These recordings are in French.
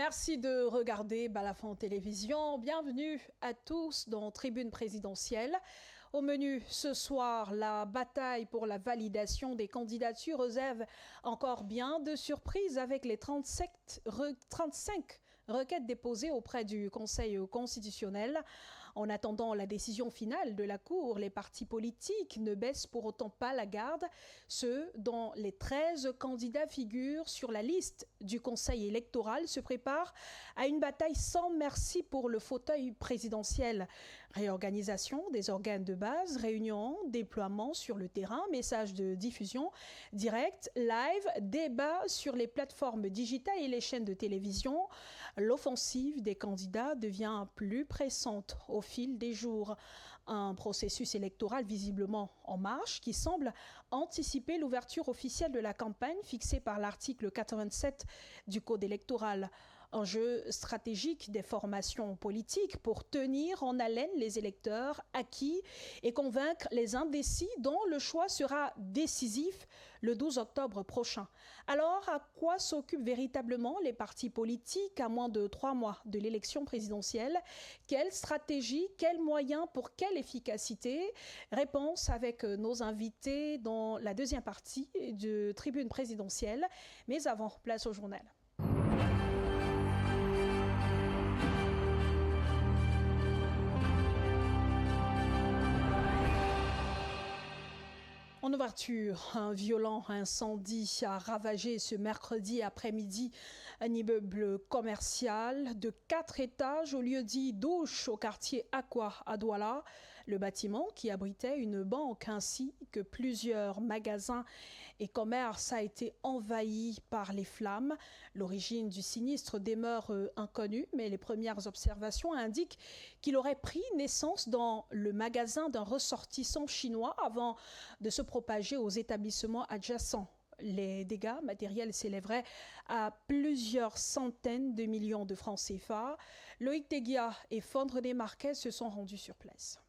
Merci de regarder Balafon Télévision. Bienvenue à tous dans Tribune présidentielle. Au menu ce soir, la bataille pour la validation des candidatures réserve encore bien de surprises avec les 35 requêtes déposées auprès du Conseil constitutionnel. En attendant la décision finale de la Cour, les partis politiques ne baissent pour autant pas la garde. Ceux dont les 13 candidats figurent sur la liste du Conseil électoral se préparent à une bataille sans merci pour le fauteuil présidentiel. Réorganisation des organes de base, réunions, déploiement sur le terrain, messages de diffusion direct, live, débat sur les plateformes digitales et les chaînes de télévision. L'offensive des candidats devient plus pressante au fil des jours. Un processus électoral visiblement en marche qui semble anticiper l'ouverture officielle de la campagne fixée par l'article 87 du Code électoral. Enjeu stratégique des formations politiques pour tenir en haleine les électeurs acquis et convaincre les indécis dont le choix sera décisif le 12 octobre prochain. Alors, à quoi s'occupent véritablement les partis politiques à moins de 3 mois de l'élection présidentielle? Quelle stratégie, quels moyens, pour quelle efficacité? Réponse avec nos invités dans la deuxième partie de Tribune présidentielle. Mais avant, place au journal. En ouverture, un violent incendie a ravagé ce mercredi après-midi un immeuble commercial de 4 étages au lieu-dit Douche au quartier Aqua à Douala. Le bâtiment qui abritait une banque ainsi que plusieurs magasins et commerces a été envahi par les flammes. L'origine du sinistre demeure inconnue, mais les premières observations indiquent qu'il aurait pris naissance dans le magasin d'un ressortissant chinois avant de se propager aux établissements adjacents. Les dégâts matériels s'élèveraient à plusieurs centaines de millions de francs CFA. Loïc Teguia et Fondre des Marquais se sont rendus sur place.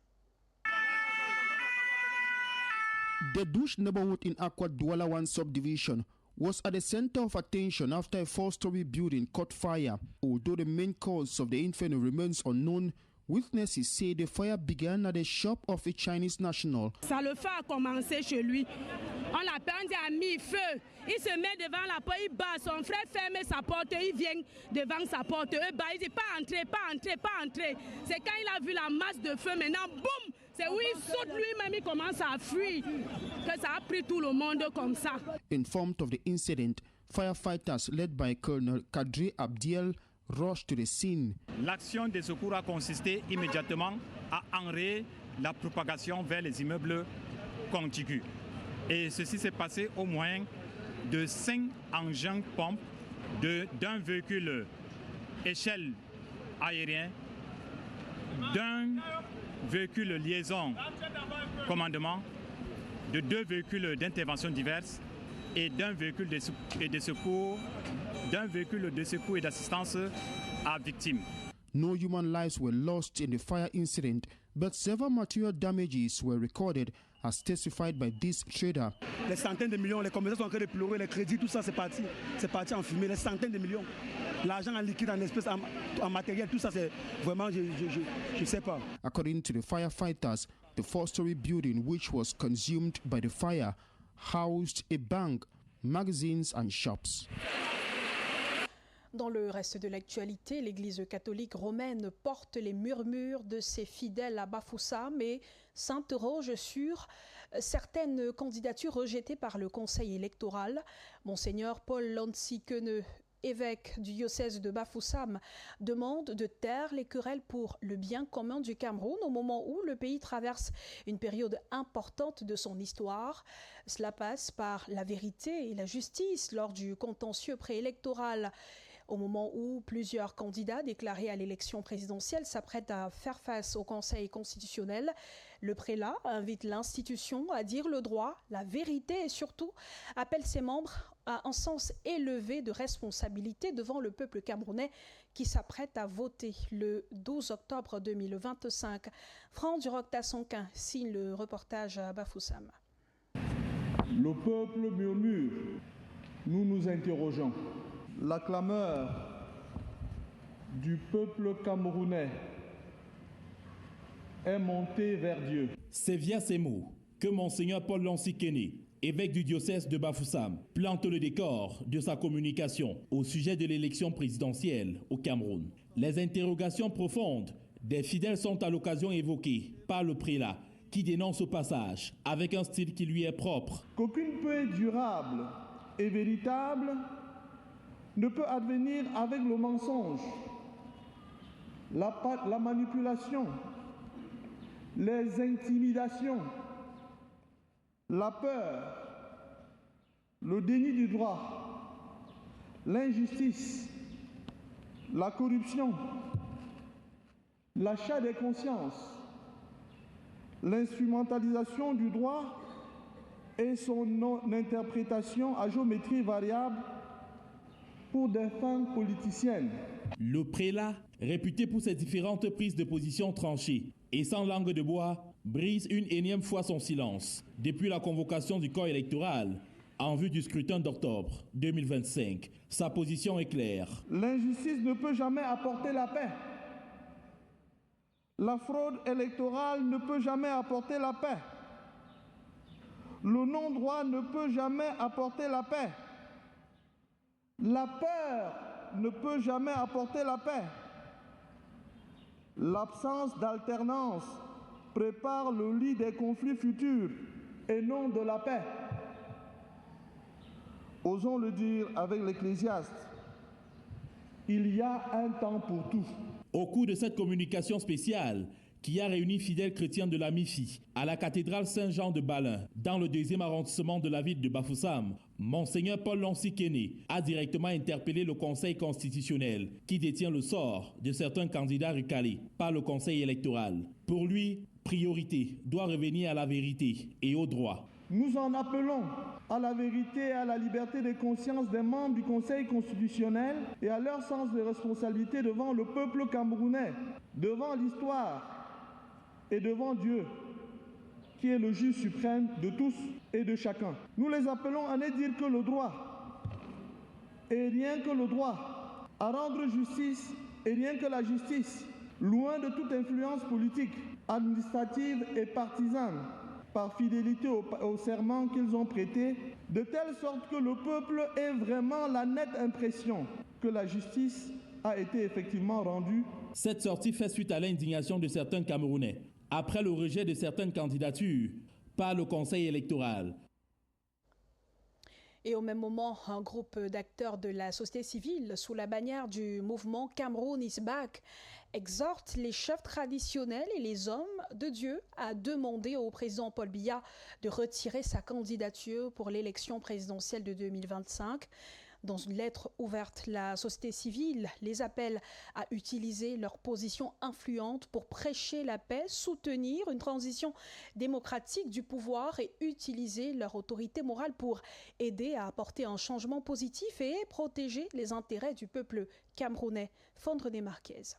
The Douche neighborhood in Aqua Douala 1 subdivision was at the center of attention after a 4-story building caught fire. Although the main cause of the inferno remains unknown, witnesses say the fire began at the shop of a Chinese national. Ça, le feu a commencé chez lui. On l'appelle, on dit a mis feu. Il se met devant la porte, il bat. Son frère ferme sa porte, il vient devant sa porte. Il bat, il dit pas entrer, pas entrer, pas entrer. C'est quand il a vu la masse de feu, maintenant, boum! C'est où il saute lui-même, il commence à fuir. Que ça a pris tout le monde comme ça. Informed of the incident, firefighters led by Colonel Kadri Abdiel rushed to the scene. L'action des secours a consisté immédiatement à enrayer la propagation vers les immeubles contigus. Et ceci s'est passé au moins de 5 engins pompes, d'un véhicule échelle aérien, d'un véhicule liaison commandement, de 2 véhicules d'intervention diverses et d'un véhicule de secours et d'assistance à victimes. No human lives were lost in the fire incident, but several material damages were recorded, as testified by this trader. Les centaines de millions, les commerçants sont en train de pleurer, les crédits, tout ça c'est parti en fumée, les centaines de millions. L'argent en liquide, en espèces, en matériel, tout ça c'est vraiment, je sais pas. According to the firefighters, the 4-story building which was consumed by the fire housed a bank, magazines and shops. Dans le reste de l'actualité, l'Église catholique romaine porte les murmures de ses fidèles à Bafoussam et s'interroge sur certaines candidatures rejetées par le Conseil électoral. Monseigneur Paul Lancy-Queneux, évêque du diocèse de Bafoussam, demande de taire les querelles pour le bien commun du Cameroun au moment où le pays traverse une période importante de son histoire. Cela passe par la vérité et la justice lors du contentieux préélectoral. Au moment où plusieurs candidats déclarés à l'élection présidentielle s'apprêtent à faire face au Conseil constitutionnel, le prélat invite l'institution à dire le droit, la vérité et surtout appelle ses membres à un sens élevé de responsabilité devant le peuple camerounais qui s'apprête à voter le 12 octobre 2025. Franck Duroc-Tassonquin signe le reportage à Bafoussam. Le peuple murmure, nous nous interrogeons. La clameur du peuple camerounais est monté vers Dieu. C'est via ces mots que Monseigneur Paul Lonsi-Kéné, évêque du diocèse de Bafoussam, plante le décor de sa communication au sujet de l'élection présidentielle au Cameroun. Les interrogations profondes des fidèles sont à l'occasion évoquées par le prélat, qui dénonce au passage, avec un style qui lui est propre, Qu'aucune paix durable et véritable ne peut advenir avec le mensonge, la manipulation, les intimidations, la peur, le déni du droit, l'injustice, la corruption, l'achat des consciences, l'instrumentalisation du droit et son non-interprétation à géométrie variable pour des fins politiciennes. Le prélat, réputé pour ses différentes prises de position tranchées et sans langue de bois, brise une énième fois son silence depuis la convocation du corps électoral en vue du scrutin d'octobre 2025. Sa position est claire. L'injustice ne peut jamais apporter la paix. La fraude électorale ne peut jamais apporter la paix. Le non-droit ne peut jamais apporter la paix. La peur ne peut jamais apporter la paix. L'absence d'alternance prépare le lit des conflits futurs et non de la paix. Osons le dire avec l'Ecclésiaste, il y a un temps pour tout. Au cours de cette communication spéciale qui a réuni fidèles chrétiens de la MIFI à la cathédrale Saint-Jean de Balin, dans le 2e arrondissement de la ville de Bafoussam, Monseigneur Paul Lonsi-Kéné a directement interpellé le Conseil constitutionnel qui détient le sort de certains candidats recalés par le Conseil électoral. Pour lui, priorité doit revenir à la vérité et au droit. Nous en appelons à la vérité et à la liberté de conscience des membres du Conseil constitutionnel et à leur sens de responsabilité devant le peuple camerounais, devant l'histoire et devant Dieu, qui est le juge suprême de tous et de chacun. Nous les appelons à ne dire que le droit, et rien que le droit, à rendre justice et rien que la justice, loin de toute influence politique, administrative et partisane, par fidélité au serment qu'ils ont prêté, de telle sorte que le peuple ait vraiment la nette impression que la justice a été effectivement rendue. Cette sortie fait suite à l'indignation de certains Camerounais, après le rejet de certaines candidatures par le Conseil électoral. Et au même moment, un groupe d'acteurs de la société civile sous la bannière du mouvement Cameroun is Back exhorte les chefs traditionnels et les hommes de Dieu à demander au président Paul Biya de retirer sa candidature pour l'élection présidentielle de 2025. Dans une lettre ouverte, la société civile les appelle à utiliser leur position influente pour prêcher la paix, soutenir une transition démocratique du pouvoir et utiliser leur autorité morale pour aider à apporter un changement positif et protéger les intérêts du peuple camerounais. Fondre Marquez.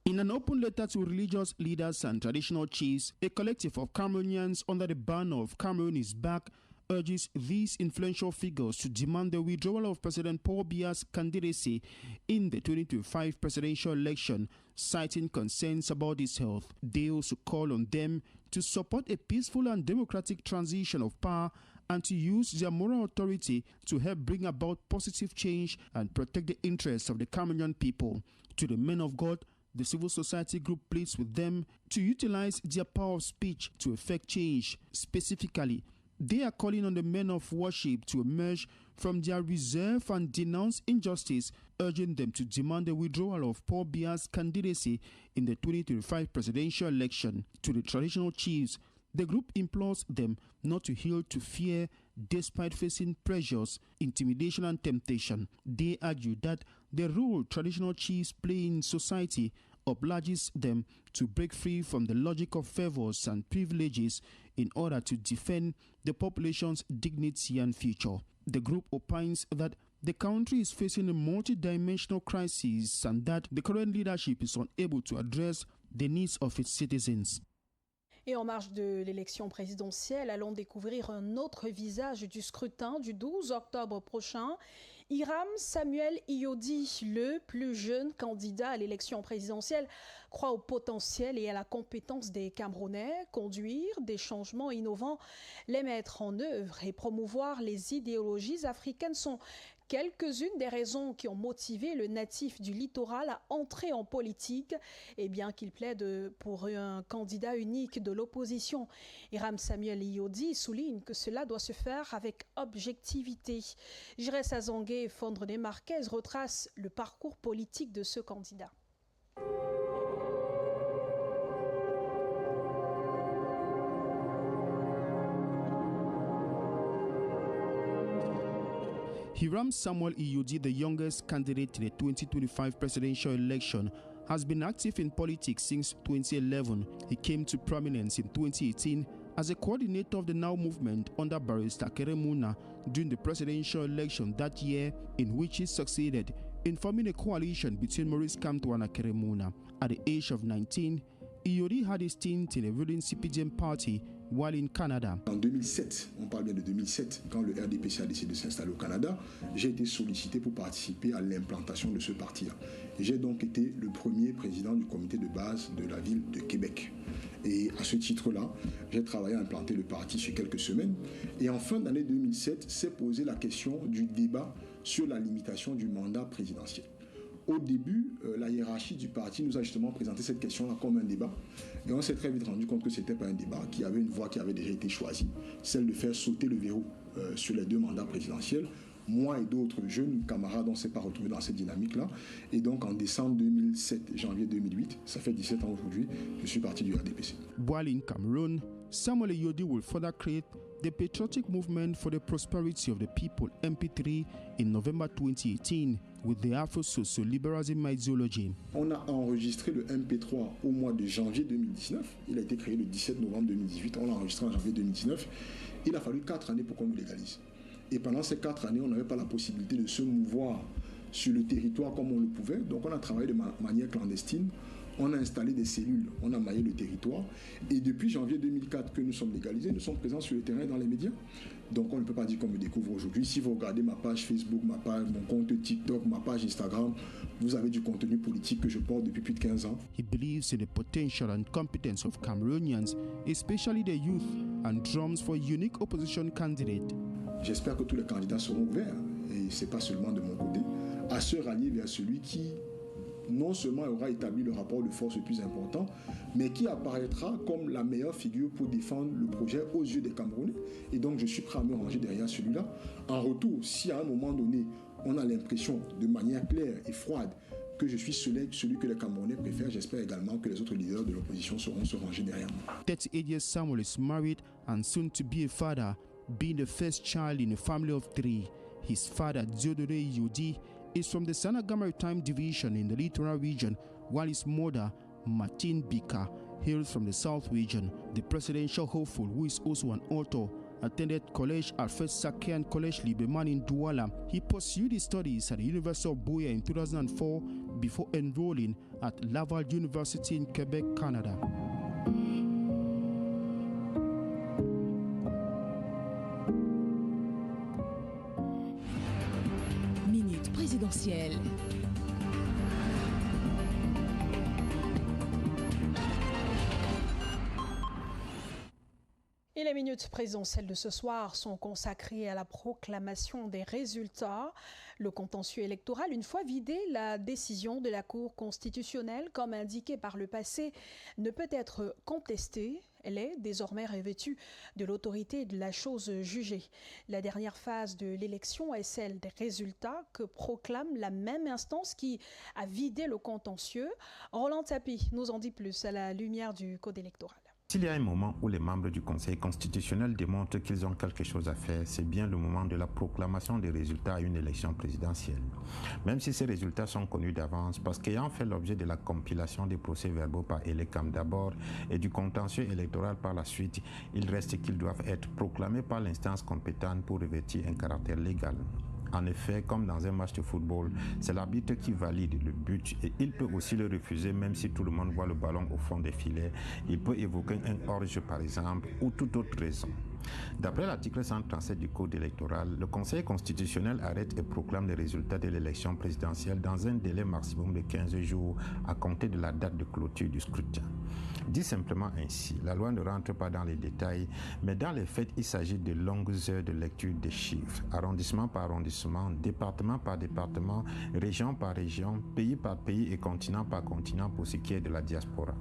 In an open letter to religious leaders and traditional chiefs, a collective of Cameroonians under the banner of Cameroun is Back urges these influential figures to demand the withdrawal of President Paul Biya's candidacy in the 2025 presidential election, citing concerns about his health. They also call on them to support a peaceful and democratic transition of power and to use their moral authority to help bring about positive change and protect the interests of the Cameroonian people. To the men of God, the civil society group pleads with them to utilize their power of speech to effect change. Specifically, they are calling on the men of worship to emerge from their reserve and denounce injustice, urging them to demand the withdrawal of Paul Biya's candidacy in the 2025 presidential election. To the traditional chiefs, the group implores them not to yield to fear despite facing pressures, intimidation and temptation. They argue that the role traditional chiefs play in society obliges them to break free from the logic of favors and privileges in order to defend the population's dignity and future. The group opines that the country is facing a multi-dimensional crisis and that the current leadership is unable to address the needs of its citizens. Et en marge de l'élection présidentielle, allons découvrir un autre visage du scrutin du 12 octobre prochain. Hiram Samuel Iyodi, le plus jeune candidat à l'élection présidentielle, croit au potentiel et à la compétence des Camerounais, conduire des changements innovants, les mettre en œuvre et promouvoir les idéologies africaines sont quelques-unes des raisons qui ont motivé le natif du littoral à entrer en politique, et bien qu'il plaide pour un candidat unique de l'opposition. Hiram Samuel Iyodi souligne que cela doit se faire avec objectivité. Jires Azangué et Fondre des Marquez retracent le parcours politique de ce candidat. Hiram Samuel Iyodi, the youngest candidate in the 2025 presidential election, has been active in politics since 2011. He came to prominence in 2018 as a coordinator of the Now movement under Barrister Keremuna during the presidential election that year, in which he succeeded in forming a coalition between Maurice Kamto and Keremuna. At the age of 19, Iyodi had a stint in a ruling CPDM party while in Canada. En 2007, on parle bien de 2007, quand le RDPC a décidé de s'installer au Canada, j'ai été sollicité pour participer à l'implantation de ce parti. J'ai donc été le premier président du comité de base de la ville de Québec. Et à ce titre-là, j'ai travaillé à implanter le parti sur quelques semaines. Et en fin d'année 2007, s'est posé la question du débat sur la limitation du mandat présidentiel. Au début, la hiérarchie du parti nous a justement présenté cette question-là comme un débat. Et on s'est très vite rendu compte que ce n'était pas un débat, qu'il y avait une voie qui avait déjà été choisie, celle de faire sauter le verrou sur les deux mandats présidentiels. Moi et d'autres jeunes camarades, on ne s'est pas retrouvés dans cette dynamique-là. Et donc en décembre 2007, janvier 2008, ça fait 17 ans aujourd'hui, je suis parti du RDPC. While in Cameroon, Samuel Iyodi will further create the Patriotic Movement for the Prosperity of the People, MP3, in November 2018 with the Afro-Socio-Liberalism ideology. On a enregistré le MP3 au mois de janvier 2019. Il a été créé le 17 novembre 2018. On l'a enregistré en janvier 2019. Il a fallu 4 années pour qu'on nous légalise. Et pendant ces 4 années, on n'avait pas la possibilité de se mouvoir sur le territoire comme on le pouvait. Donc on a travaillé de manière clandestine. On a installé des cellules, on a maillé le territoire. Et depuis janvier 2004 que nous sommes légalisés, nous sommes présents sur le terrain et dans les médias. Donc on ne peut pas dire qu'on me découvre aujourd'hui. Si vous regardez ma page Facebook, ma page, mon compte TikTok, ma page Instagram, vous avez du contenu politique que je porte depuis plus de 15 ans. He believes in the potential and competence of Cameroonians, especially the youth, and drums for a unique opposition candidate. J'espère que tous les candidats seront ouverts, et ce n'est pas seulement de mon côté, à se rallier vers celui qui non seulement aura établi le rapport de force le plus important, mais qui apparaîtra comme la meilleure figure pour défendre le projet aux yeux des Camerounais. Et donc je suis prêt à me ranger derrière celui-là. En retour, si à un moment donné, on a l'impression de manière claire et froide que je suis celui que les Camerounais préfèrent, j'espère également que les autres leaders de l'opposition sauront se ranger derrière moi. 38 years Samuel is married and soon to be a father, being the first child in a family of 3. His father, Diodore Iyodi, is from the Sanaga Maritime Division in the Littoral region, while his mother, Martine Bika, hails from the South region. The presidential hopeful, who is also an author, attended college at First Sakean College Liberman in Douala. He pursued his studies at the University of Buea in 2004 before enrolling at Laval University in Quebec, Canada. Minute présidentielle. Et les minutes présidentielles de ce soir sont consacrées à la proclamation des résultats. Le contentieux électoral, une fois vidé, la décision de la Cour constitutionnelle, comme indiqué par le passé, ne peut être contestée. Elle est désormais revêtue de l'autorité de la chose jugée. La dernière phase de l'élection est celle des résultats que proclame la même instance qui a vidé le contentieux. Roland Tapi nous en dit plus à la lumière du code électoral. S'il y a un moment où les membres du Conseil constitutionnel démontrent qu'ils ont quelque chose à faire, c'est bien le moment de la proclamation des résultats à une élection présidentielle. Même si ces résultats sont connus d'avance, parce qu'ayant fait l'objet de la compilation des procès-verbaux par Elecam d'abord et du contentieux électoral par la suite, il reste qu'ils doivent être proclamés par l'instance compétente pour revêtir un caractère légal. En effet, comme dans un match de football, c'est l'arbitre qui valide le but et il peut aussi le refuser même si tout le monde voit le ballon au fond des filets. Il peut évoquer un hors-jeu par exemple ou toute autre raison. D'après l'article 137 du Code électoral, le Conseil constitutionnel arrête et proclame les résultats de l'élection présidentielle dans un délai maximum de 15 jours à compter de la date de clôture du scrutin. Dit simplement ainsi, la loi ne rentre pas dans les détails, mais dans les faits, il s'agit de longues heures de lecture des chiffres, arrondissement par arrondissement, département par département, région par région, pays par pays et continent par continent pour ce qui est de la diaspora.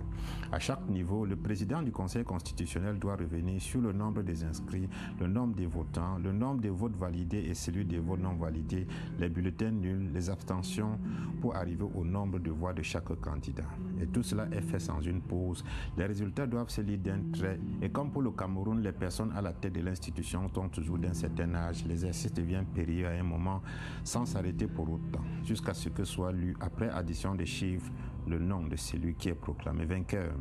À chaque niveau, le président du Conseil constitutionnel doit revenir sur le nombre des inscrits, le nombre des votants, le nombre des votes validés et celui des votes non validés, les bulletins nuls, les abstentions pour arriver au nombre de voix de chaque candidat. Et tout cela est fait sans une pause. Les résultats doivent se lire d'un trait et comme pour le Cameroun, les personnes à la tête de l'institution sont toujours d'un certain âge. L'exercice devient périlleux à un moment sans s'arrêter pour autant, jusqu'à ce que soit lu, après addition des chiffres, le nom de celui qui est proclamé vainqueur.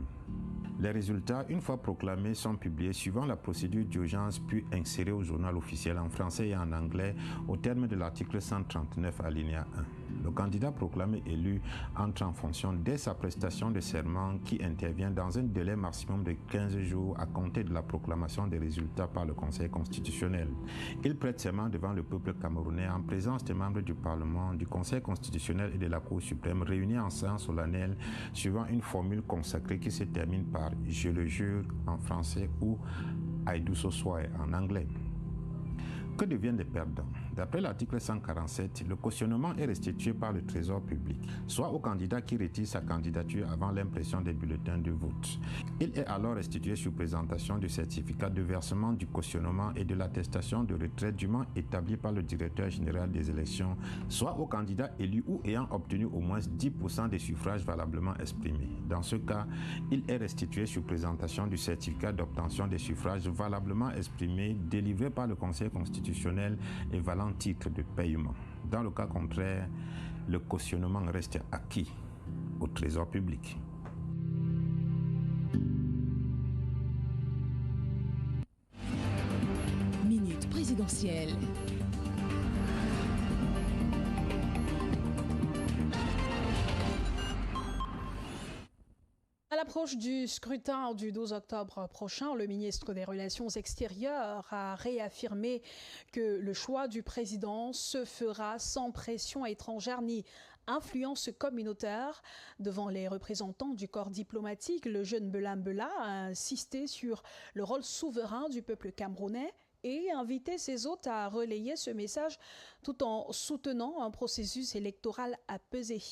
Les résultats, une fois proclamés, sont publiés suivant la procédure d'urgence puis insérés au journal officiel en français et en anglais au terme de l'article 139 alinéa 1. Le candidat proclamé élu entre en fonction dès sa prestation de serment qui intervient dans un délai maximum de 15 jours à compter de la proclamation des résultats par le Conseil constitutionnel. Il prête serment devant le peuple camerounais en présence des membres du Parlement, du Conseil constitutionnel et de la Cour suprême réunis en séance solennelle suivant une formule consacrée qui se termine par « Je le jure » en français ou « I do so swear » en anglais. Que deviennent les perdants? D'après l'article 147, le cautionnement est restitué par le Trésor public, soit au candidat qui retire sa candidature avant l'impression des bulletins de vote. Il est alors restitué sur présentation du certificat de versement du cautionnement et de l'attestation de retrait dûment établi par le directeur général des élections, soit au candidat élu ou ayant obtenu au moins 10% des suffrages valablement exprimés. Dans ce cas, il est restitué sur présentation du certificat d'obtention des suffrages valablement exprimés délivré par le Conseil constitutionnel et valant titre de paiement. Dans le cas contraire, le cautionnement reste acquis au Trésor public. Minute présidentielle. À l'approche du scrutin du 12 octobre prochain, le ministre des Relations extérieures a réaffirmé que le choix du président se fera sans pression étrangère ni influence communautaire. Devant les représentants du corps diplomatique, le jeune Bela Mbela a insisté sur le rôle souverain du peuple camerounais et invité ses hôtes à relayer ce message tout en soutenant un processus électoral apaisé.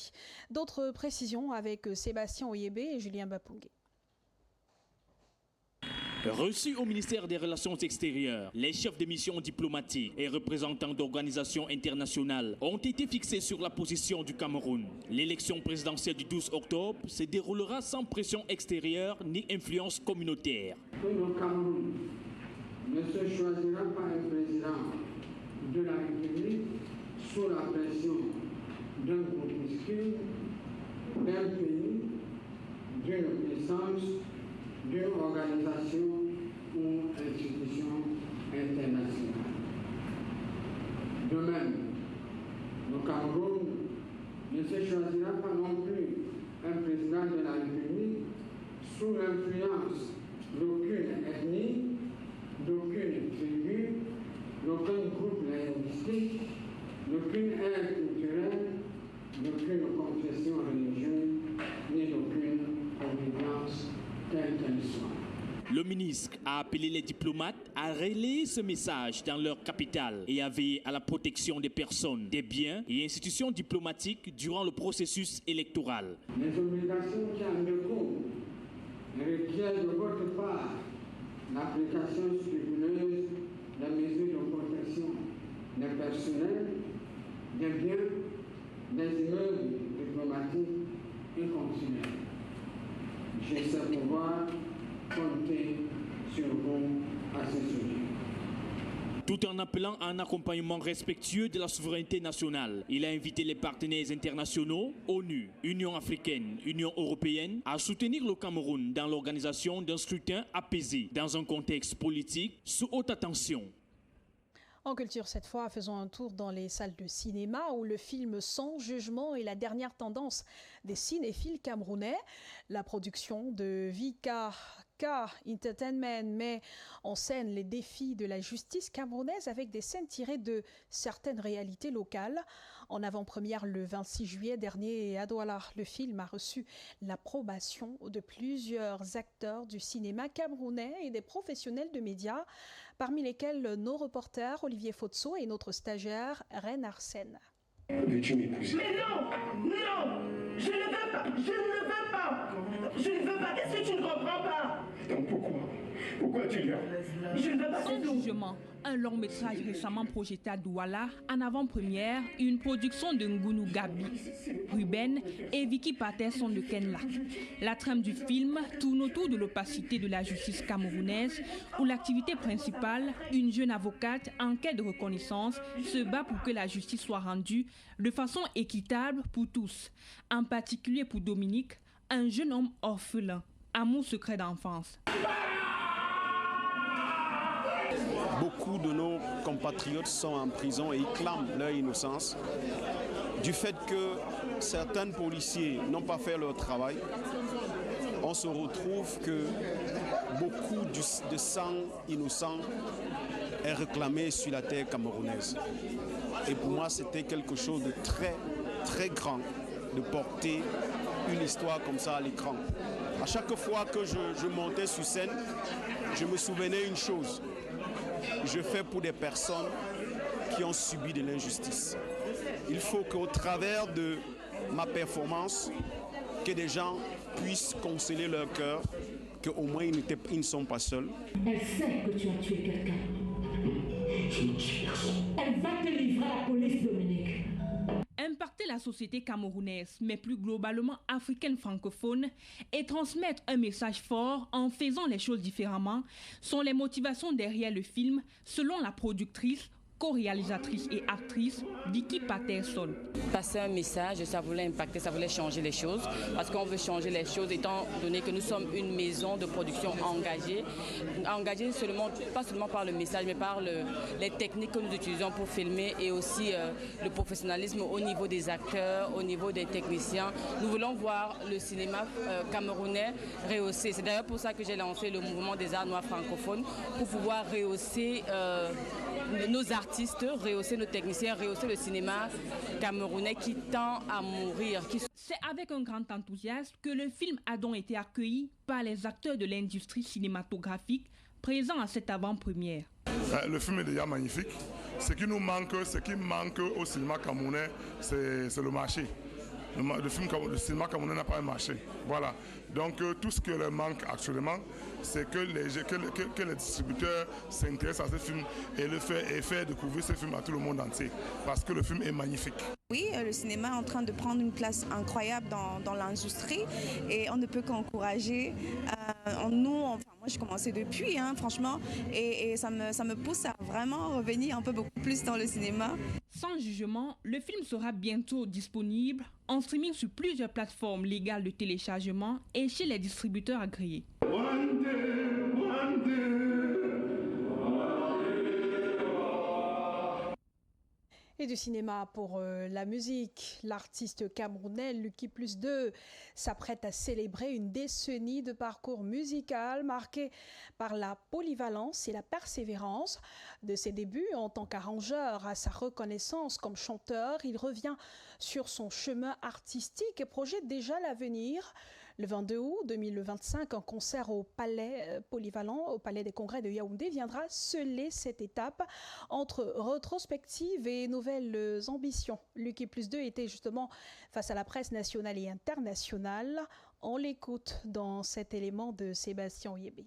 D'autres précisions avec Sébastien Oyébé et Julien Bapungé. Reçus au ministère des Relations extérieures, les chefs de mission diplomatiques et représentants d'organisations internationales ont été fixés sur la position du Cameroun. L'élection présidentielle du 12 octobre se déroulera sans pression extérieure ni influence communautaire. Le Cameroun ne se choisira pas un président de la République sous la pression d'un groupuscule, d'un pays, d'une puissance, d'une organisation ou institution internationale. De même, le Cameroun ne se choisira pas non plus un président de la République sous l'influence d'aucune ethnie, d'aucune tribu, d'aucun groupe linguistique, d'aucune ère culturelle, d'aucune confession religieuse, ni d'aucune obédience quelle qu'elle soit. Le ministre a appelé les diplomates à relayer ce message dans leur capitale et à veiller à la protection des personnes, des biens et institutions diplomatiques durant le processus électoral. Les obligations qui en découlent requièrent de votre part l'application scrupuleuse des mesures de protection des personnels, des biens, des immeubles diplomatiques et consulaires. Je sais pouvoir compter sur vous à ce sujet. Tout en appelant à un accompagnement respectueux de la souveraineté nationale, il a invité les partenaires internationaux, ONU, Union africaine, Union européenne, à soutenir le Cameroun dans l'organisation d'un scrutin apaisé dans un contexte politique sous haute attention. En culture cette fois, faisons un tour dans les salles de cinéma où le film Sans jugement est la dernière tendance des cinéphiles camerounais. La production de VK Entertainment met en scène les défis de la justice camerounaise avec des scènes tirées de certaines réalités locales. En avant-première le 26 juillet dernier à Douala, le film a reçu l'approbation de plusieurs acteurs du cinéma camerounais et des professionnels de médias, parmi lesquels nos reporters Olivier Fotso et notre stagiaire Reine Arsène. Veux-tu m'épouser? Mais non! Non! Je ne veux pas! Je ne veux pas! Je ne veux pas! Qu'est-ce que tu ne comprends pas? Donc pourquoi? Pourquoi tu viens? Je ne veux pas. Sans jugement, un long métrage récemment projeté à Douala, en avant-première, une production de Ngounou Gabi, Ruben et Vicky Patterson de Kenla. La trame du film tourne autour de l'opacité de la justice camerounaise, où l'activité principale, une jeune avocate en quête de reconnaissance, se bat pour que la justice soit rendue de façon équitable pour tous, en particulier pour Dominique, un jeune homme orphelin, amour secret d'enfance. Beaucoup de nos compatriotes sont en prison et ils clament leur innocence du fait que certains policiers n'ont pas fait leur travail. On se retrouve que beaucoup de sang innocent est réclamé sur la terre camerounaise. Et pour moi, c'était quelque chose de très, très grand de porter une histoire comme ça à l'écran. À chaque fois que je montais sur scène, je me souvenais une chose. Je fais pour des personnes qui ont subi de l'injustice. Il faut qu'au travers de ma performance, que des gens puissent consoler leur cœur, qu'au moins ils ne sont pas seuls. Elle sait que tu as tué quelqu'un. Je ne tue personne. Elle va te livrer à la police, Dominique. Impacter la société camerounaise, mais plus globalement africaine francophone, et transmettre un message fort en faisant les choses différemment, sont les motivations derrière le film, selon la productrice, co-réalisatrice et actrice Vicky Patterson. Passer un message, ça voulait impacter, ça voulait changer les choses, parce qu'on veut changer les choses étant donné que nous sommes une maison de production engagée seulement, pas seulement par le message, mais par les techniques que nous utilisons pour filmer et aussi le professionnalisme au niveau des acteurs, au niveau des techniciens. Nous voulons voir le cinéma camerounais rehausser. C'est d'ailleurs pour ça que j'ai lancé le mouvement des arts noirs francophones, pour pouvoir rehausser nos artistes, rehausser nos techniciens, rehausser le cinéma camerounais qui tend à mourir. C'est avec un grand enthousiasme que le film a donc été accueilli par les acteurs de l'industrie cinématographique présents à cette avant-première. Le film est déjà magnifique. Ce qui nous manque, ce qui manque au cinéma camerounais, c'est le marché. Le cinéma camerounais n'a pas un marché. Voilà. Donc tout ce que leur manque actuellement, c'est que les distributeurs s'intéressent à ce film et faire découvrir ce film à tout le monde entier. Parce que le film est magnifique. Oui, le cinéma est en train de prendre une place incroyable dans l'industrie et on ne peut qu'encourager. Moi j'ai commencé depuis, franchement, et ça me pousse à vraiment revenir un peu beaucoup plus dans le cinéma. Sans jugement, le film sera bientôt disponible en streaming sur plusieurs plateformes légales de téléchargement et chez les distributeurs agréés. Et du cinéma pour la musique, l'artiste camerounais Lucky Plus 2 s'apprête à célébrer une décennie de parcours musical marqué par la polyvalence et la persévérance. De ses débuts en tant qu'arrangeur à sa reconnaissance comme chanteur, il revient sur son chemin artistique et projette déjà l'avenir. Le 22 août 2025, un concert au Palais Polyvalent, au Palais des Congrès de Yaoundé, viendra sceller cette étape entre rétrospective et nouvelles ambitions. Lucky Plus 2 était justement face à la presse nationale et internationale. On l'écoute dans cet élément de Sébastien Oyébé.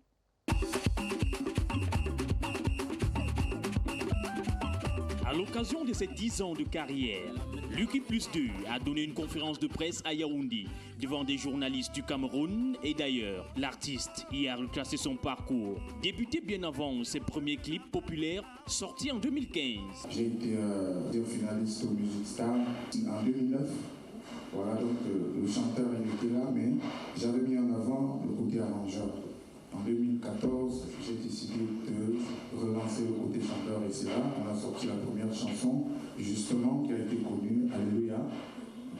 À l'occasion de ses 10 ans de carrière, Lucky Plus 2 a donné une conférence de presse à Yaoundé devant des journalistes du Cameroun et d'ailleurs. L'artiste y a reclassé son parcours, débuté bien avant ses premiers clips populaires sortis en 2015. J'ai été finaliste au Music Star en 2009. Voilà, donc le chanteur il était là, mais j'avais mis en avant le côté arrangeur. En 2014, j'ai décidé de relancer le côté chanteur et c'est là qu'on a sorti sorti la première chanson, justement, qui a été connue, Alléluia,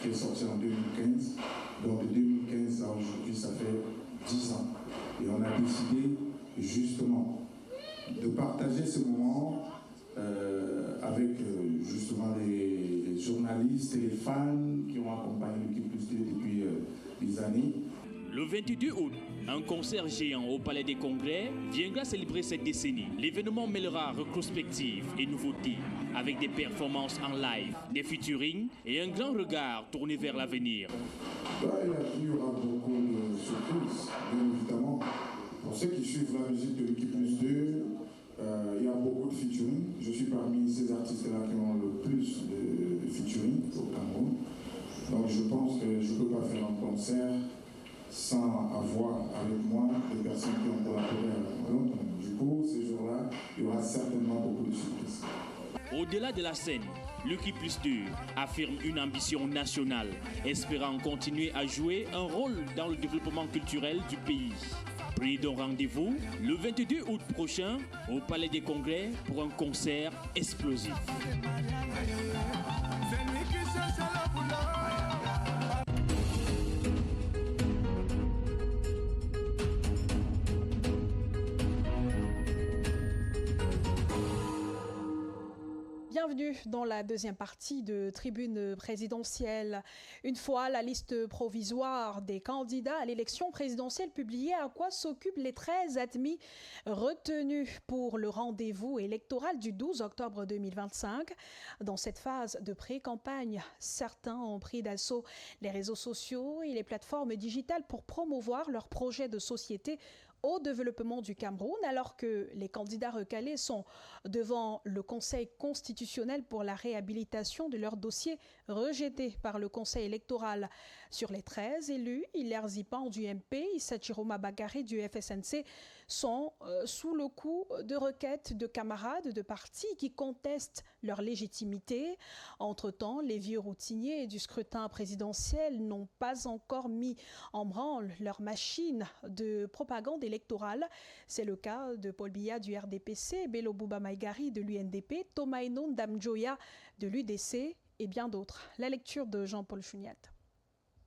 qui est sortie en 2015. Donc de 2015 à aujourd'hui, ça fait 10 ans. Et on a décidé, justement, de partager ce moment avec justement les journalistes et les fans qui ont accompagné l'équipe Plus 2 depuis des années. Le 22 août, un concert géant au Palais des Congrès viendra célébrer cette décennie. L'événement mêlera rétrospective et nouveautés, avec des performances en live, des featuring et un grand regard tourné vers l'avenir. Il y aura beaucoup de surprises, bien évidemment. Pour ceux qui suivent la musique de l'équipe Plus 2, il y a beaucoup de featuring. Je suis parmi ces artistes-là qui ont le plus de featuring au Cameroun. Donc je pense que je ne peux pas faire un concert sans avoir avec moi des personnes qui ont collaboré avec moi. Donc, du coup, ces jours-là, il y aura certainement beaucoup de surprises. Au-delà de la scène, l'équipe Plus 2 affirme une ambition nationale, espérant continuer à jouer un rôle dans le développement culturel du pays. Prenez donc rendez-vous le 22 août prochain au Palais des Congrès pour un concert explosif. Bienvenue dans la deuxième partie de Tribune présidentielle. Une fois la liste provisoire des candidats à l'élection présidentielle publiée, à quoi s'occupent les 13 admis retenus pour le rendez-vous électoral du 12 octobre 2025? Dans cette phase de pré-campagne, certains ont pris d'assaut les réseaux sociaux et les plateformes digitales pour promouvoir leurs projets de société au développement du Cameroun, alors que les candidats recalés sont devant le Conseil constitutionnel pour la réhabilitation de leur dossier rejeté par le Conseil électoral. Sur les 13 élus, Hilaire Zipan du MP, Issa Chiroma Bakary du FSNC sont sous le coup de requêtes de camarades de partis qui contestent leur légitimité. Entre-temps, les vieux routiniers du scrutin présidentiel n'ont pas encore mis en branle leur machine de propagande électorale. C'est le cas de Paul Biya du RDPC, Bello Bouba Maïgari de l'UNDP, Thomas Enon Damjoya de l'UDC et bien d'autres. La lecture de Jean-Paul Chouniat.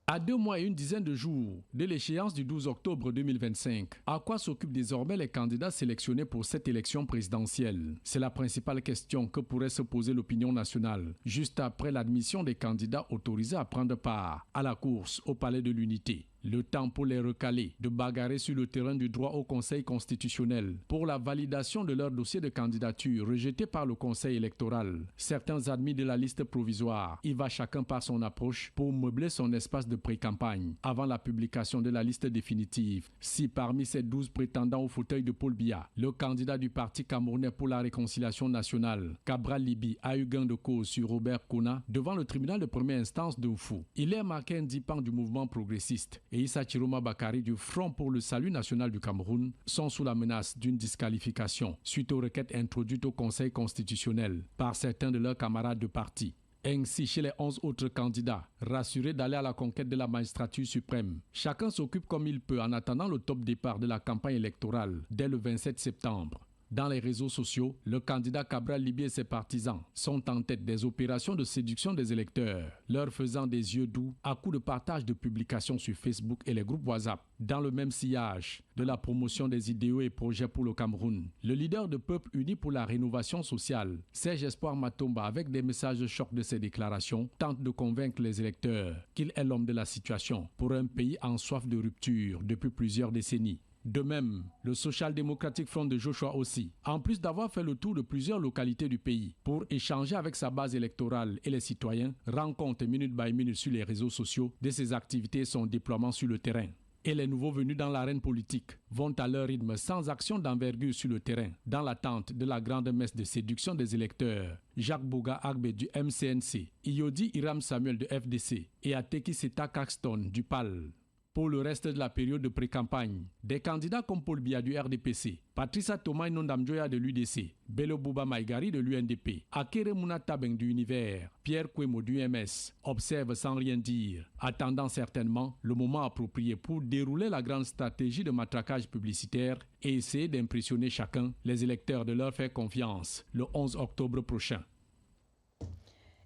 À 2 mois et une dizaine de jours de l'échéance du 12 octobre 2025, à quoi s'occupent désormais les candidats sélectionnés pour cette élection présidentielle? C'est la principale question que pourrait se poser l'opinion nationale, juste après l'admission des candidats autorisés à prendre part à la course au Palais de l'Unité. Le temps pour les recalés de bagarrer sur le terrain du droit au Conseil constitutionnel pour la validation de leur dossier de candidature rejeté par le Conseil électoral. Certains admis de la liste provisoire y va chacun par son approche pour meubler son espace de pré-campagne avant la publication de la liste définitive. Si parmi ces 12 prétendants au fauteuil de Paul Biya, le candidat du Parti camerounais pour la réconciliation nationale, Cabral Libi, a eu gain de cause sur Robert Kona devant le tribunal de première instance de Oufou. Il est marqué Ndipan du mouvement progressiste et Issa Chiroma Bakary du Front pour le salut national du Cameroun sont sous la menace d'une disqualification suite aux requêtes introduites au Conseil constitutionnel par certains de leurs camarades de parti. Ainsi, chez les 11 autres candidats, rassurés d'aller à la conquête de la magistrature suprême, chacun s'occupe comme il peut en attendant le top départ de la campagne électorale dès le 27 septembre. Dans les réseaux sociaux, le candidat Cabral Libi et ses partisans sont en tête des opérations de séduction des électeurs, leur faisant des yeux doux à coups de partage de publications sur Facebook et les groupes WhatsApp. Dans le même sillage de la promotion des idéaux et projets pour le Cameroun, le leader de Peuple uni pour la rénovation sociale, Serge Espoir Matomba, avec des messages de choc de ses déclarations, tente de convaincre les électeurs qu'il est l'homme de la situation pour un pays en soif de rupture depuis plusieurs décennies. De même, le Social Democratic Front de Joshua aussi, en plus d'avoir fait le tour de plusieurs localités du pays pour échanger avec sa base électorale et les citoyens, rend compte minute by minute sur les réseaux sociaux de ses activités et son déploiement sur le terrain. Et les nouveaux venus dans l'arène politique vont à leur rythme sans action d'envergure sur le terrain, dans l'attente de la grande messe de séduction des électeurs. Jacques Bouga Agbe du MCNC, Iyodi Iram Samuel de FDC et Ateki Seta Caxton du PAL. pour le reste de la période de pré-campagne. Des candidats comme Paul Biya du RDPC, Patricia Thomas Nondamjoya de l'UDC, Bello Bouba Maïgari de l'UNDP, Akere Mouna Tabeng du Univers, Pierre Kwemo du MS observent sans rien dire, attendant certainement le moment approprié pour dérouler la grande stratégie de matraquage publicitaire et essayer d'impressionner chacun, les électeurs de leur faire confiance le 11 octobre prochain.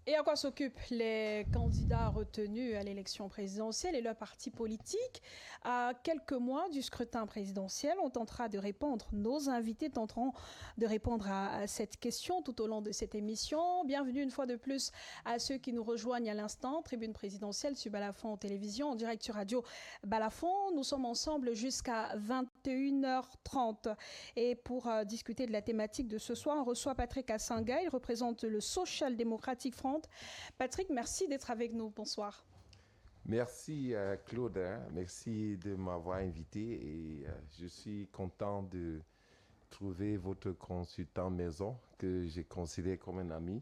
Et à quoi s'occupent les candidats retenus à l'élection présidentielle et leurs partis politiques? À quelques mois du scrutin présidentiel, on tentera de répondre, nos invités tenteront de répondre à cette question tout au long de cette émission. Bienvenue une fois de plus à ceux qui nous rejoignent à l'instant. Tribune présidentielle sur Balafon Télévision, en direct sur Radio Balafon. Nous sommes ensemble jusqu'à 21h30. Et pour discuter de la thématique de ce soir, on reçoit Patrick Assanga. Il représente le Social Democratic Front. Patrick, merci d'être avec nous. Bonsoir. Merci Claude, merci de m'avoir invité et je suis content de trouver votre consultant maison que j'ai considéré comme un ami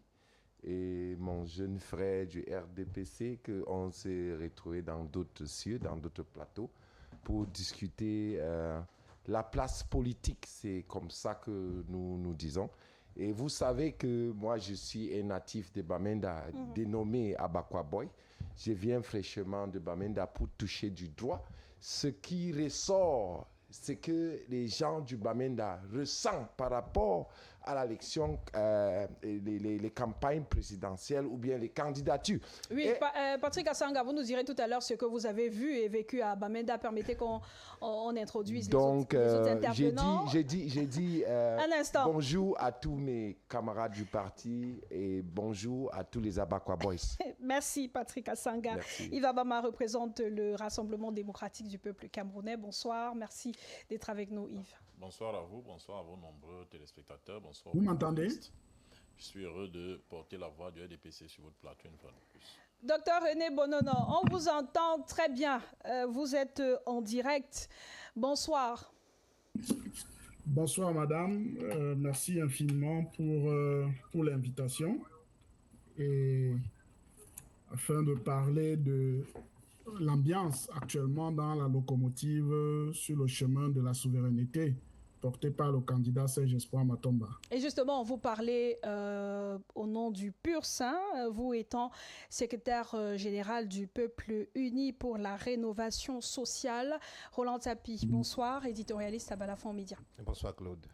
et mon jeune frère du RDPC qu'on s'est retrouvé dans d'autres cieux, dans d'autres plateaux pour discuter la place politique, c'est comme ça que nous disons. Et vous savez que moi, je suis un natif de Bamenda, dénommé Abakwa Boy. Je viens fraîchement de Bamenda pour toucher du doigt. Ce qui ressort, c'est que les gens du Bamenda ressentent par rapport à l'élection, les campagnes présidentielles ou bien les candidatures. Oui, Patrick Assanga, vous nous direz tout à l'heure ce que vous avez vu et vécu à Bamenda. Permettez qu'on introduise les autres intervenants. J'ai dit bonjour à tous mes camarades du parti et bonjour à tous les Abakwa Boys. Merci Patrick Assanga. Merci. Yves Abama représente le Rassemblement démocratique du peuple camerounais. Bonsoir, merci d'être avec nous Yves. Bonsoir à vous, bonsoir à vos nombreux téléspectateurs. Bonsoir. Vous m'entendez? Je suis heureux de porter la voix du RDPC sur votre plateau une fois de plus. Docteur René Bonono, on vous entend très bien. Vous êtes en direct. Bonsoir. Bonsoir madame. Merci infiniment pour l'invitation. Et afin de parler de l'ambiance actuellement dans la locomotive sur le chemin de la souveraineté porté par le candidat Serge Espoir Matomba. Et justement, vous parlez au nom du Pur Saint, vous étant secrétaire général du Peuple Uni pour la rénovation sociale. Roland Tapi, bonsoir, éditorialiste à Balafon Média. Bonsoir Claude.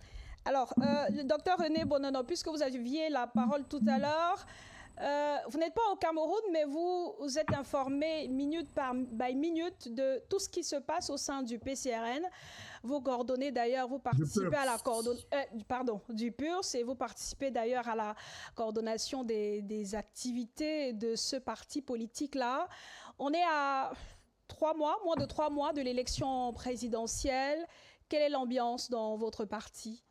Alors, le docteur René Bonono, puisque vous aviez la parole tout à l'heure, vous n'êtes pas au Cameroun, mais vous êtes informé minute par minute de tout ce qui se passe au sein du PCRN. Vous coordonnez d'ailleurs, vous participez à la du PURS et vous participez d'ailleurs à la coordination des activités de ce parti politique-là. On est à moins de 3 mois de l'élection présidentielle. Quelle est l'ambiance dans votre parti ?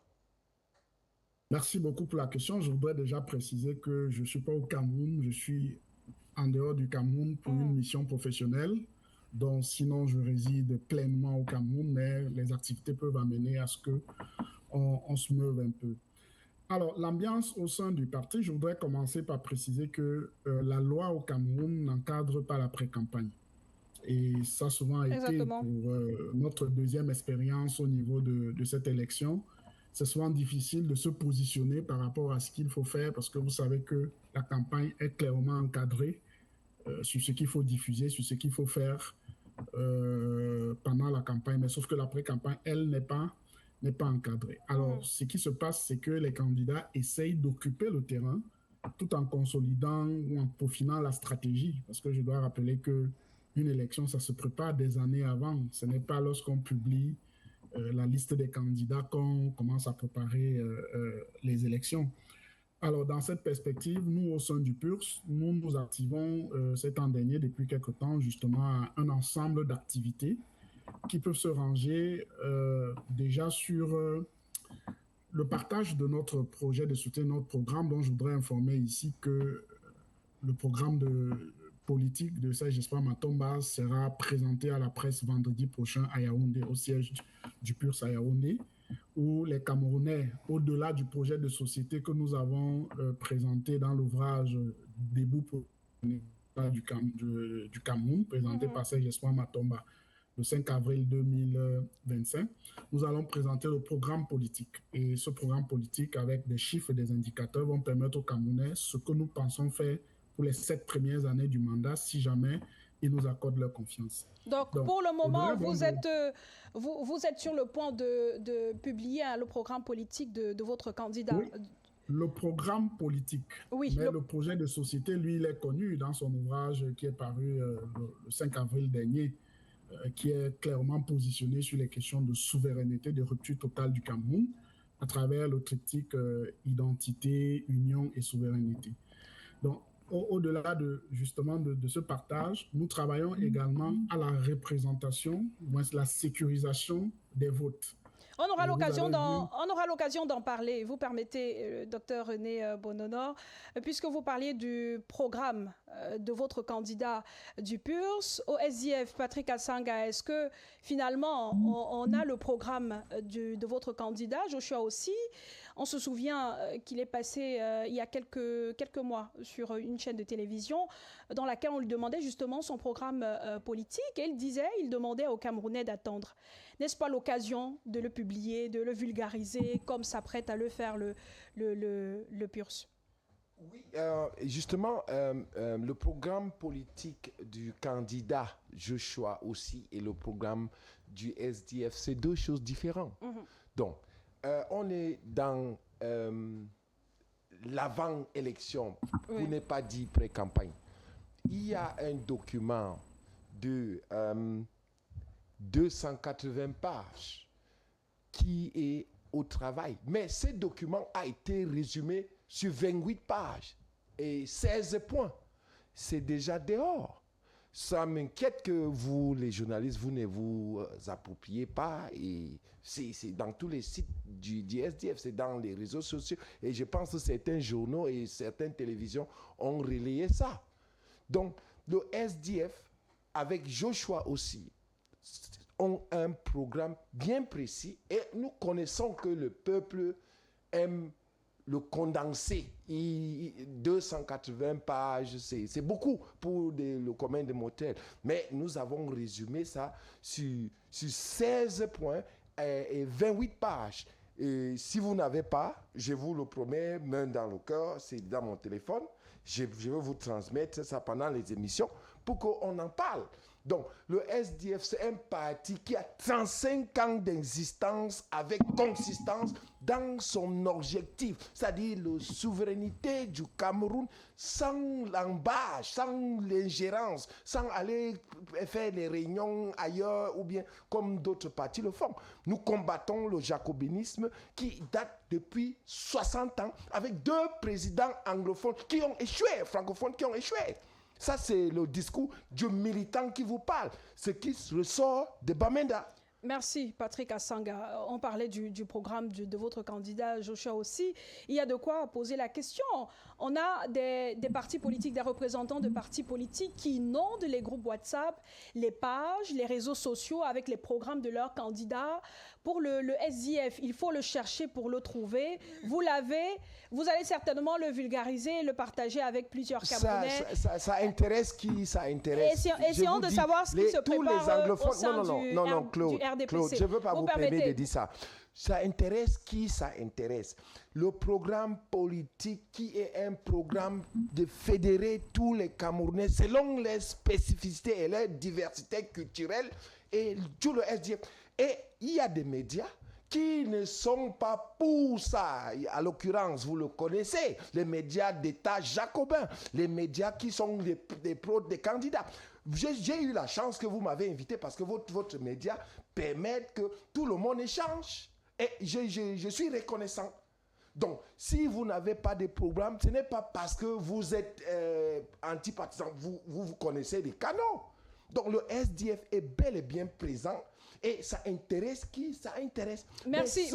Merci beaucoup pour la question. Je voudrais déjà préciser que je ne suis pas au Cameroun, je suis en dehors du Cameroun pour une mission professionnelle. Donc sinon, je réside pleinement au Cameroun, mais les activités peuvent amener à ce qu'on se meuve un peu. Alors, l'ambiance au sein du parti, je voudrais commencer par préciser que la loi au Cameroun n'encadre pas la pré-campagne. Et ça a souvent été pour notre deuxième expérience au niveau de cette élection. C'est souvent difficile de se positionner par rapport à ce qu'il faut faire parce que vous savez que la campagne est clairement encadrée sur ce qu'il faut diffuser, sur ce qu'il faut faire pendant la campagne. Mais sauf que la pré-campagne, elle, n'est pas encadrée. Alors, ce qui se passe, c'est que les candidats essayent d'occuper le terrain tout en consolidant ou en peaufinant la stratégie. Parce que je dois rappeler qu'une élection, ça se prépare des années avant. Ce n'est pas lorsqu'on publie la liste des candidats qu'on commence à préparer les élections. Alors, dans cette perspective, nous, au sein du PURS, nous activons cet an dernier, depuis quelque temps, justement, à un ensemble d'activités qui peuvent se ranger déjà sur le partage de notre projet de soutien, notre programme, dont je voudrais informer ici que le programme politique de Serge Espoir Matomba sera présenté à la presse vendredi prochain à Yaoundé, au siège du PURS à Yaoundé, où les Camerounais, au-delà du projet de société que nous avons présenté dans l'ouvrage Debout pour du Cameroun, présenté par Serge Espoir Matomba, le 5 avril 2025, nous allons présenter le programme politique. Et ce programme politique, avec des chiffres et des indicateurs, vont permettre aux Camerounais ce que nous pensons faire pour les 7 premières années du mandat, si jamais ils nous accordent leur confiance. Donc pour le moment, vous êtes sur le point de publier le programme politique de votre candidat. Oui, le programme politique. Oui, mais le projet de société, lui, il est connu dans son ouvrage qui est paru le 5 avril dernier, qui est clairement positionné sur les questions de souveraineté, de rupture totale du Cameroun, à travers le triptyque identité, union et souveraineté. Donc, au-delà justement de ce partage, nous travaillons également à la représentation, la sécurisation des votes. On aura l'occasion d'en parler. Vous permettez, docteur René Bonhonor, puisque vous parliez du programme de votre candidat du PURS au SDF, Patrick Assanga. Est-ce que finalement on a le programme de votre candidat, Joshua aussi? On se souvient qu'il est passé il y a quelques mois sur une chaîne de télévision dans laquelle on lui demandait justement son programme politique et il demandait aux Camerounais d'attendre. N'est-ce pas l'occasion de le publier, de le vulgariser comme s'apprête à le faire le PURS? Oui, justement, le programme politique du candidat Joshua aussi et le programme du SDF, c'est deux choses différentes. Donc, on est dans l'avant-élection, pour ne pas dire pré-campagne. Il y a un document de 280 pages qui est au travail. Mais ce document a été résumé sur 28 pages et 16 points. C'est déjà dehors. Ça m'inquiète que vous, les journalistes, vous ne vous appropriez pas. Et c'est dans tous les sites du SDF, c'est dans les réseaux sociaux. Et je pense que certains journaux et certaines télévisions ont relayé ça. Donc, le SDF, avec Joshua aussi, ont un programme bien précis. Et nous connaissons que le peuple aime le condensé. 280 pages, c'est beaucoup pour le commun des mortels. Mais nous avons résumé ça sur 16 points et 28 pages. Et si vous n'avez pas, je vous le promets, main dans le cœur, c'est dans mon téléphone. Je vais vous transmettre ça pendant les émissions pour qu'on en parle. Donc, le SDF, c'est un parti qui a 35 ans d'existence avec consistance dans son objectif, c'est-à-dire la souveraineté du Cameroun sans l'embâche, sans l'ingérence, sans aller faire des réunions ailleurs ou bien comme d'autres partis le font. Nous combattons le jacobinisme qui date depuis 60 ans avec 2 présidents anglophones qui ont échoué, francophones qui ont échoué. Ça, c'est le discours du militant qui vous parle, ce qui ressort de Bamenda. Merci, Patrick Assanga. On parlait du programme de votre candidat, Joshua aussi. Il y a de quoi poser la question. On a des partis politiques, des représentants de partis politiques qui inondent les groupes WhatsApp, les pages, les réseaux sociaux avec les programmes de leurs candidats. Pour le SDF, il faut le chercher pour le trouver. Vous l'avez, vous allez certainement le vulgariser, le partager avec plusieurs Camerounais. Ça intéresse qui? Ça intéresse. Essayons de savoir ce qui se prépare au sein Claude, du RDPC. Claude, je ne veux pas vous permettre de dire ça. Ça intéresse qui? Ça intéresse. Le programme politique qui est un programme de fédérer tous les Camerounais selon les spécificités et les diversités culturelles et tout le SDF. Et il y a des médias qui ne sont pas pour ça. À l'occurrence, vous le connaissez, les médias d'État jacobins, les médias qui sont des pros des candidats. J'ai eu la chance que vous m'avez invité parce que votre média permet que tout le monde échange. Et je suis reconnaissant. Donc, si vous n'avez pas de programme, ce n'est pas parce que vous êtes antipartisan, vous connaissez les canaux. Donc, le SDF est bel et bien présent. Et ça intéresse qui? Ça intéresse. Merci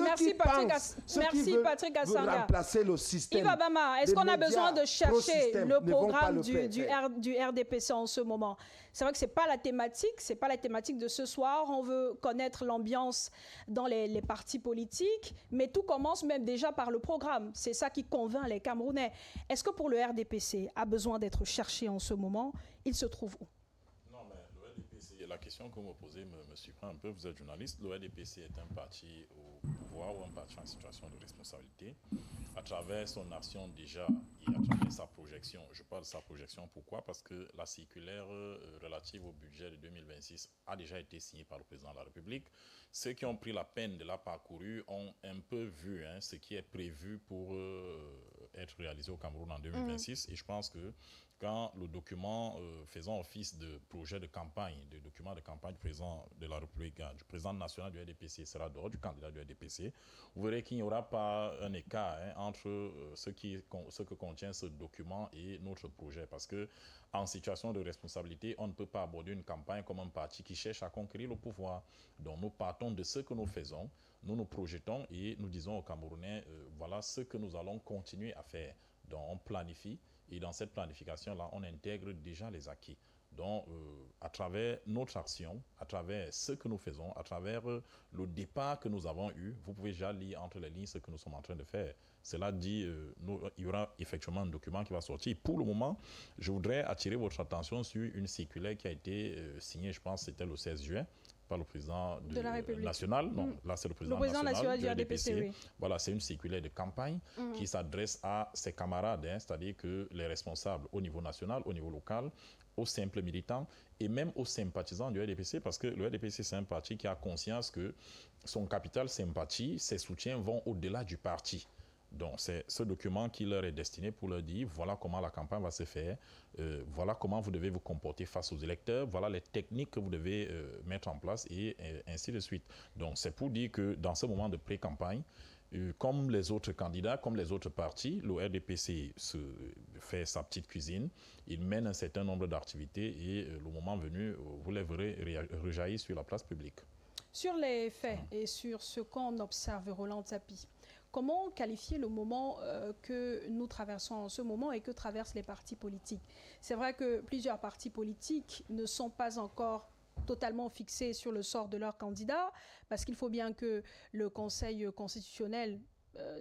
Patrick Assanga. Remplacer le système. Yves Abama, est-ce qu'on a besoin de chercher le programme du RDPC en ce moment? C'est vrai que c'est pas la thématique de ce soir. On veut connaître l'ambiance dans les partis politiques, mais tout commence même déjà par le programme. C'est ça qui convainc les Camerounais. Est-ce que pour le RDPC a besoin d'être cherché en ce moment? Il se trouve où? Non, mais le RDPC, la la question que vous me posez me surprend un peu. Vous êtes journaliste. Le RDPC est un parti au pouvoir ou un parti en situation de responsabilité. À travers son action déjà et à travers sa projection, je parle de sa projection, pourquoi? Parce que la circulaire relative au budget de 2026 a déjà été signée par le président de la République. Ceux qui ont pris la peine de la parcourir ont un peu vu ce qui est prévu pour être réalisé au Cameroun en 2026. Et je pense que quand le document faisant office de projet de campagne, de document de campagne du président de la République, du président national du RDPC sera dehors du candidat du RDPC, vous verrez qu'il n'y aura pas un écart entre ce que contient ce document et notre projet. Parce que en situation de responsabilité, on ne peut pas aborder une campagne comme un parti qui cherche à conquérir le pouvoir. Donc nous partons de ce que nous faisons, nous nous projetons et nous disons aux Camerounais, voilà ce que nous allons continuer à faire. Donc on planifie. Et dans cette planification-là, on intègre déjà les acquis. Donc, à travers notre action, à travers ce que nous faisons, à travers le départ que nous avons eu, vous pouvez déjà lire entre les lignes ce que nous sommes en train de faire. Cela dit, il y aura effectivement un document qui va sortir. Pour le moment, je voudrais attirer votre attention sur une circulaire qui a été signée, je pense, c'était le 16 juin, par le président de la République national. Non, là, c'est le président national du RDPC. Oui. Voilà, c'est une circulaire de campagne qui s'adresse à ses camarades, c'est-à-dire que les responsables au niveau national, au niveau local, aux simples militants et même aux sympathisants du RDPC, parce que le RDPC, c'est un parti qui a conscience que son capital sympathie, ses soutiens vont au-delà du parti. Donc, c'est ce document qui leur est destiné pour leur dire, voilà comment la campagne va se faire, voilà comment vous devez vous comporter face aux électeurs, voilà les techniques que vous devez mettre en place et ainsi de suite. Donc, c'est pour dire que dans ce moment de pré-campagne, comme les autres candidats, comme les autres partis, le RDPC fait sa petite cuisine, il mène un certain nombre d'activités et le moment venu, vous les verrez rejaillir sur la place publique. Sur les faits et sur ce qu'on observe, Roland Tsapi, comment qualifier le moment que nous traversons en ce moment et que traversent les partis politiques? C'est vrai que plusieurs partis politiques ne sont pas encore totalement fixés sur le sort de leurs candidats, parce qu'il faut bien que le Conseil constitutionnel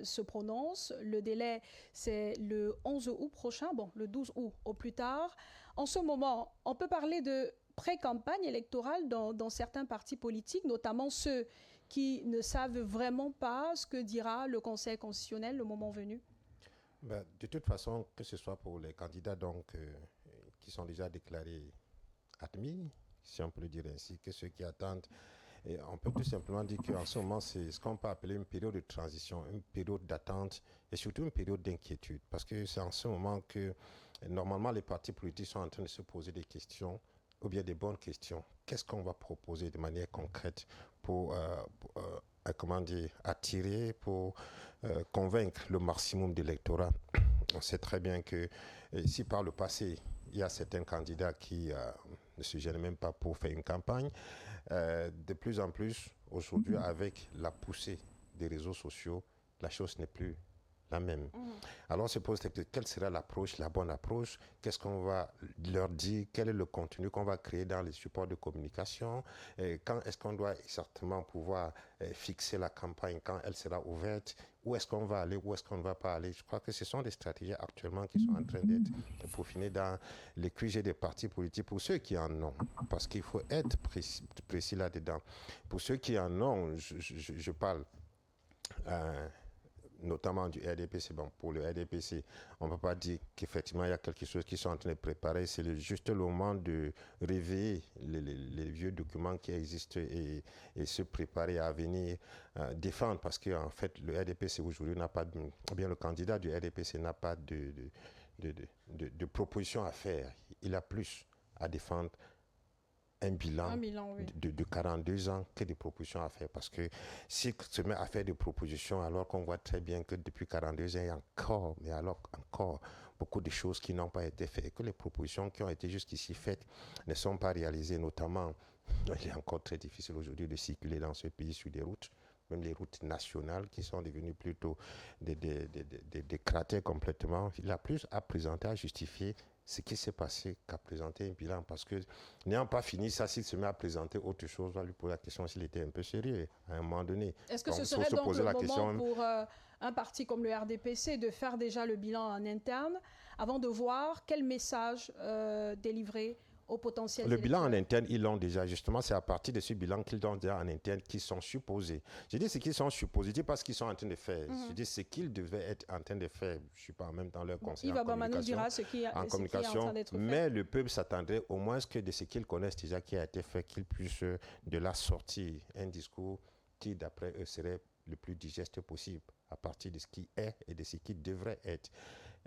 se prononce. Le délai, c'est le 11 août prochain, bon, le 12 août au plus tard. En ce moment, on peut parler de pré-campagne électorale dans certains partis politiques, notamment ceux qui ne savent vraiment pas ce que dira le Conseil constitutionnel le moment venu? De toute façon, que ce soit pour les candidats donc, qui sont déjà déclarés admis, si on peut le dire ainsi, que ceux qui attendent, et on peut tout simplement dire qu'en ce moment, c'est ce qu'on peut appeler une période de transition, une période d'attente et surtout une période d'inquiétude. Parce que c'est en ce moment que, normalement, les partis politiques sont en train de se poser des questions, ou bien des bonnes questions. Qu'est-ce qu'on va proposer de manière concrète pour attirer, pour convaincre le maximum d'électorat? On sait très bien que si par le passé, il y a certains candidats qui ne se gênent même pas pour faire une campagne, de plus en plus, aujourd'hui, avec la poussée des réseaux sociaux, la chose n'est plus la même. Alors on se pose la question, quelle sera l'approche, la bonne approche? Qu'est-ce qu'on va leur dire? Quel est le contenu qu'on va créer dans les supports de communication? Quand est-ce qu'on doit certainement pouvoir fixer la campagne? Quand elle sera ouverte? Où est-ce qu'on va aller? Où est-ce qu'on ne va pas aller? Je crois que ce sont des stratégies actuellement qui sont en train d'être peaufinées dans les QG des partis politiques pour ceux qui en ont. Parce qu'il faut être précis là-dedans. Pour ceux qui en ont, je parle notamment du RDPC. Bon, pour le RDPC, on ne peut pas dire qu'effectivement il y a quelque chose qui sont en train de préparer. C'est juste le moment de réveiller les vieux documents qui existent et se préparer à venir défendre. Parce qu'en fait, le RDPC aujourd'hui n'a pas, bien le candidat du RDPC n'a pas de proposition à faire. Il a plus à défendre un bilan oui. de 42 ans que des propositions à faire. Parce que s'il se met à faire des propositions alors qu'on voit très bien que depuis 42 ans, il y a encore beaucoup de choses qui n'ont pas été faites et que les propositions qui ont été jusqu'ici faites ne sont pas réalisées. Notamment, il est encore très difficile aujourd'hui de circuler dans ce pays sur des routes, même les routes nationales qui sont devenues plutôt des cratères complètement. Il a plus à présenter, à justifier ce qui s'est passé qu'à présenter un bilan. Parce que n'ayant pas fini ça, s'il se met à présenter autre chose, on va lui poser la question s'il était un peu sérieux à un moment donné. Est-ce que ce serait donc le moment pour un parti comme le RDPC de faire déjà le bilan en interne avant de voir quel message délivrer aux potentiels Le bilan en interne, ils l'ont déjà. Justement, c'est à partir de ce bilan qu'ils l'ont déjà en interne qu'ils sont supposés. Je dis ce qu'ils sont supposés, je dis pas ce qu'ils sont en train de faire. Je dis ce qu'ils devaient être en train de faire. Je ne suis pas en même temps leur conseiller en communication. Dira ce qui est en train d'être fait. Mais le peuple s'attendrait au moins que de ce qu'ils connaissent déjà qui a été fait, qu'ils puissent de là sortir un discours qui, d'après eux, serait le plus digeste possible à partir de ce qui est et de ce qui devrait être.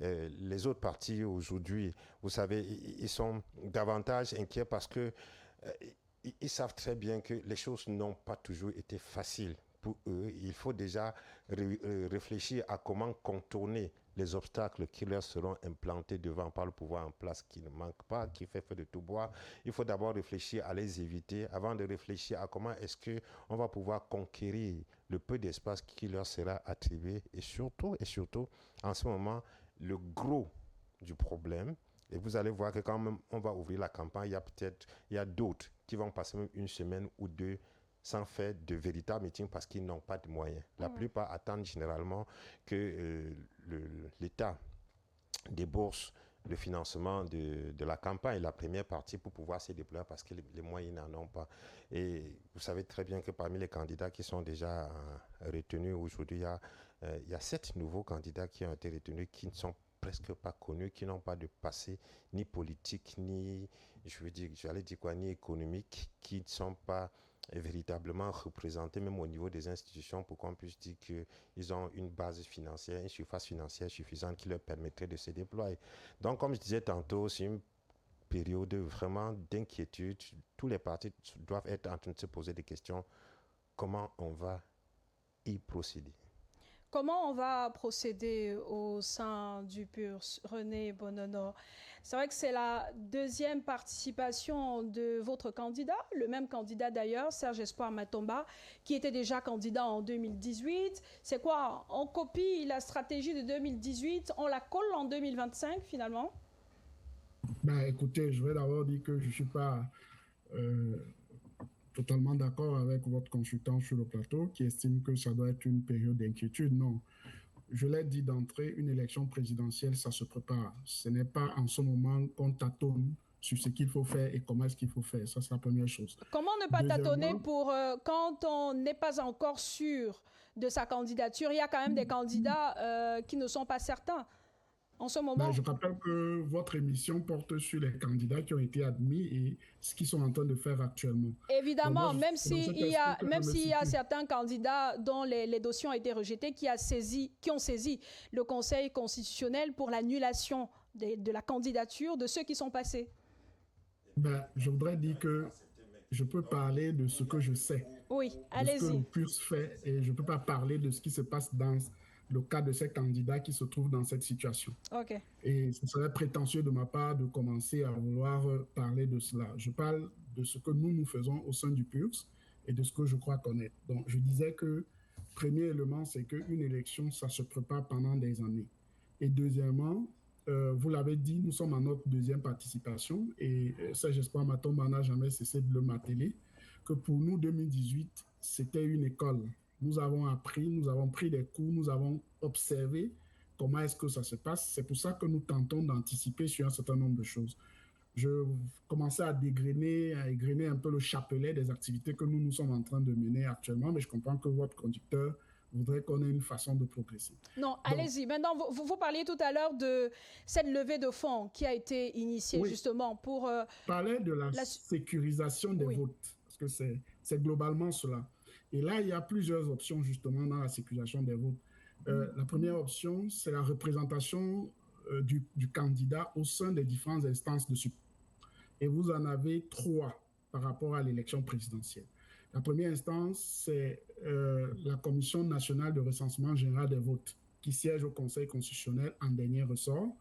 Les autres partis aujourd'hui, vous savez, ils sont davantage inquiets parce que ils savent très bien que les choses n'ont pas toujours été faciles pour eux. Il faut déjà réfléchir à comment contourner les obstacles qui leur seront implantés devant par le pouvoir en place qui ne manque pas, qui fait feu de tout bois. Il faut d'abord réfléchir à les éviter avant de réfléchir à comment est-ce qu'on va pouvoir conquérir le peu d'espace qui leur sera attribué et surtout, en ce moment, le gros du problème. Et vous allez voir que quand même on va ouvrir la campagne, il y a d'autres qui vont passer même une semaine ou deux sans faire de véritables meetings parce qu'ils n'ont pas de moyens. La plupart attendent généralement que l'État débourse le financement de la campagne, la première partie, pour pouvoir se déployer parce que les moyens n'en ont pas. Et vous savez très bien que parmi les candidats qui sont déjà retenus aujourd'hui, il y a 7 nouveaux candidats qui ont été retenus qui ne sont presque pas connus, qui n'ont pas de passé ni politique, ni, ni économique, qui ne sont pas véritablement représentés même au niveau des institutions pour qu'on puisse dire qu'ils ont une base financière, une surface financière suffisante qui leur permettrait de se déployer. Donc, comme je disais tantôt, c'est une période vraiment d'inquiétude. Tous les partis doivent être en train de se poser des questions. Comment on va y procéder? Comment on va procéder au sein du PURS, René Bonono? C'est vrai que c'est la deuxième participation de votre candidat, le même candidat d'ailleurs, Serge Espoir Matomba, qui était déjà candidat en 2018. C'est quoi? On copie la stratégie de 2018, on la colle en 2025 finalement? Écoutez, je vais d'abord dire que je ne suis pas totalement d'accord avec votre consultant sur le plateau qui estime que ça doit être une période d'inquiétude. Non. Je l'ai dit d'entrée, une élection présidentielle, ça se prépare. Ce n'est pas en ce moment qu'on tâtonne sur ce qu'il faut faire et comment est-ce qu'il faut faire. Ça, c'est la première chose. Comment ne pas tâtonner pour quand on n'est pas encore sûr de sa candidature? Il y a quand même des candidats qui ne sont pas certains. En ce moment... je rappelle que votre émission porte sur les candidats qui ont été admis et ce qu'ils sont en train de faire actuellement. Évidemment, même s'il y a certains candidats dont les dossiers ont été rejetés, qui ont saisi le Conseil constitutionnel pour l'annulation de la candidature de ceux qui sont passés. Je voudrais dire que je peux parler de ce que je sais. Oui, allez-y. De ce que le PURS fait et je ne peux pas parler de ce qui se passe dans le cas de ces candidats qui se trouvent dans cette situation. Okay. Et ce serait prétentieux de ma part de commencer à vouloir parler de cela. Je parle de ce que nous faisons au sein du PURS et de ce que je crois connaître. Donc, je disais que premier élément, c'est qu'une élection, ça se prépare pendant des années. Et deuxièmement, vous l'avez dit, nous sommes à notre deuxième participation et ça, j'espère, Matomba n'a jamais cessé de le marteler, que pour nous, 2018, c'était une école. Nous avons appris, nous avons pris des cours, nous avons observé comment est-ce que ça se passe. C'est pour ça que nous tentons d'anticiper sur un certain nombre de choses. Je commençais à égrener un peu le chapelet des activités que nous sommes en train de mener actuellement, mais je comprends que votre conducteur voudrait qu'on ait une façon de progresser. Non, allez-y. Maintenant, vous parliez tout à l'heure de cette levée de fonds qui a été initiée justement pour... Parler de la sécurisation des votes, parce que c'est globalement cela. Et là, il y a plusieurs options justement dans la sécurisation des votes. La première option, c'est la représentation du candidat au sein des différentes instances de support. Et vous en avez 3 par rapport à l'élection présidentielle. La première instance, c'est la Commission nationale de recensement général des votes qui siège au Conseil constitutionnel en dernier ressort.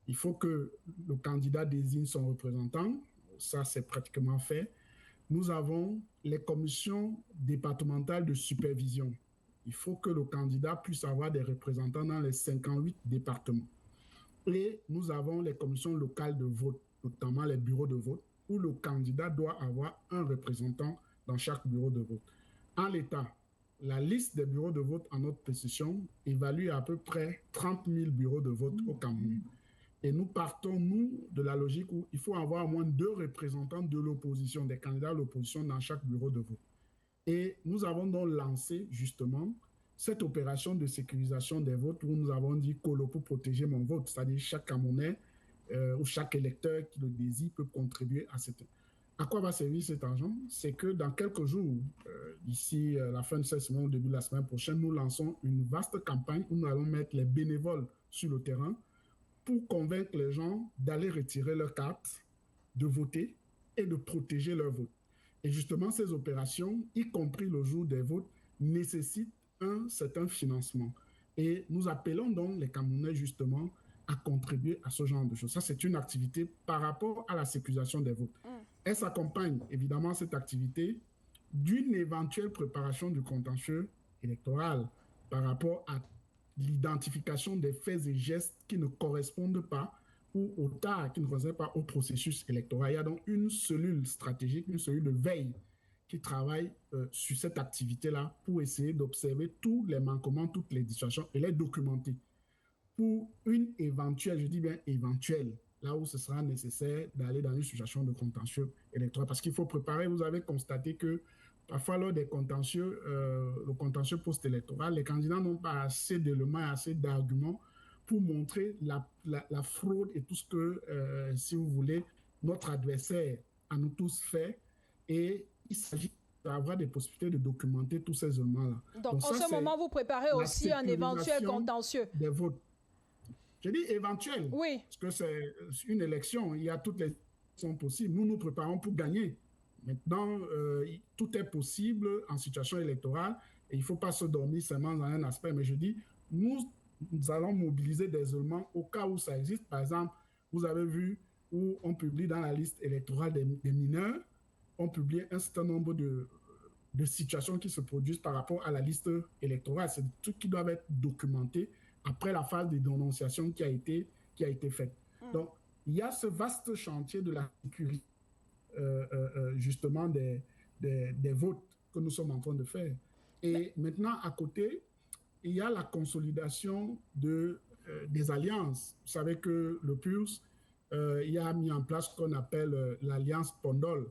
Il faut que le candidat désigne son représentant. Ça, c'est pratiquement fait. Nous avons les commissions départementales de supervision. Il faut que le candidat puisse avoir des représentants dans les 58 départements. Et nous avons les commissions locales de vote, notamment les bureaux de vote, où le candidat doit avoir un représentant dans chaque bureau de vote. En l'état, la liste des bureaux de vote en notre possession évalue à peu près 30 000 bureaux de vote au Cameroun. Et nous partons, nous, de la logique où il faut avoir au moins 2 représentants de l'opposition, des candidats de l'opposition dans chaque bureau de vote. Et nous avons donc lancé justement cette opération de sécurisation des votes où nous avons dit Colo pour protéger mon vote, c'est-à-dire chaque Camerounais ou chaque électeur qui le désire peut contribuer à cette... À quoi va servir cet argent? C'est que dans quelques jours, d'ici la fin de cette semaine ou début de la semaine prochaine, nous lançons une vaste campagne où nous allons mettre les bénévoles sur le terrain pour convaincre les gens d'aller retirer leur carte, de voter et de protéger leur vote. Et justement, ces opérations, y compris le jour des votes, nécessitent un certain financement. Et nous appelons donc les Camerounais justement à contribuer à ce genre de choses. Ça, c'est une activité par rapport à la sécurisation des votes. Elle s'accompagne évidemment cette activité d'une éventuelle préparation du contentieux électoral par rapport à l'identification des faits et gestes qui ne correspondent pas ou au tard qui ne correspondent pas au processus électoral. Il y a donc une cellule stratégique, une cellule de veille qui travaille sur cette activité-là pour essayer d'observer tous les manquements, toutes les distorsions et les documenter pour une éventuelle, je dis bien éventuelle, là où ce sera nécessaire d'aller dans une situation de contentieux électoral. Parce qu'il faut préparer, vous avez constaté que parfois lors des contentieux, le contentieux post-électoral, les candidats n'ont pas assez d'éléments, assez d'arguments pour montrer la fraude et tout ce que, si vous voulez, notre adversaire a nous tous fait. Et il s'agit d'avoir des possibilités de documenter tous ces éléments-là. Donc en ce moment, vous préparez aussi un éventuel contentieux. Des votes. Je dis éventuel. Oui. Parce que c'est une élection, il y a toutes les élections possibles. Nous nous préparons pour gagner. Maintenant, tout est possible en situation électorale et il ne faut pas se dormir seulement dans un aspect. Mais je dis, nous allons mobiliser des éléments au cas où ça existe. Par exemple, vous avez vu où on publie dans la liste électorale des mineurs, on publie un certain nombre de situations qui se produisent par rapport à la liste électorale. C'est des trucs qui doivent être documentés après la phase de dénonciation qui a été faite. Donc, il y a ce vaste chantier de la sécurité, justement, des votes que nous sommes en train de faire. Et maintenant, à côté, il y a la consolidation des alliances. Vous savez que le PULS, il a mis en place ce qu'on appelle l'alliance Pondol,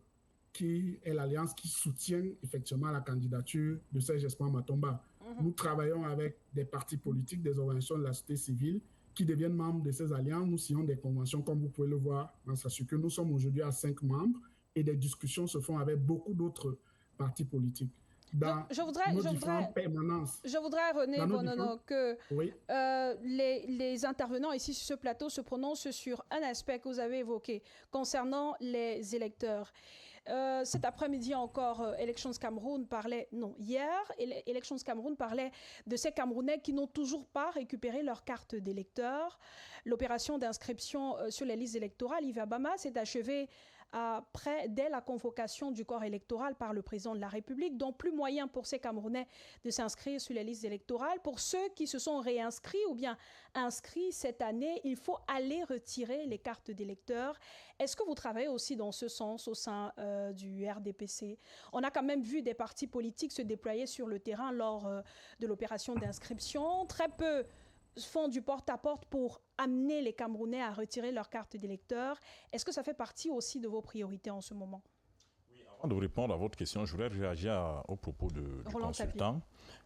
qui est l'alliance qui soutient effectivement la candidature de Serge Espoir Matomba. Nous travaillons avec des partis politiques, des organisations de la société civile qui deviennent membres de ces alliances. Nous signons des conventions, comme vous pouvez le voir dans sa circulaire. Nous sommes aujourd'hui à 5 membres et des discussions se font avec beaucoup d'autres partis politiques. Donc, je voudrais, René Bonono, que oui. Les intervenants ici sur ce plateau se prononcent sur un aspect que vous avez évoqué concernant les électeurs. Cet après-midi encore, Elections Cameroun parlait, non, hier, Elections Cameroun parlait de ces Camerounais qui n'ont toujours pas récupéré leur carte d'électeur. L'opération d'inscription sur les listes électorales, Yves Abama, s'est achevée dès la convocation du corps électoral par le président de la République, donc plus moyen pour ces Camerounais de s'inscrire sur les listes électorales. Pour ceux qui se sont réinscrits ou bien inscrits cette année, il faut aller retirer les cartes d'électeurs. Est-ce que vous travaillez aussi dans ce sens au sein du RDPC? On a quand même vu des partis politiques se déployer sur le terrain lors de l'opération d'inscription. Très peu font du porte-à-porte pour amener les Camerounais à retirer leur carte d'électeur. Est-ce que ça fait partie aussi de vos priorités en ce moment? Oui, avant de répondre à votre question, je voudrais réagir au propos du consultant.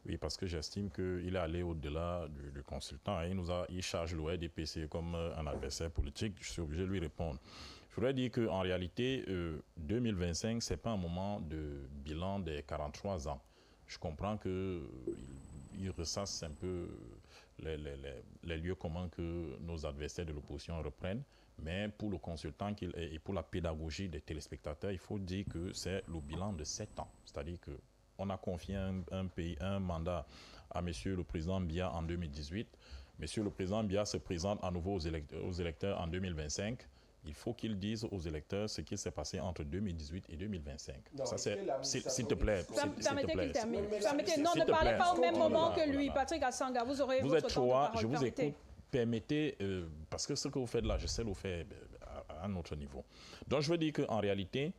Oui, parce que j'estime qu'il est allé au-delà du consultant. Il charge le RDPC comme un adversaire politique. Je suis obligé de lui répondre. Je voudrais dire qu'en réalité, 2025, ce n'est pas un moment de bilan des 43 ans. Je comprends qu'il ressasse un peu les lieux communs que nos adversaires de l'opposition reprennent. Mais pour le consultant et pour la pédagogie des téléspectateurs, il faut dire que c'est le bilan de 7 ans. C'est-à-dire qu'on a confié un mandat à M. le Président Biya en 2018. M. le Président Biya se présente à nouveau aux électeurs en 2025. Il faut qu'ils disent aux électeurs ce qui s'est passé entre 2018 et 2025. Non, ça, s'il te plaît. Permettez qu'il termine. Non, ne parlez pas au même moment que lui. Patrick Assanga, vous aurez votre temps de parole. Je vous écoute. Permettez, parce que ce que vous faites là, je sais le faire à un autre niveau. Donc, je veux dire qu'en réalité,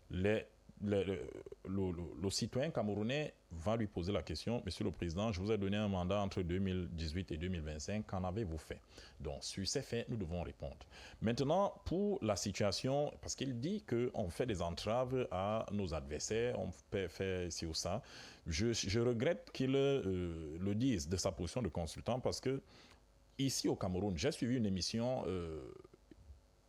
les le citoyen camerounais va lui poser la question, Monsieur le Président, je vous ai donné un mandat entre 2018 et 2025, qu'en avez-vous fait? Donc, sur ces faits, nous devons répondre. Maintenant, pour la situation, parce qu'il dit qu'on fait des entraves à nos adversaires, on fait ci ou ça, je regrette qu'il le dise de sa position de consultant, parce que ici au Cameroun, j'ai suivi une émission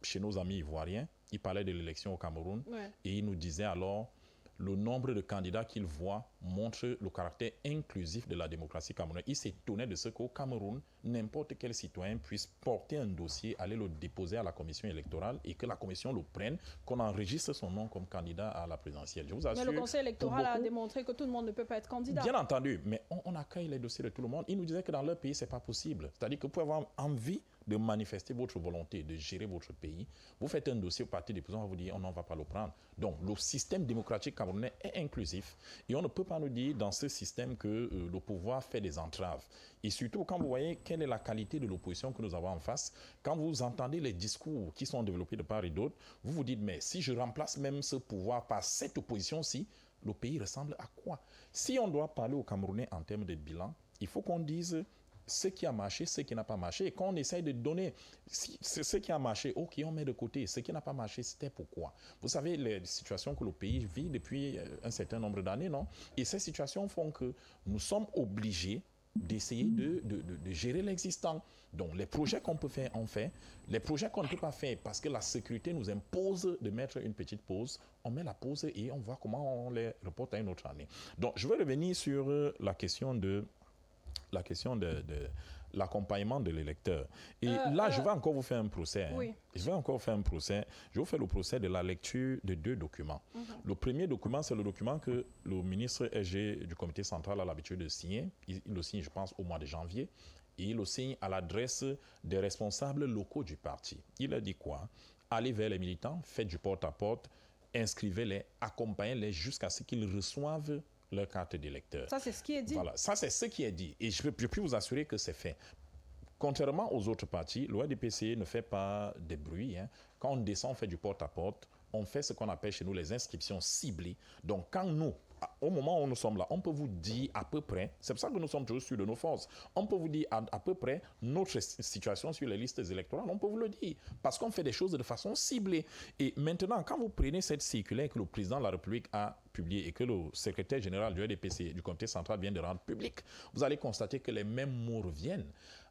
chez nos amis ivoiriens. Il parlait de l'élection au Cameroun et il nous disait alors le nombre de candidats qu'il voit montre le caractère inclusif de la démocratie camerounaise. Il s'étonnait de ce qu'au Cameroun, n'importe quel citoyen puisse porter un dossier, aller le déposer à la commission électorale et que la commission le prenne, qu'on enregistre son nom comme candidat à la présidentielle. Je vous assure. Mais le conseil électoral a démontré que tout le monde ne peut pas être candidat. Bien entendu, mais on accueille les dossiers de tout le monde. Il nous disait que dans leur pays, ce n'est pas possible. C'est-à-dire que vous pouvez avoir envie de manifester votre volonté, de gérer votre pays. Vous faites un dossier au parti déposant, on va vous dire, on ne va pas le prendre. Donc, le système démocratique camerounais est inclusif et on ne peut pas nous dire dans ce système que le pouvoir fait des entraves. Et surtout, quand vous voyez quelle est la qualité de l'opposition que nous avons en face, quand vous entendez les discours qui sont développés de part et d'autre, vous vous dites, mais si je remplace même ce pouvoir par cette opposition-ci, le pays ressemble à quoi? Si on doit parler aux Camerounais en termes de bilan, il faut qu'on dise ce qui a marché, ce qui n'a pas marché. Et quand on essaye de donner ce qui a marché, ok, on met de côté. Ce qui n'a pas marché, c'était pourquoi? Vous savez, les situations que le pays vit depuis un certain nombre d'années, non? Et ces situations font que nous sommes obligés d'essayer de gérer l'existant. Donc, les projets qu'on peut faire, on fait. Les projets qu'on ne peut pas faire parce que la sécurité nous impose de mettre une petite pause, on met la pause et on voit comment on les reporte à une autre année. Donc, je vais revenir sur la question de l'accompagnement de l'électeur. Et là, je vais encore vous faire un procès. Oui. Je vais encore faire un procès. Je vous fais le procès de la lecture de 2 documents. Le premier document, c'est le document que le ministre SG du comité central a l'habitude de signer. Il le signe, je pense, au mois de janvier. Et il le signe à l'adresse des responsables locaux du parti. Il a dit quoi? Allez vers les militants, faites du porte-à-porte, inscrivez-les, accompagnez-les jusqu'à ce qu'ils reçoivent leur carte d'électeur. Ça, c'est ce qui est dit. Voilà, ça, c'est ce qui est dit. Et je peux vous assurer que c'est fait. Contrairement aux autres partis, l'ORDPC ne fait pas de bruit. Quand on descend, on fait du porte-à-porte. On fait ce qu'on appelle chez nous les inscriptions ciblées. Donc, quand nous, au moment où nous sommes là, on peut vous dire à peu près, c'est pour ça que nous sommes toujours sûrs de nos forces, on peut vous dire à peu près notre situation sur les listes électorales, on peut vous le dire, parce qu'on fait des choses de façon ciblée. Et maintenant, quand vous prenez cette circulaire que le président de la République a publiée et que le secrétaire général du RDPC, du comité central, vient de rendre public, vous allez constater que les mêmes mots reviennent.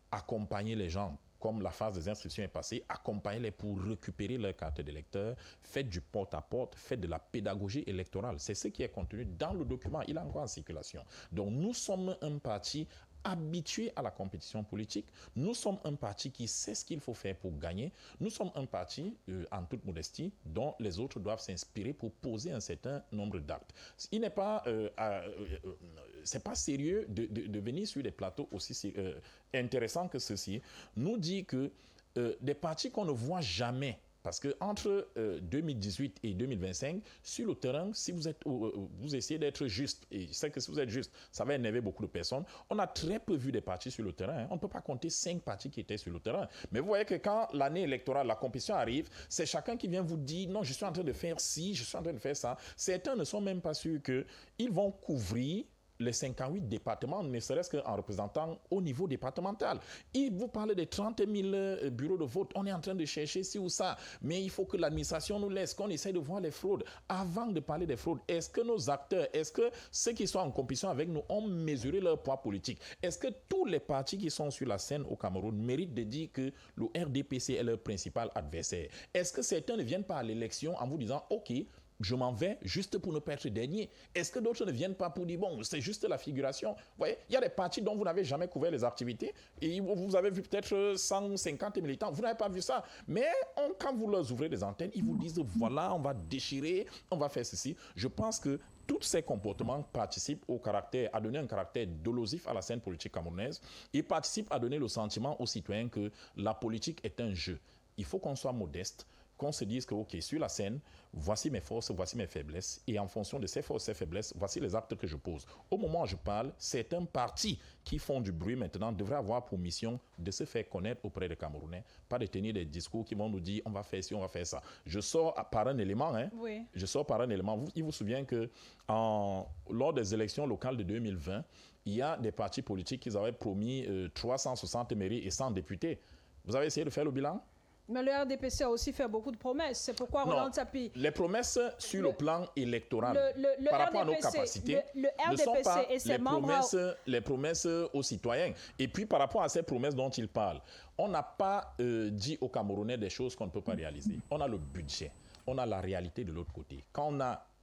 Accompagner les gens, comme la phase des inscriptions est passée, accompagnez-les pour récupérer leur carte d'électeur, faites du porte-à-porte, faites de la pédagogie électorale. C'est ce qui est contenu dans le document, il est encore en circulation. Donc nous sommes un parti habitué à la compétition politique. Nous sommes un parti qui sait ce qu'il faut faire pour gagner. Nous sommes un parti, en toute modestie, dont les autres doivent s'inspirer pour poser un certain nombre d'actes. Il n'est pas... c'est pas sérieux de venir sur des plateaux aussi intéressants que ceci, nous dit que des partis qu'on ne voit jamais, parce qu'entre 2018 et 2025, sur le terrain, si vous essayez d'être juste, et je sais que si vous êtes juste, ça va énerver beaucoup de personnes, on a très peu vu des partis sur le terrain. On ne peut pas compter 5 partis qui étaient sur le terrain. Mais vous voyez que quand l'année électorale, la compétition arrive, c'est chacun qui vient vous dire, non, je suis en train de faire ci, je suis en train de faire ça. Certains ne sont même pas sûrs qu'ils vont couvrir les 58 départements, ne serait-ce qu'en représentant au niveau départemental. Il vous parle des 30 000 bureaux de vote. On est en train de chercher ci ou ça. Mais il faut que l'administration nous laisse, qu'on essaie de voir les fraudes. Avant de parler des fraudes, est-ce que nos acteurs, est-ce que ceux qui sont en compétition avec nous ont mesuré leur poids politique? Est-ce que tous les partis qui sont sur la scène au Cameroun méritent de dire que le RDPC est leur principal adversaire? Est-ce que certains ne viennent pas à l'élection en vous disant « Ok, je m'en vais juste pour ne pas être dernier ». Est-ce que d'autres ne viennent pas pour dire, bon, c'est juste la figuration? Vous voyez, il y a des partis dont vous n'avez jamais couvert les activités et vous avez vu peut-être 150 militants, vous n'avez pas vu ça. Mais quand vous leur ouvrez des antennes, ils vous disent, voilà, on va déchirer, on va faire ceci. Je pense que tous ces comportements participent à donner un caractère dolosif à la scène politique camerounaise et participent à donner le sentiment aux citoyens que la politique est un jeu. Il faut qu'on soit modeste, qu'on se dise que, OK, sur la scène, voici mes forces, voici mes faiblesses, et en fonction de ces forces et faiblesses, voici les actes que je pose. Au moment où je parle, certains partis qui font du bruit maintenant devraient avoir pour mission de se faire connaître auprès des Camerounais, pas de tenir des discours qui vont nous dire on va faire ci, on va faire ça. Je sors par un élément, Oui. Je sors par un élément. Il vous souvient que lors des élections locales de 2020, il y a des partis politiques qui avaient promis 360 mairies et 100 députés. Vous avez essayé de faire le bilan? Mais le RDPC a aussi fait beaucoup de promesses. C'est pourquoi Roland Tsapi... Les promesses sur le plan électoral, par rapport à nos capacités, le ne sont pas et ses les promesses aux citoyens. Et puis, par rapport à ces promesses dont il parle, on n'a pas dit aux Camerounais des choses qu'on ne peut pas réaliser. On a le budget, on a la réalité de l'autre côté. Quand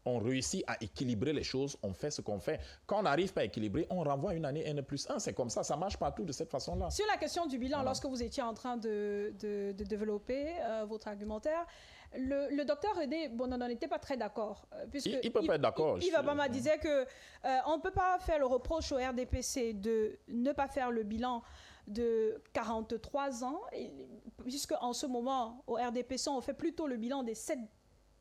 on réussit à équilibrer les choses, on fait ce qu'on fait. Quand on n'arrive pas à équilibrer, on renvoie une année N+1. C'est comme ça marche partout de cette façon-là. Sur la question du bilan, lorsque vous étiez en train de développer votre argumentaire, le docteur René Bonono n'était pas très d'accord. Il ne peut pas être d'accord. Yves Abama disait qu'on ne peut pas faire le reproche au RDPC de ne pas faire le bilan de 43 ans, puisque en ce moment, au RDPC, on fait plutôt le bilan des 7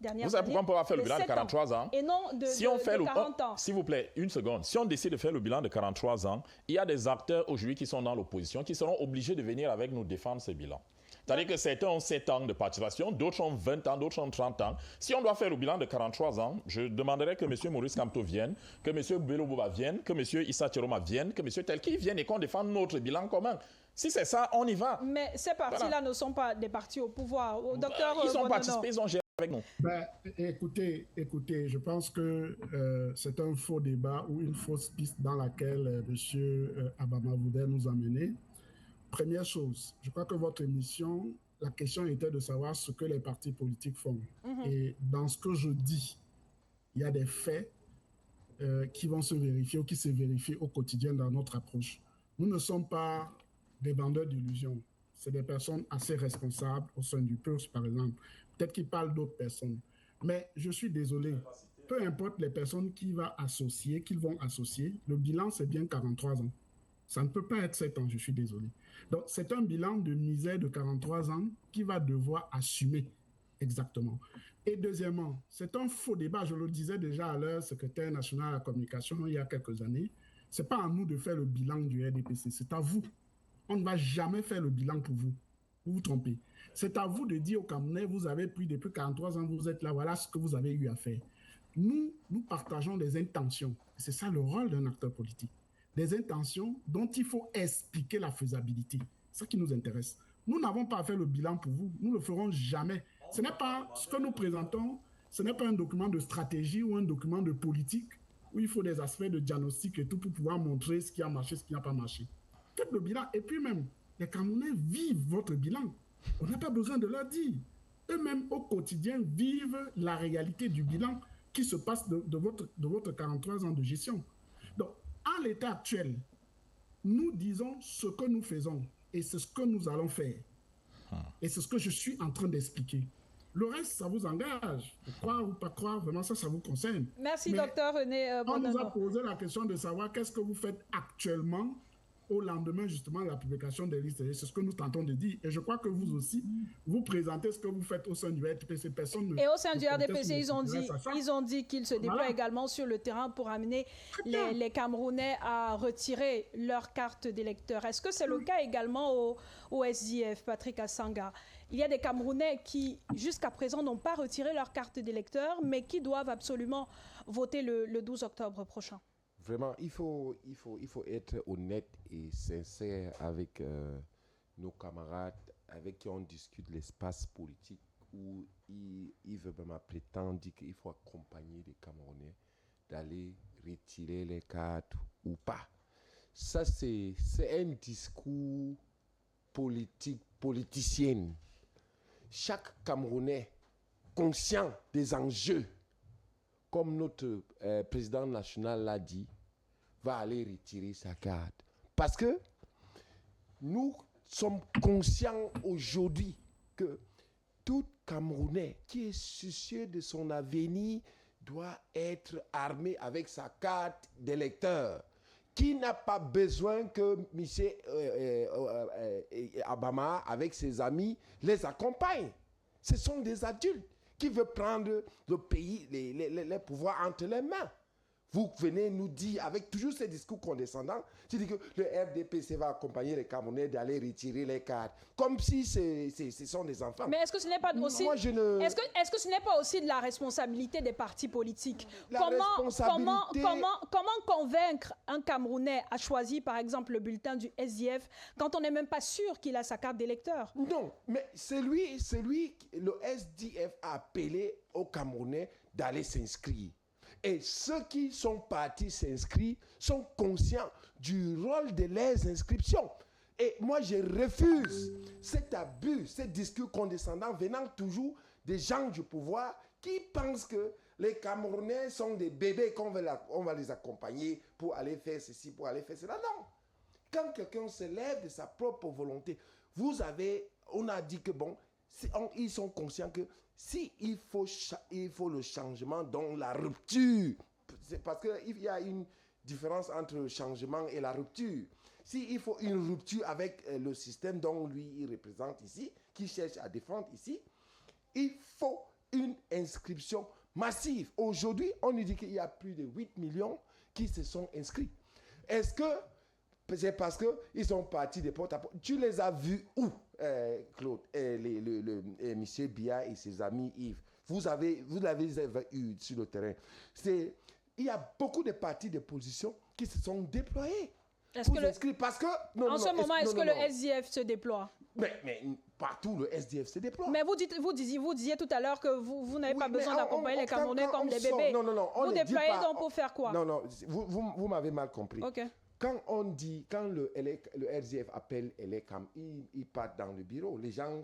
Vous savez pourquoi on peut pas faire le bilan de 43 ans? Et non de 40 ans. S'il vous plaît, une seconde. Si on décide de faire le bilan de 43 ans, il y a des acteurs aujourd'hui qui sont dans l'opposition qui seront obligés de venir avec nous défendre ce bilan. C'est-à-dire que certains ont 7 ans de participation, d'autres ont 20 ans, d'autres ont 30 ans. Si on doit faire le bilan de 43 ans, je demanderais que M. Maurice Kamto vienne, que M. Bello Bouba vienne, que M. Issa Chiroma vienne, que M. Telki vienne et qu'on défende notre bilan commun. Si c'est ça, on y va. Mais ces partis-là ne sont pas des partis au pouvoir. Docteur ils ont participé, ils ont géré avec nous. Écoutez, je pense que c'est un faux débat ou une fausse piste dans laquelle M. Abama voudrait nous emmener. Première chose, je crois que votre émission, la question était de savoir ce que les partis politiques font. Et dans ce que je dis, il y a des faits qui vont se vérifier ou qui se vérifient au quotidien dans notre approche. Nous ne sommes pas des vendeurs d'illusions. C'est des personnes assez responsables au sein du PURS, par exemple. Peut-être qu'ils parlent d'autres personnes. Mais je suis désolé. Peu importe les personnes qu'ils vont associer, le bilan, c'est bien 43 ans. Ça ne peut pas être 7 ans, je suis désolé. Donc, c'est un bilan de misère de 43 ans qui va devoir assumer exactement. Et deuxièmement, c'est un faux débat. Je le disais déjà à leur secrétaire national à la communication il y a quelques années. Ce n'est pas à nous de faire le bilan du RDPC, c'est à vous. On ne va jamais faire le bilan pour vous. Vous vous trompez. C'est à vous de dire aux Camerounais, vous avez pris depuis 43 ans, vous êtes là, voilà ce que vous avez eu à faire. Nous partageons des intentions. C'est ça le rôle d'un acteur politique. Des intentions dont il faut expliquer la faisabilité. C'est ça qui nous intéresse. Nous n'avons pas fait le bilan pour vous. Nous ne le ferons jamais. Ce n'est pas ce que nous présentons, ce n'est pas un document de stratégie ou un document de politique où il faut des aspects de diagnostic et tout pour pouvoir montrer ce qui a marché, ce qui n'a pas marché. Faites le bilan. Et puis même, les Camerounais vivent votre bilan. On n'a pas besoin de leur dire. Eux-mêmes, au quotidien, vivent la réalité du bilan qui se passe de votre 43 ans de gestion. Donc, à l'état actuel, nous disons ce que nous faisons et c'est ce que nous allons faire. Et c'est ce que je suis en train d'expliquer. Le reste, ça vous engage. Croire ou pas croire, vraiment, ça vous concerne. Merci, docteur René Bonono. On nous a posé la question de savoir qu'est-ce que vous faites actuellement au lendemain, justement, de la publication des listes. C'est ce que nous tentons de dire. Et je crois que vous aussi, vous présentez ce que vous faites au sein du RDPC. Et au sein du RDPC, ils ont dit qu'ils se déploient également sur le terrain pour amener les Camerounais à retirer leur carte d'électeur. Est-ce que c'est le cas également au SDF, Patrick Assanga? Il y a des Camerounais qui, jusqu'à présent, n'ont pas retiré leur carte d'électeur, mais qui doivent absolument voter le 12 octobre prochain. Vraiment, il faut être honnête et sincère avec nos camarades avec qui on discute l'espace politique où Yves Abama prétend qu'il faut accompagner les Camerounais d'aller retirer les cartes ou pas. Ça, c'est un discours politicien. Chaque Camerounais conscient des enjeux, comme notre président national l'a dit, va aller retirer sa carte. Parce que nous sommes conscients aujourd'hui que tout Camerounais qui est soucieux de son avenir doit être armé avec sa carte d'électeur, qui n'a pas besoin que M. Abama, avec ses amis, les accompagne. Ce sont des adultes qui veulent prendre le pays, les pouvoirs entre les mains. Vous venez nous dire, avec toujours ces discours condescendants, tu dis que le RDPC va accompagner les Camerounais d'aller retirer les cartes, comme si ce sont des enfants. Mais est-ce que ce n'est pas aussi, est-ce que ce n'est pas aussi de la responsabilité des partis politiques? Comment convaincre un Camerounais à choisir, par exemple, le bulletin du SDF quand on n'est même pas sûr qu'il a sa carte d'électeur? Non, mais c'est lui, le SDF a appelé aux Camerounais d'aller s'inscrire. Et ceux qui sont partis s'inscrire sont conscients du rôle de leurs inscriptions. Et moi, je refuse cet abus, ce discours condescendant venant toujours des gens du pouvoir qui pensent que les Camerounais sont des bébés qu'on va les accompagner pour aller faire ceci, pour aller faire cela. Non. Quand quelqu'un se lève de sa propre volonté, on a dit que bon, ils sont conscients que il faut le changement, donc la rupture, c'est parce qu'il y a une différence entre le changement et la rupture. S'il faut une rupture avec le système dont lui il représente ici, qui cherche à défendre ici, il faut une inscription massive. Aujourd'hui, on nous dit qu'il y a plus de 8 millions qui se sont inscrits. Est-ce que c'est parce qu'ils sont partis de porte à porte? Tu les as vus où, Claude, M. Biya et ses amis Yves? Vous l'avez eu sur le terrain. Il y a beaucoup de partis de position qui se sont déployés. Est-ce que le SDF se déploie? Mais partout, le SDF se déploie. Mais vous disiez tout à l'heure que vous n'avez pas besoin d'accompagner les Camerounais comme des bébés. Non, vous déployez donc pour faire quoi? Non, vous m'avez mal compris. Okay. Quand le RDF appelle LECAM, ils partent dans le bureau. Les gens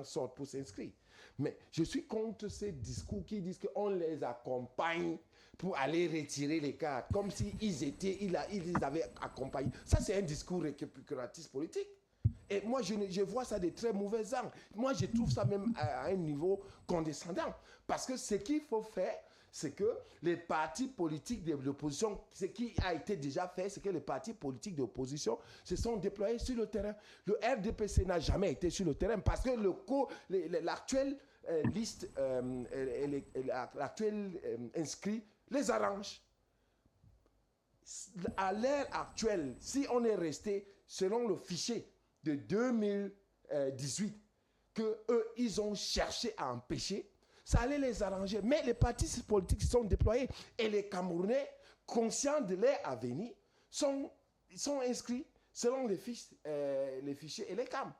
sortent pour s'inscrire. Mais je suis contre ces discours qui disent qu'on les accompagne pour aller retirer les cartes, comme s'ils les avaient accompagnés. Ça, c'est un discours récupératif politique. Et moi, je vois ça de très mauvais angles. Moi, je trouve ça même à un niveau condescendant. Parce que ce qu'il faut faire, c'est que les partis politiques de l'opposition, ce qui a été déjà fait, c'est que les partis politiques de l'opposition se sont déployés sur le terrain. Le RDPC n'a jamais été sur le terrain parce que l'actuelle liste, l'actuel inscrit les arrange. À l'heure actuelle, si on est resté selon le fichier de 2018 qu'ils ont cherché à empêcher, ça allait les arranger. Mais les partis politiques sont déployés et les Camerounais, conscients de leur avenir, sont inscrits selon les fichiers et les CAM.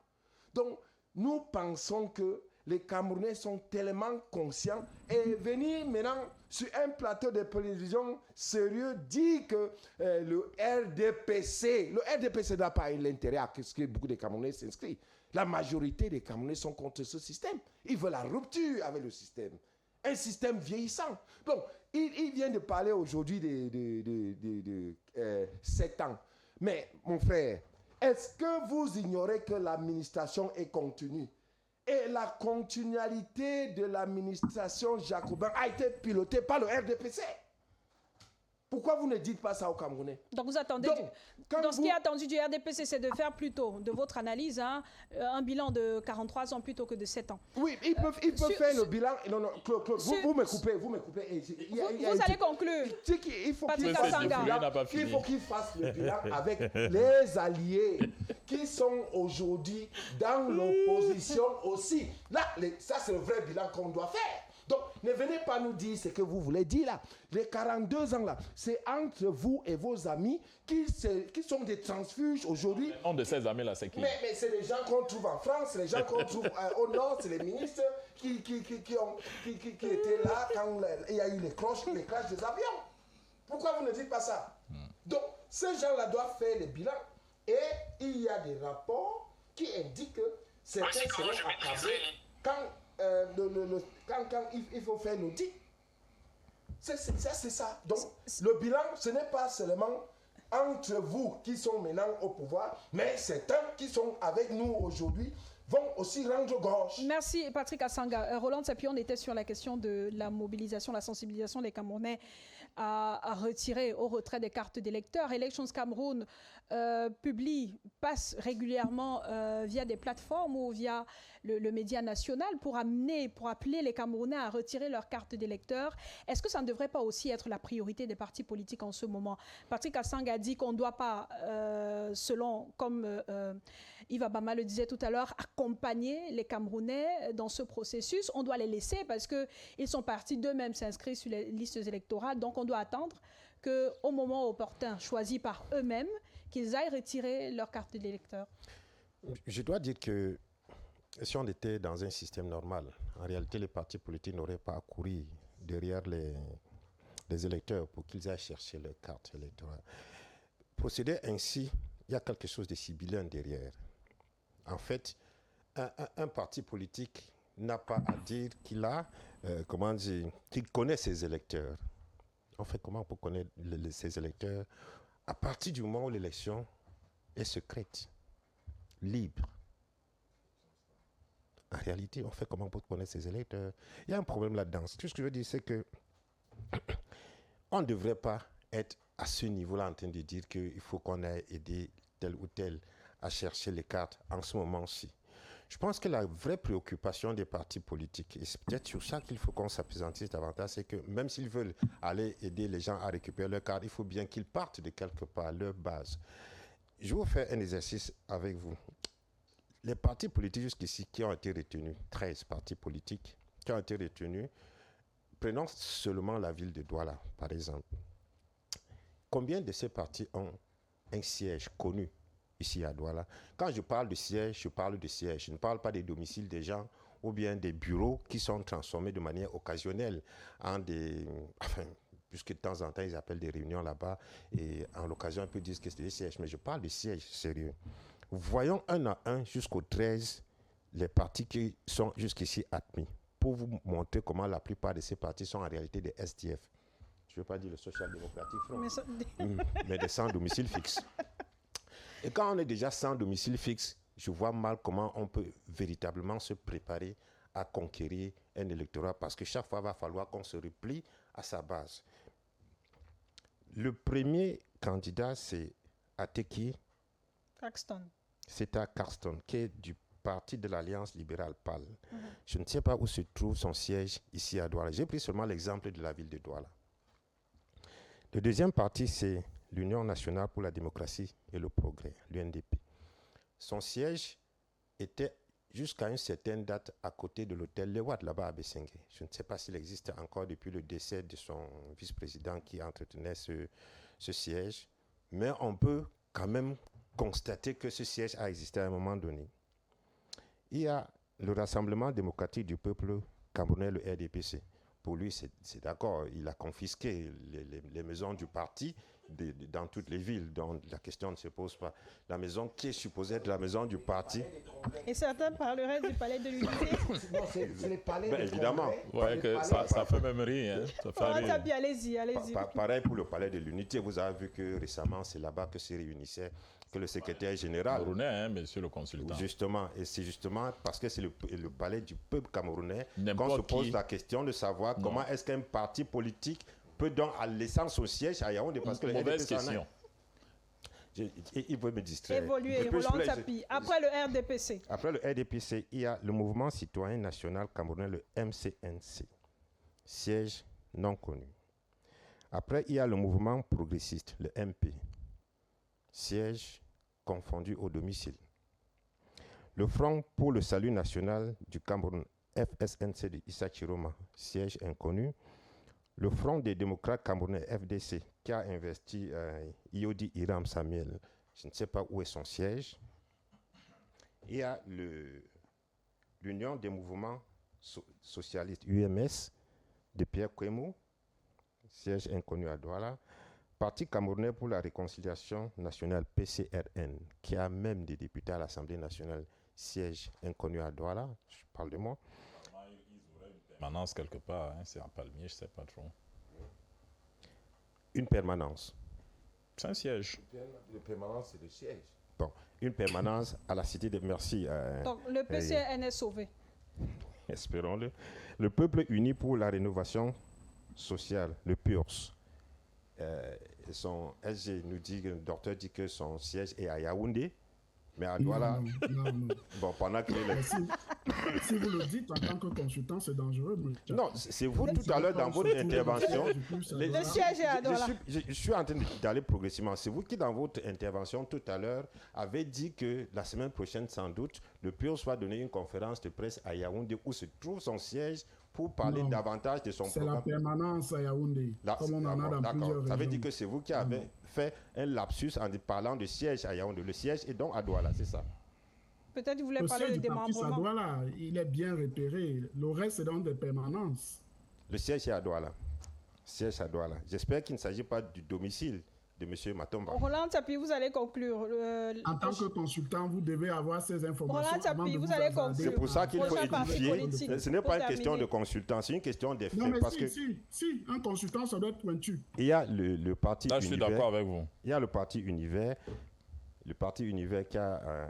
Donc, nous pensons que les Camerounais sont tellement conscients et venir maintenant sur un plateau de télévision sérieux dire que le RDPC n'a pas eu l'intérêt à ce que beaucoup de Camerounais s'inscrivent. La majorité des Camerounais sont contre ce système. Ils veulent la rupture avec le système. Un système vieillissant. Donc, il vient de parler aujourd'hui de 7 ans. Mais, mon frère, est-ce que vous ignorez que l'administration est continue? Et la continualité de l'administration jacobin a été pilotée par le RDPC. Pourquoi vous ne dites pas ça aux Camerounais? Donc vous attendez. Ce qui est attendu du RDPC, c'est de faire plutôt, de votre analyse, un bilan de 43 ans plutôt que de 7 ans. Oui, ils peuvent faire le bilan. Non, Claude, vous me coupez. Vous allez conclure. Il faut qu'ils fassent le bilan avec les alliés qui sont aujourd'hui dans l'opposition aussi. Là, ça c'est le vrai bilan qu'on doit faire. Donc, ne venez pas nous dire ce que vous voulez dire là. Les 42 ans là, c'est entre vous et vos amis qui sont des transfuges aujourd'hui. Un de ces amis là, c'est qui? Mais c'est les gens qu'on trouve en France, les gens qu'on trouve au Nord, c'est les ministres qui étaient là quand il y a eu les crashs des avions. Pourquoi vous ne dites pas ça? Donc, ces gens-là doivent faire le bilan et il y a des rapports qui indiquent que certains seront accablés quand il faut faire l'audit. C'est ça. Donc, le bilan, ce n'est pas seulement entre vous qui sont maintenant au pouvoir, mais certains qui sont avec nous aujourd'hui vont aussi rendre gorge. Merci Patrick Assanga. Roland Tsepion était sur la question de la mobilisation, la sensibilisation des Camerounais à retirer au retrait des cartes d'électeurs. Elections Cameroun passe régulièrement via des plateformes ou via le média national pour appeler les Camerounais à retirer leurs cartes d'électeurs. Est-ce que ça ne devrait pas aussi être la priorité des partis politiques en ce moment? Patrick Assang a dit qu'on ne doit pas, comme Yves Abama le disait tout à l'heure, accompagner les Camerounais dans ce processus. On doit les laisser parce qu'ils sont partis d'eux-mêmes s'inscrire sur les listes électorales. Donc on doit attendre qu'au moment opportun, choisi par eux-mêmes, qu'ils aillent retirer leur carte d'électeur. Je dois dire que si on était dans un système normal, en réalité, les partis politiques n'auraient pas à courir derrière les électeurs pour qu'ils aillent chercher leur carte électorale. Procéder ainsi, il y a quelque chose de sibyllin derrière. En fait, un parti politique n'a pas à dire qu'il qu'il connaît ses électeurs. En fait, comment on peut connaître ses électeurs à partir du moment où l'élection est secrète, libre? En réalité, on fait comment on peut connaître ses électeurs? Il y a un problème là-dedans. Tout ce que je veux dire, c'est que on ne devrait pas être à ce niveau-là en train de dire qu'il faut qu'on ait aidé tel ou tel à chercher les cartes en ce moment-ci. Je pense que la vraie préoccupation des partis politiques, et c'est peut-être sur ça qu'il faut qu'on s'appesantisse davantage, c'est que même s'ils veulent aller aider les gens à récupérer leurs cartes, il faut bien qu'ils partent de quelque part, leur base. Je vais vous faire un exercice avec vous. Les partis politiques jusqu'ici qui ont été retenus, 13 partis politiques qui ont été retenus, prenons seulement la ville de Douala, par exemple. Combien de ces partis ont un siège connu ici à Douala? Quand je parle de siège, je parle de siège. Je ne parle pas des domiciles des gens ou bien des bureaux qui sont transformés de manière occasionnelle en puisque de temps en temps, ils appellent des réunions là-bas et en l'occasion, ils peuvent dire que c'est des sièges. Mais je parle de sièges sérieux. Voyons un à un jusqu'au 13 les partis qui sont jusqu'ici admis pour vous montrer comment la plupart de ces partis sont en réalité des SDF. Je ne veux pas dire le Social Democratic Front, mais des sans domicile fixe. Et quand on est déjà sans domicile fixe, je vois mal comment on peut véritablement se préparer à conquérir un électorat parce que chaque fois, il va falloir qu'on se replie à sa base. Le premier candidat, c'est Ateki Caxton. C'est à Caxton, qui est du parti de l'Alliance libérale PAL. Je ne sais pas où se trouve son siège ici à Douala. J'ai pris seulement l'exemple de la ville de Douala. Le deuxième parti, c'est l'Union nationale pour la démocratie et le progrès, l'UNDP. Son siège était jusqu'à une certaine date à côté de l'hôtel Lewat, là-bas à Bessengue. Je ne sais pas s'il existe encore depuis le décès de son vice-président qui entretenait ce siège, mais on peut quand même constater que ce siège a existé à un moment donné. Il y a le Rassemblement démocratique du peuple camerounais, le RDPC. Pour lui, c'est d'accord, il a confisqué les maisons du parti dans toutes les villes, donc la question ne se pose pas. La maison qui est supposée être la maison du parti. Et certains parleraient du palais de l'unité. Non, c'est le palais de évidemment. Ouais, que ça fait même rire. Allez-y. Pareil pour le palais de l'unité. Vous avez vu que récemment, c'est là-bas que se réunissait que le secrétaire général. Camerounais, monsieur le consultant. Justement, et c'est justement parce que c'est le palais du peuple camerounais qu'on se pose la question de savoir comment est-ce qu'un parti politique peut donc laisser son siège à Yaoundé parce que mauvaise question. Il veut me distraire. Évoluer, Roland Tapi. Après le RDPC. Après le RDPC, il y a le Mouvement citoyen national camerounais, le MCNC. Siège non connu. Après, il y a le Mouvement progressiste, le MP. Siège confondu au domicile. Le Front pour le salut national du Cameroun, FSNC de Issa Chiroma, siège inconnu. Le Front des démocrates camerounais, FDC, qui a investi Iodi Iram Samuel, je ne sais pas où est son siège. Il y a l'Union des mouvements socialistes, UMS, de Pierre Kwemo, siège inconnu à Douala. Parti camerounais pour la réconciliation nationale, PCRN, qui a même des députés à l'Assemblée nationale, siège inconnu à Douala. Je parle de moi. Permanence quelque part, hein, c'est en palmier, je ne sais pas trop. Une permanence. C'est un siège. Le permanence, c'est le siège. Bon, une permanence à la cité de Merci. Donc le PCRN est sauvé. Espérons-le. Le peuple uni pour la rénovation sociale, le PURS, son SG nous dit, le docteur dit que son siège est à Yaoundé. Mais à Douala, non. Bon, pendant que si vous le dites en tant que consultant, c'est dangereux. Non, c'est vous tout à l'heure dans votre intervention. Le siège est à Douala. Je suis en train d'aller progressivement. C'est vous qui, dans votre intervention tout à l'heure, avez dit que la semaine prochaine, sans doute, le PURS va donner une conférence de presse à Yaoundé où se trouve son siège pour parler davantage de son programme. C'est la permanence à Yaoundé, comme on en a dans plusieurs régions. Ça veut dire que c'est vous qui avez fait un lapsus en parlant de siège à Yaoundé. Le siège est donc à Douala, c'est ça? Peut-être vous voulez parler de démembrement. Douala, il est bien repéré. Le reste, c'est dans des permanences. Le siège est à Douala. Siège à Douala. J'espère qu'il ne s'agit pas du domicile de M. Matomba. Roland Tapi, vous allez conclure. En tant que consultant, vous devez avoir ces informations. Roland Tapi, vous allez conclure. C'est pour ça qu'il faut édifier. Ce n'est pas une question de consultant, c'est une question des faits. Non, mais parce si, un consultant, ça doit être pointu. Il y a le parti Univers. Je suis d'accord avec vous. Il y a le parti Univers. Le parti Univers qui a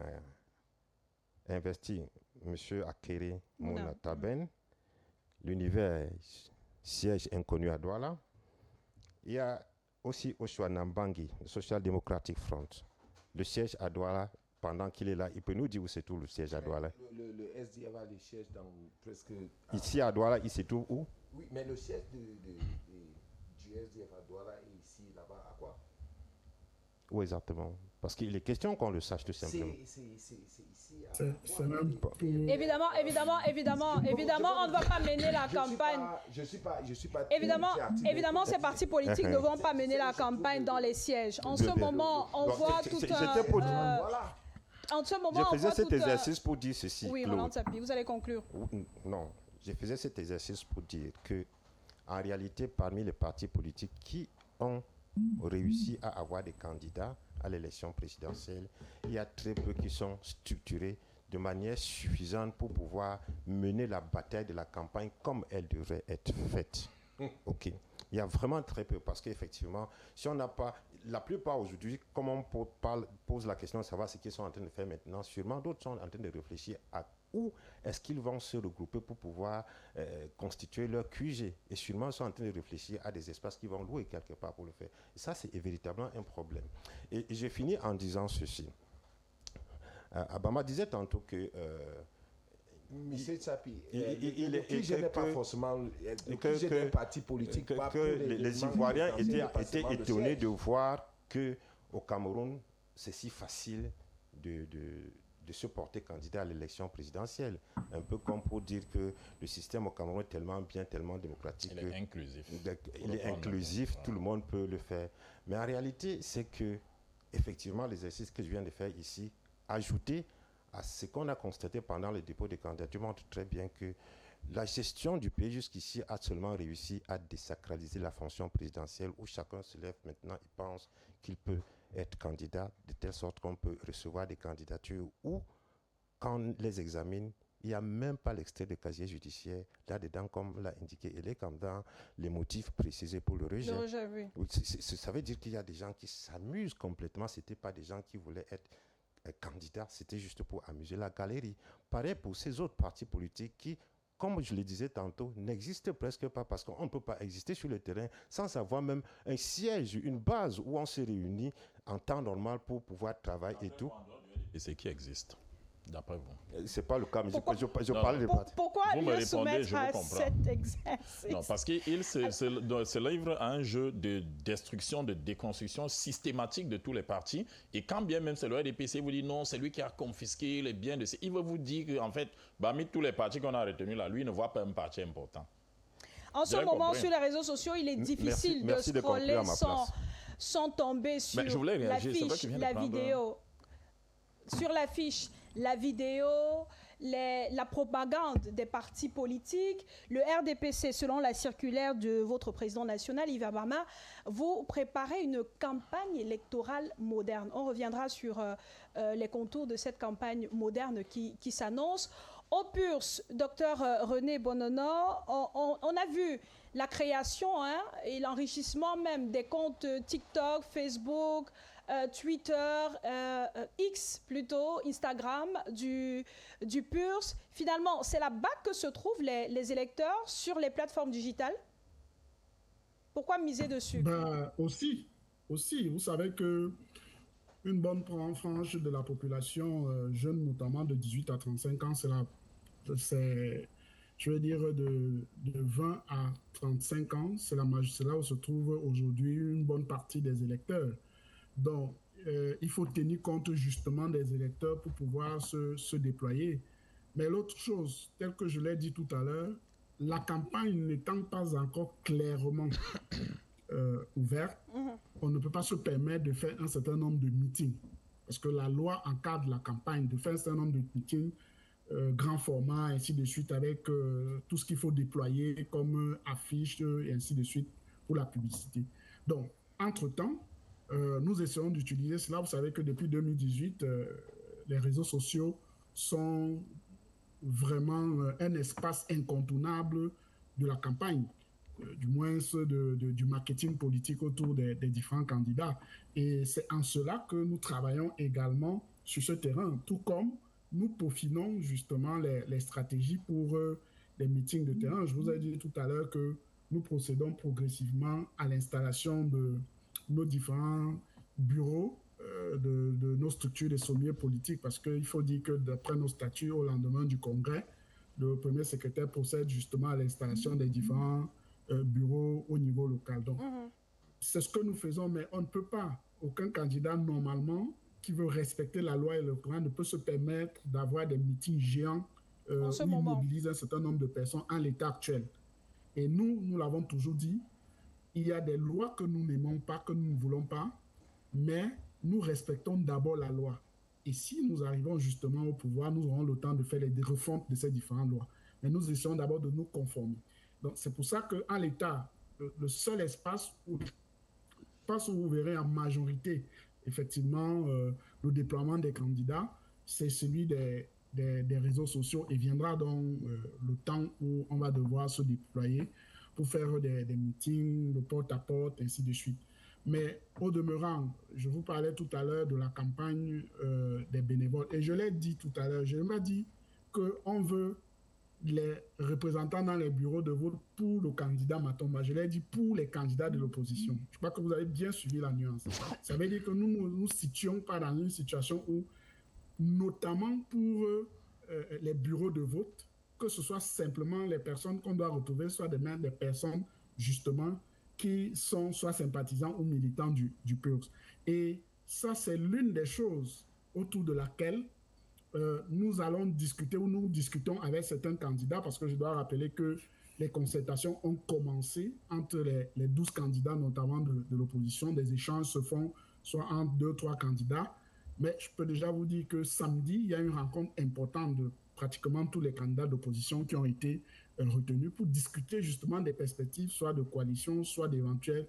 investi M. Akere Mouna Taben. L'Univers, siège inconnu à Douala. Il y a aussi Oshua Nambangi, le Social Democratic Front. Le siège à Douala, pendant qu'il est là, il peut nous dire où se trouve le siège à Douala. Le SDF a le siège dans presque... Ici à Douala, il se trouve où? Oui, mais le siège du SDF à Douala est ici, là-bas, à quoi? Où exactement? Parce qu'il est question qu'on le sache tout simplement. C'est ici. Évidemment, on ne va pas mener la campagne. Je suis pas. Évidemment, ces partis politiques ne vont pas mener la campagne dans les sièges. En ce moment, on voit tout un... En ce moment, je faisais cet exercice pour dire ceci. Oui, Roland Tapi, vous allez conclure. Non, je faisais cet exercice pour dire que, en réalité, parmi les partis politiques qui ont réussi à avoir des candidats à l'élection présidentielle, il y a très peu qui sont structurés de manière suffisante pour pouvoir mener la bataille de la campagne comme elle devrait être faite. Ok. Il y a vraiment très peu parce qu'effectivement, si on n'a pas... La plupart aujourd'hui, comme on pose la question de savoir ce qu'ils sont en train de faire maintenant, sûrement d'autres sont en train de réfléchir à où est-ce qu'ils vont se regrouper pour pouvoir constituer leur QG. Et sûrement, ils sont en train de réfléchir à des espaces qu'ils vont louer quelque part pour le faire. Et ça, c'est véritablement un problème. Et j'ai fini en disant ceci. Abama disait tantôt que... Monsieur Tsapi, le QG n'est pas forcément... Le QG d'un parti politique. Que les Ivoiriens étaient étonnés de voir qu'au Cameroun, c'est si facile de se porter candidat à l'élection présidentielle. Un peu comme pour dire que le système au Cameroun est tellement bien, tellement démocratique. Il est inclusif. Il est inclusif, tout le monde peut le faire. Mais en réalité, c'est que, effectivement, l'exercice que je viens de faire ici, ajouté à ce qu'on a constaté pendant le dépôt des candidatures, montre très bien que la gestion du pays jusqu'ici a seulement réussi à désacraliser la fonction présidentielle où chacun se lève maintenant et pense qu'il peut être candidat de telle sorte qu'on peut recevoir des candidatures où, quand on les examine, il n'y a même pas l'extrait de casier judiciaire là-dedans, comme l'a indiqué. Il est comme dans les motifs précisés pour le rejet. Le rejet, oui. Ça veut dire qu'il y a des gens qui s'amusent complètement. Ce n'était pas des gens qui voulaient être candidats, c'était juste pour amuser la galerie. Pareil pour ces autres partis politiques qui, comme je le disais tantôt, n'existent presque pas parce qu'on ne peut pas exister sur le terrain sans avoir même un siège, une base où on se réunit en temps normal pour pouvoir travailler et tout. Et c'est qui existe, d'après vous? C'est pas le cas, mais je parle de partis. Pourquoi vous me répondez, je vous comprends. Cet exercice? Non, parce qu'il se livre à un jeu de destruction, de déconstruction systématique de tous les partis. Et quand bien même c'est le RDPC vous dit non, c'est lui qui a confisqué les biens de ces... Il veut vous dire qu'en fait, parmi tous les partis qu'on a retenus là, lui ne voit pas un parti important. En ce moment, sur les réseaux sociaux, il est difficile de scroller sans tomber sur l'affiche, la vidéo. Sur l'affiche, la vidéo, la propagande des partis politiques, le RDPC, selon la circulaire de votre président national, Yves Abama, vous préparez une campagne électorale moderne. On reviendra sur les contours de cette campagne moderne qui s'annonce. Au PURS, docteur René Bonhonneur, on a vu la création et l'enrichissement même des comptes TikTok, Facebook, Twitter, X plutôt, Instagram du PURS. Finalement, c'est là-bas que se trouvent les électeurs sur les plateformes digitales. Pourquoi miser dessus? Aussi, vous savez que une bonne frange de la population jeune, notamment de 18 à 35 ans, je veux dire de 20 à 35 ans, c'est là où se trouve aujourd'hui une bonne partie des électeurs. Donc, il faut tenir compte justement des électeurs pour pouvoir se déployer. Mais l'autre chose, tel que je l'ai dit tout à l'heure, la campagne n'étant pas encore clairement ouverte, on ne peut pas se permettre de faire un certain nombre de meetings. Parce que la loi encadre la campagne de faire un certain nombre de meetings, grand format, ainsi de suite, avec tout ce qu'il faut déployer comme affiches et ainsi de suite pour la publicité. Donc, entre-temps, nous essayons d'utiliser cela. Vous savez que depuis 2018, les réseaux sociaux sont vraiment un espace incontournable de la campagne, du moins du marketing politique autour des différents candidats. Et c'est en cela que nous travaillons également sur ce terrain, tout comme nous peaufinons justement les stratégies pour les meetings de terrain. Je vous ai dit tout à l'heure que nous procédons progressivement à l'installation de nos différents bureaux, de nos structures de sommiers politiques, parce qu'il faut dire que d'après nos statuts, au lendemain du congrès, le premier secrétaire procède justement à l'installation des différents bureaux au niveau local. Donc, c'est ce que nous faisons, mais on ne peut pas, aucun candidat normalement qui veut respecter la loi et le droit ne peut se permettre d'avoir des meetings géants où il mobilise un certain nombre de personnes en l'état actuel. Et nous l'avons toujours dit, il y a des lois que nous n'aimons pas, que nous ne voulons pas, mais nous respectons d'abord la loi. Et si nous arrivons justement au pouvoir, nous aurons le temps de faire les refontes de ces différentes lois. Mais nous essayons d'abord de nous conformer. Donc c'est pour ça qu'en l'état, le seul espace où vous verrez en majorité effectivement le déploiement des candidats, c'est celui des réseaux sociaux, et viendra donc le temps où on va devoir se déployer pour faire des meetings de porte à porte, ainsi de suite. Mais au demeurant, je vous parlais tout à l'heure de la campagne des bénévoles, et je l'ai dit tout à l'heure, je m'ai dit qu'on veut les représentants dans les bureaux de vote pour le candidat Matomba. Je l'ai dit pour les candidats de l'opposition. Je crois que vous avez bien suivi la nuance. Ça veut dire que nous ne nous situons pas dans une situation où, notamment pour les bureaux de vote, que ce soit simplement les personnes qu'on doit retrouver, soit des personnes justement qui sont soit sympathisants ou militants du PURS. Et ça, c'est l'une des choses autour de laquelle nous allons discuter, ou nous discutons avec certains candidats, parce que je dois rappeler que les concertations ont commencé entre les 12 candidats, notamment de l'opposition. Des échanges se font soit entre 2-3 candidats. Mais je peux déjà vous dire que samedi, il y a une rencontre importante de pratiquement tous les candidats d'opposition qui ont été retenus pour discuter justement des perspectives, soit de coalition, soit d'éventuelles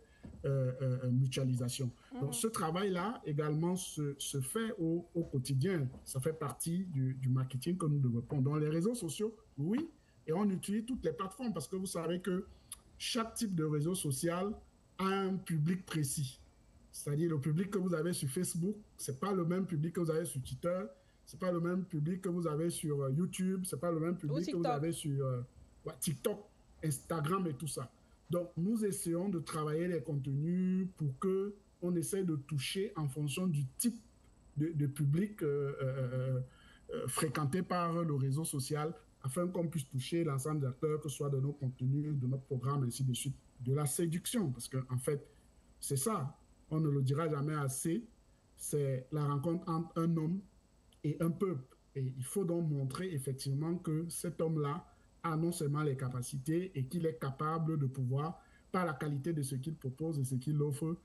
mutualisation. Donc ce travail-là également se fait au quotidien. Ça fait partie du marketing que nous développons. Dans les réseaux sociaux, oui, et on utilise toutes les plateformes parce que vous savez que chaque type de réseau social a un public précis. C'est-à-dire le public que vous avez sur Facebook, c'est pas le même public que vous avez sur Twitter, c'est pas le même public que vous avez sur YouTube, c'est pas le même public que vous avez sur TikTok, Instagram et tout ça. Donc, nous essayons de travailler les contenus pour qu'on essaie de toucher en fonction du type de public fréquenté par le réseau social, afin qu'on puisse toucher l'ensemble des acteurs, que ce soit de nos contenus, de notre programme, ainsi de suite, de la séduction. Parce qu'en fait, c'est ça, on ne le dira jamais assez, c'est la rencontre entre un homme et un peuple. Et il faut donc montrer effectivement que cet homme-là a non seulement les capacités et qu'il est capable de pouvoir, par la qualité de ce qu'il propose et ce qu'il offre,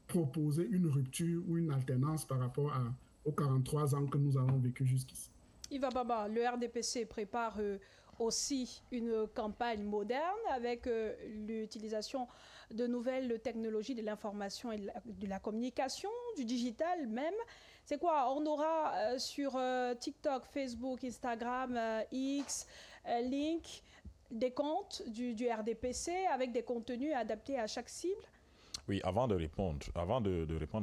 proposer une rupture ou une alternance par rapport aux 43 ans que nous avons vécu jusqu'ici. Yva Baba, le RDPC prépare aussi une campagne moderne avec l'utilisation de nouvelles technologies de l'information et de la communication, du digital même. C'est quoi? On aura sur TikTok, Facebook, Instagram, X, Link, des comptes du RDPC avec des contenus adaptés à chaque cible? Oui, avant de répondre à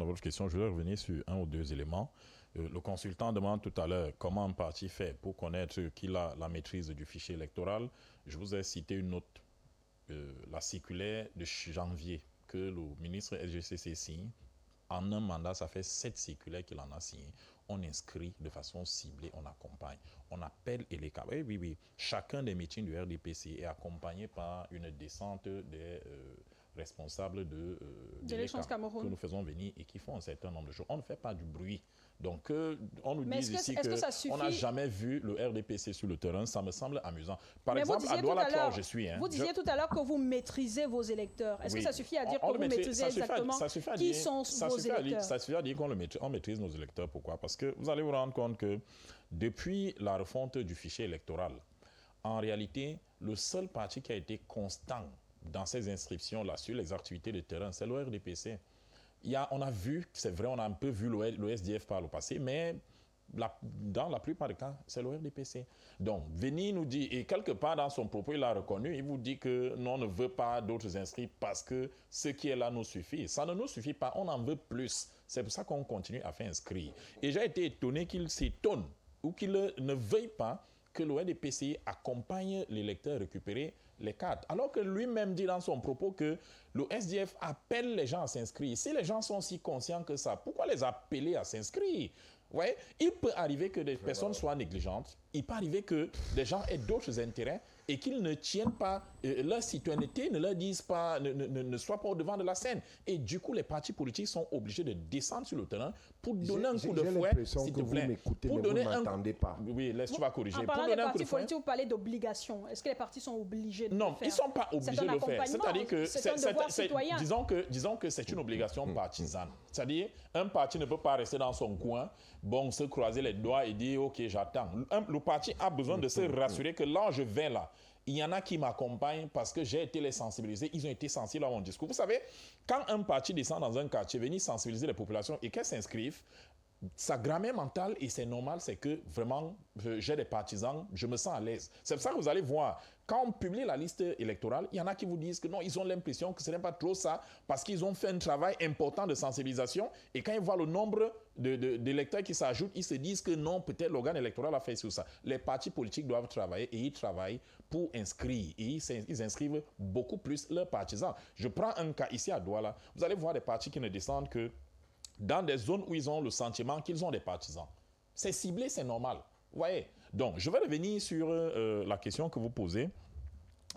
votre question, je voudrais revenir sur un ou deux éléments. Le consultant demande tout à l'heure comment un parti fait pour connaître qu'il a la maîtrise du fichier électoral. Je vous ai cité une note la circulaire de janvier que le ministre SGCC signe, en un mandat, ça fait 7 circulaires qu'il en a signé. On inscrit de façon ciblée, on accompagne. On appelle et les cas. Oui. Chacun des meetings du RDPC est accompagné par une descente des responsables de l'élection Cameroun que nous faisons venir et qui font un certain nombre de choses. On ne fait pas du bruit. Donc, on nous dit ici qu'on n'a jamais vu le RDPC sur le terrain. Ça me semble amusant. Par exemple, à Douala, où je suis. Vous disiez tout à l'heure que vous maîtrisez vos électeurs. Est-ce que ça suffit à dire que vous maîtrisez exactement qui sont vos électeurs? Ça suffit à dire qu'on maîtrise nos électeurs. Pourquoi? Parce que vous allez vous rendre compte que depuis la refonte du fichier électoral, en réalité, le seul parti qui a été constant dans ces inscriptions-là sur les activités de terrain, c'est le RDPC. On a vu, c'est vrai, on a un peu vu le SDF par le passé, mais dans la plupart des cas, c'est le RDPC. Donc, venir nous dire, et quelque part dans son propos, il a reconnu, il vous dit que non, on ne veut pas d'autres inscrits parce que ce qui est là nous suffit. Ça ne nous suffit pas, on en veut plus. C'est pour ça qu'on continue à faire inscrire. Et j'ai été étonné qu'il s'étonne ou qu'il ne veuille pas que le RDPC accompagne les électeurs à récupérer les cartes. Alors que lui-même dit dans son propos que le SDF appelle les gens à s'inscrire. Si les gens sont si conscients que ça, pourquoi les appeler à s'inscrire? Ouais, il peut arriver que des personnes soient négligentes, il peut arriver que des gens aient d'autres intérêts et qu'ils ne tiennent pas leur citoyenneté, ne leur disent pas, ne soient pas au devant de la scène. Et du coup, les partis politiques sont obligés de descendre sur le terrain pour donner un coup de fouet, s'il te plaît. Pour donner un coup... pas. Oui, laisse, tu vas corriger. En parlant des partis politiques, vous parlez d'obligation. Est-ce que les partis sont obligés de le faire? Non, ils ne sont pas obligés de le faire. C'est-à-dire que c'est un devoir citoyen. Disons que c'est une obligation partisane. C'est-à-dire, un parti ne peut pas rester dans son coin, se croiser les doigts et dire « Ok, j'attends ». Le parti a besoin de se rassurer que là, je vais là. Il y en a qui m'accompagnent parce que j'ai été les sensibiliser. Ils ont été sensibles à mon discours. Vous savez, quand un parti descend dans un quartier, venir sensibiliser les populations et qu'elles s'inscrivent, sa grammaire mentale, et c'est normal, c'est que vraiment, j'ai des partisans, je me sens à l'aise. C'est pour ça que vous allez voir, quand on publie la liste électorale, il y en a qui vous disent que non, ils ont l'impression que ce n'est pas trop ça, parce qu'ils ont fait un travail important de sensibilisation, et quand ils voient le nombre d'électeurs qui s'ajoutent, ils se disent que non, peut-être l'organe électoral a fait sur ça. Les partis politiques doivent travailler, et ils travaillent pour inscrire, et ils inscrivent beaucoup plus leurs partisans. Je prends un cas ici à Douala, vous allez voir des partis qui ne descendent que dans des zones où ils ont le sentiment qu'ils ont des partisans. C'est ciblé, c'est normal. Vous voyez? Donc, je vais revenir sur la question que vous posez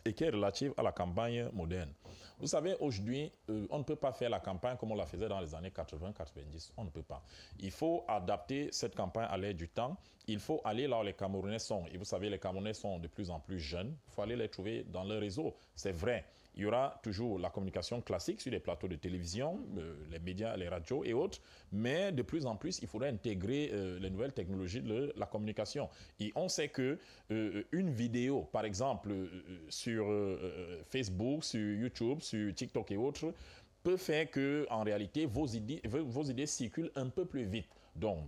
et qui est relative à la campagne moderne. Vous savez, aujourd'hui, on ne peut pas faire la campagne comme on la faisait dans les années 80-90. On ne peut pas. Il faut adapter cette campagne à l'aide du temps. Il faut aller là où les Camerounais sont. Et vous savez, les Camerounais sont de plus en plus jeunes. Il faut aller les trouver dans leur réseau. C'est vrai. Il y aura toujours la communication classique sur les plateaux de télévision, les médias, les radios et autres, mais de plus en plus, il faudrait intégrer les nouvelles technologies de la communication. Et on sait que une vidéo, par exemple, sur Facebook, sur YouTube, sur TikTok et autres, peut faire que, en réalité, vos idées circulent un peu plus vite. Donc,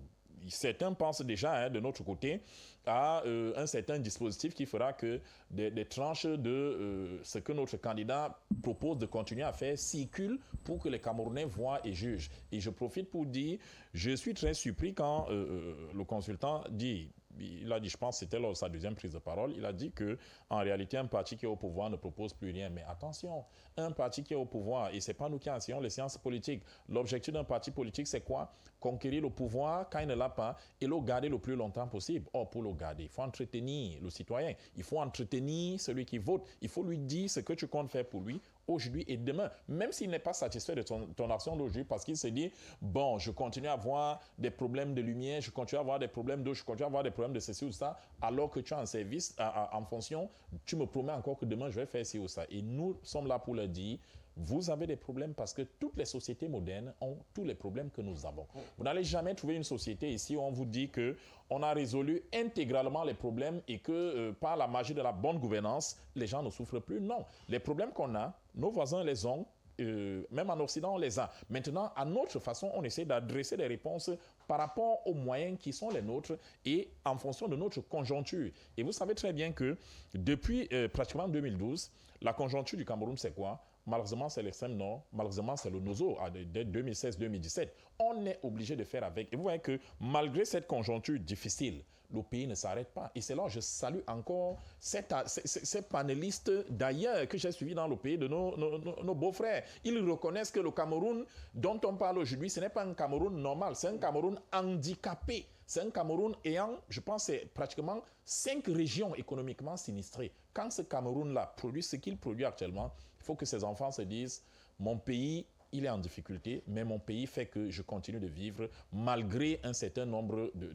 certains pensent déjà, de notre côté, à un certain dispositif qui fera que des tranches de ce que notre candidat propose de continuer à faire circulent pour que les Camerounais voient et jugent. Et je profite pour dire, je suis très surpris quand le consultant dit, il a dit, je pense que c'était lors de sa deuxième prise de parole, il a dit qu'en réalité, un parti qui est au pouvoir ne propose plus rien. Mais attention, un parti qui est au pouvoir, et ce n'est pas nous qui enseignons les sciences politiques, l'objectif d'un parti politique, c'est quoi? Conquérir le pouvoir quand il ne l'a pas et le garder le plus longtemps possible. Or, pour le garder, il faut entretenir le citoyen, il faut entretenir celui qui vote, il faut lui dire ce que tu comptes faire pour lui aujourd'hui et demain, même s'il n'est pas satisfait de ton action d'aujourd'hui parce qu'il se dit, bon, je continue à avoir des problèmes de lumière, je continue à avoir des problèmes d'eau, je continue à avoir des problèmes de ceci ou ça, alors que tu as un service en fonction, tu me promets encore que demain je vais faire ci ou ça. Et nous sommes là pour leur dire, vous avez des problèmes parce que toutes les sociétés modernes ont tous les problèmes que nous avons. Vous n'allez jamais trouver une société ici où on vous dit qu'on a résolu intégralement les problèmes et que par la magie de la bonne gouvernance, les gens ne souffrent plus. Non, les problèmes qu'on a, nos voisins les ont, même en Occident on les a. Maintenant, à notre façon, on essaie d'adresser des réponses par rapport aux moyens qui sont les nôtres et en fonction de notre conjoncture. Et vous savez très bien que depuis pratiquement 2012, la conjoncture du Cameroun, c'est quoi? malheureusement, c'est l'extrême nord, malheureusement, c'est le NOZO, dès 2016-2017. On est obligé de faire avec. Et vous voyez que malgré cette conjoncture difficile, le pays ne s'arrête pas. Et c'est là que je salue encore ces panélistes d'ailleurs que j'ai suivis dans le pays de nos beaux-frères. Ils reconnaissent que le Cameroun dont on parle aujourd'hui, ce n'est pas un Cameroun normal, c'est un Cameroun handicapé. C'est un Cameroun ayant, je pense, c'est pratiquement 5 régions économiquement sinistrées. Quand ce Cameroun-là produit ce qu'il produit actuellement, il faut que ses enfants se disent « Mon pays, il est en difficulté, mais mon pays fait que je continue de vivre malgré un certain nombre de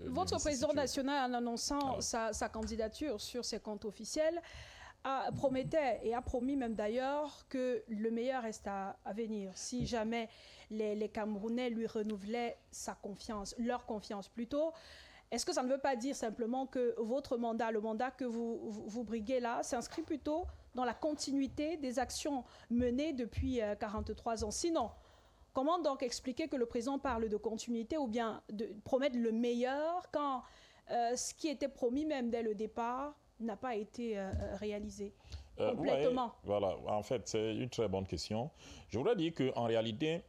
Votre président national, en annonçant sa candidature sur ses comptes officiels, promettait et a promis même d'ailleurs que le meilleur reste à venir. Si jamais les Camerounais lui renouvelaient leur confiance plutôt, est-ce que ça ne veut pas dire simplement que votre mandat, le mandat que vous briguez là, s'inscrit plutôt dans la continuité des actions menées depuis 43 ans? Sinon, comment donc expliquer que le président parle de continuité ou bien de promettre le meilleur quand ce qui était promis même dès le départ n'a pas été réalisé complètement? Voilà, en fait, c'est une très bonne question. Je voudrais dire qu'en réalité,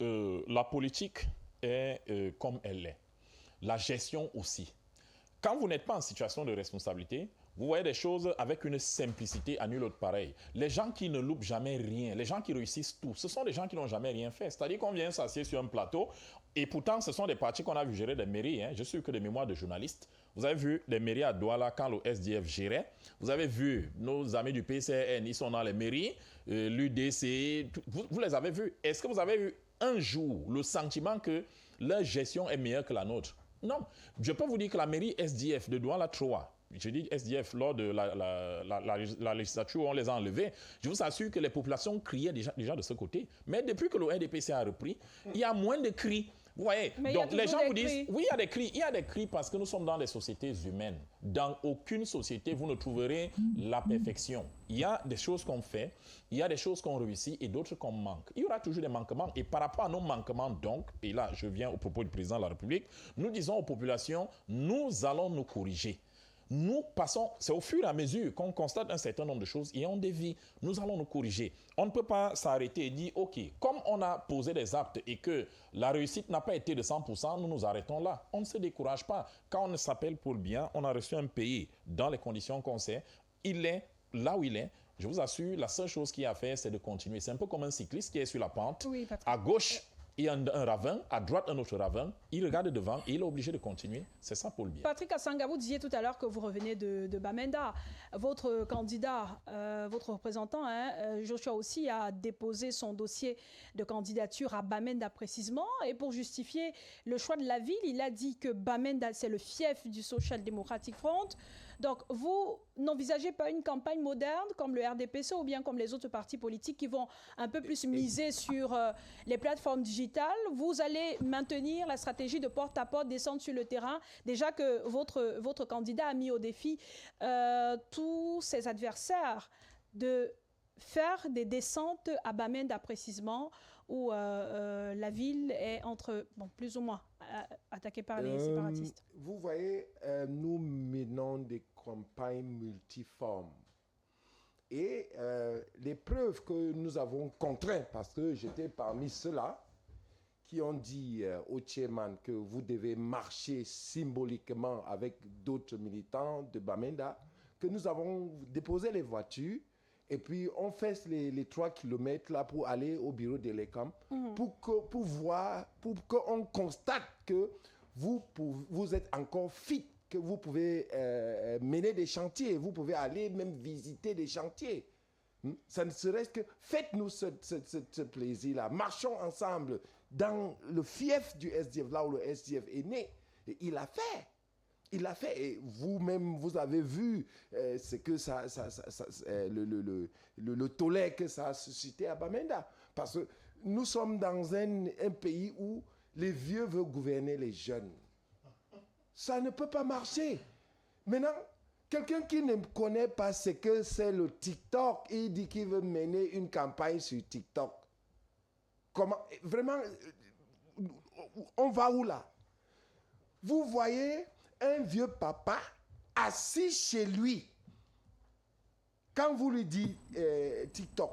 la politique est comme elle est. La gestion aussi. Quand vous n'êtes pas en situation de responsabilité, vous voyez des choses avec une simplicité à nul autre pareil. Les gens qui ne loupent jamais rien, les gens qui réussissent tout, ce sont des gens qui n'ont jamais rien fait. C'est-à-dire qu'on vient s'assied sur un plateau et pourtant ce sont des partis qu'on a vu gérer des mairies. Je suis que des mémoires de journalistes. Vous avez vu les mairies à Douala quand le SDF gérait. Vous avez vu nos amis du PCN, ils sont dans les mairies, l'UDC, vous les avez vus. Est-ce que vous avez eu un jour le sentiment que leur gestion est meilleure que la nôtre? Non. Je peux vous dire que la mairie SDF de Douala 3, je dis SDF, lors de la législature où on les a enlevés, je vous assure que les populations criaient déjà de ce côté. Mais depuis que le RDPC a repris, il y a moins de cris. Vous voyez, donc les gens vous disent, oui, il y a des cris parce que nous sommes dans des sociétés humaines. Dans aucune société, vous ne trouverez la perfection. Il y a des choses qu'on fait, il y a des choses qu'on réussit et d'autres qu'on manque. Il y aura toujours des manquements. Et par rapport à nos manquements, donc, et là, je viens au propos du président de la République, nous disons aux populations, nous allons nous corriger. Nous passons, c'est au fur et à mesure qu'on constate un certain nombre de choses et on dévie. Nous allons nous corriger. On ne peut pas s'arrêter et dire, OK, comme on a posé des actes et que la réussite n'a pas été de 100%, nous nous arrêtons là. On ne se décourage pas. Quand on s'appelle pour le bien, on a reçu un pays dans les conditions qu'on sait. Il est là où il est. Je vous assure, la seule chose qu'il y a à faire, c'est de continuer. C'est un peu comme un cycliste qui est sur la pente. Oui, à gauche, il y a un ravin, à droite, un autre ravin. Il regarde devant et il est obligé de continuer. C'est ça pour le bien. Patrick Assanga, vous disiez tout à l'heure que vous revenez de Bamenda. Votre candidat, votre représentant, Joshua aussi, a déposé son dossier de candidature à Bamenda précisément. Et pour justifier le choix de la ville, il a dit que Bamenda, c'est le fief du Social Democratic Front. Donc, vous n'envisagez pas une campagne moderne comme le RDPC ou bien comme les autres partis politiques qui vont un peu plus miser sur les plateformes digitales? Vous allez maintenir la stratégie de porte-à-porte, descendre sur le terrain. Déjà que votre candidat a mis au défi tous ses adversaires de faire des descentes à Bamenda précisément, où la ville est plus ou moins attaquée par les séparatistes. Vous voyez, nous menons des campagnes multiformes. Et les preuves que nous avons contraintes, parce que j'étais parmi ceux-là qui ont dit au chairman que vous devez marcher symboliquement avec d'autres militants de Bamenda, que nous avons déposé les voitures. Et puis, on fait les 3 kilomètres là pour aller au bureau de l'ECAM pour qu'on constate que vous êtes encore fit, que vous pouvez mener des chantiers, vous pouvez aller même visiter des chantiers. Ça ne serait que faites-nous ce plaisir-là. Marchons ensemble dans le fief du SDF, là où le SDF est né. Et il a fait. Il l'a fait et vous-même, vous avez vu ce que le tollé que ça a suscité à Bamenda. Parce que nous sommes dans un pays où les vieux veulent gouverner les jeunes. Ça ne peut pas marcher. Maintenant, quelqu'un qui ne connaît pas ce que c'est le TikTok, il dit qu'il veut mener une campagne sur TikTok. Comment? Vraiment, on va où là? Vous voyez un vieux papa assis chez lui. quand vous lui dites TikTok,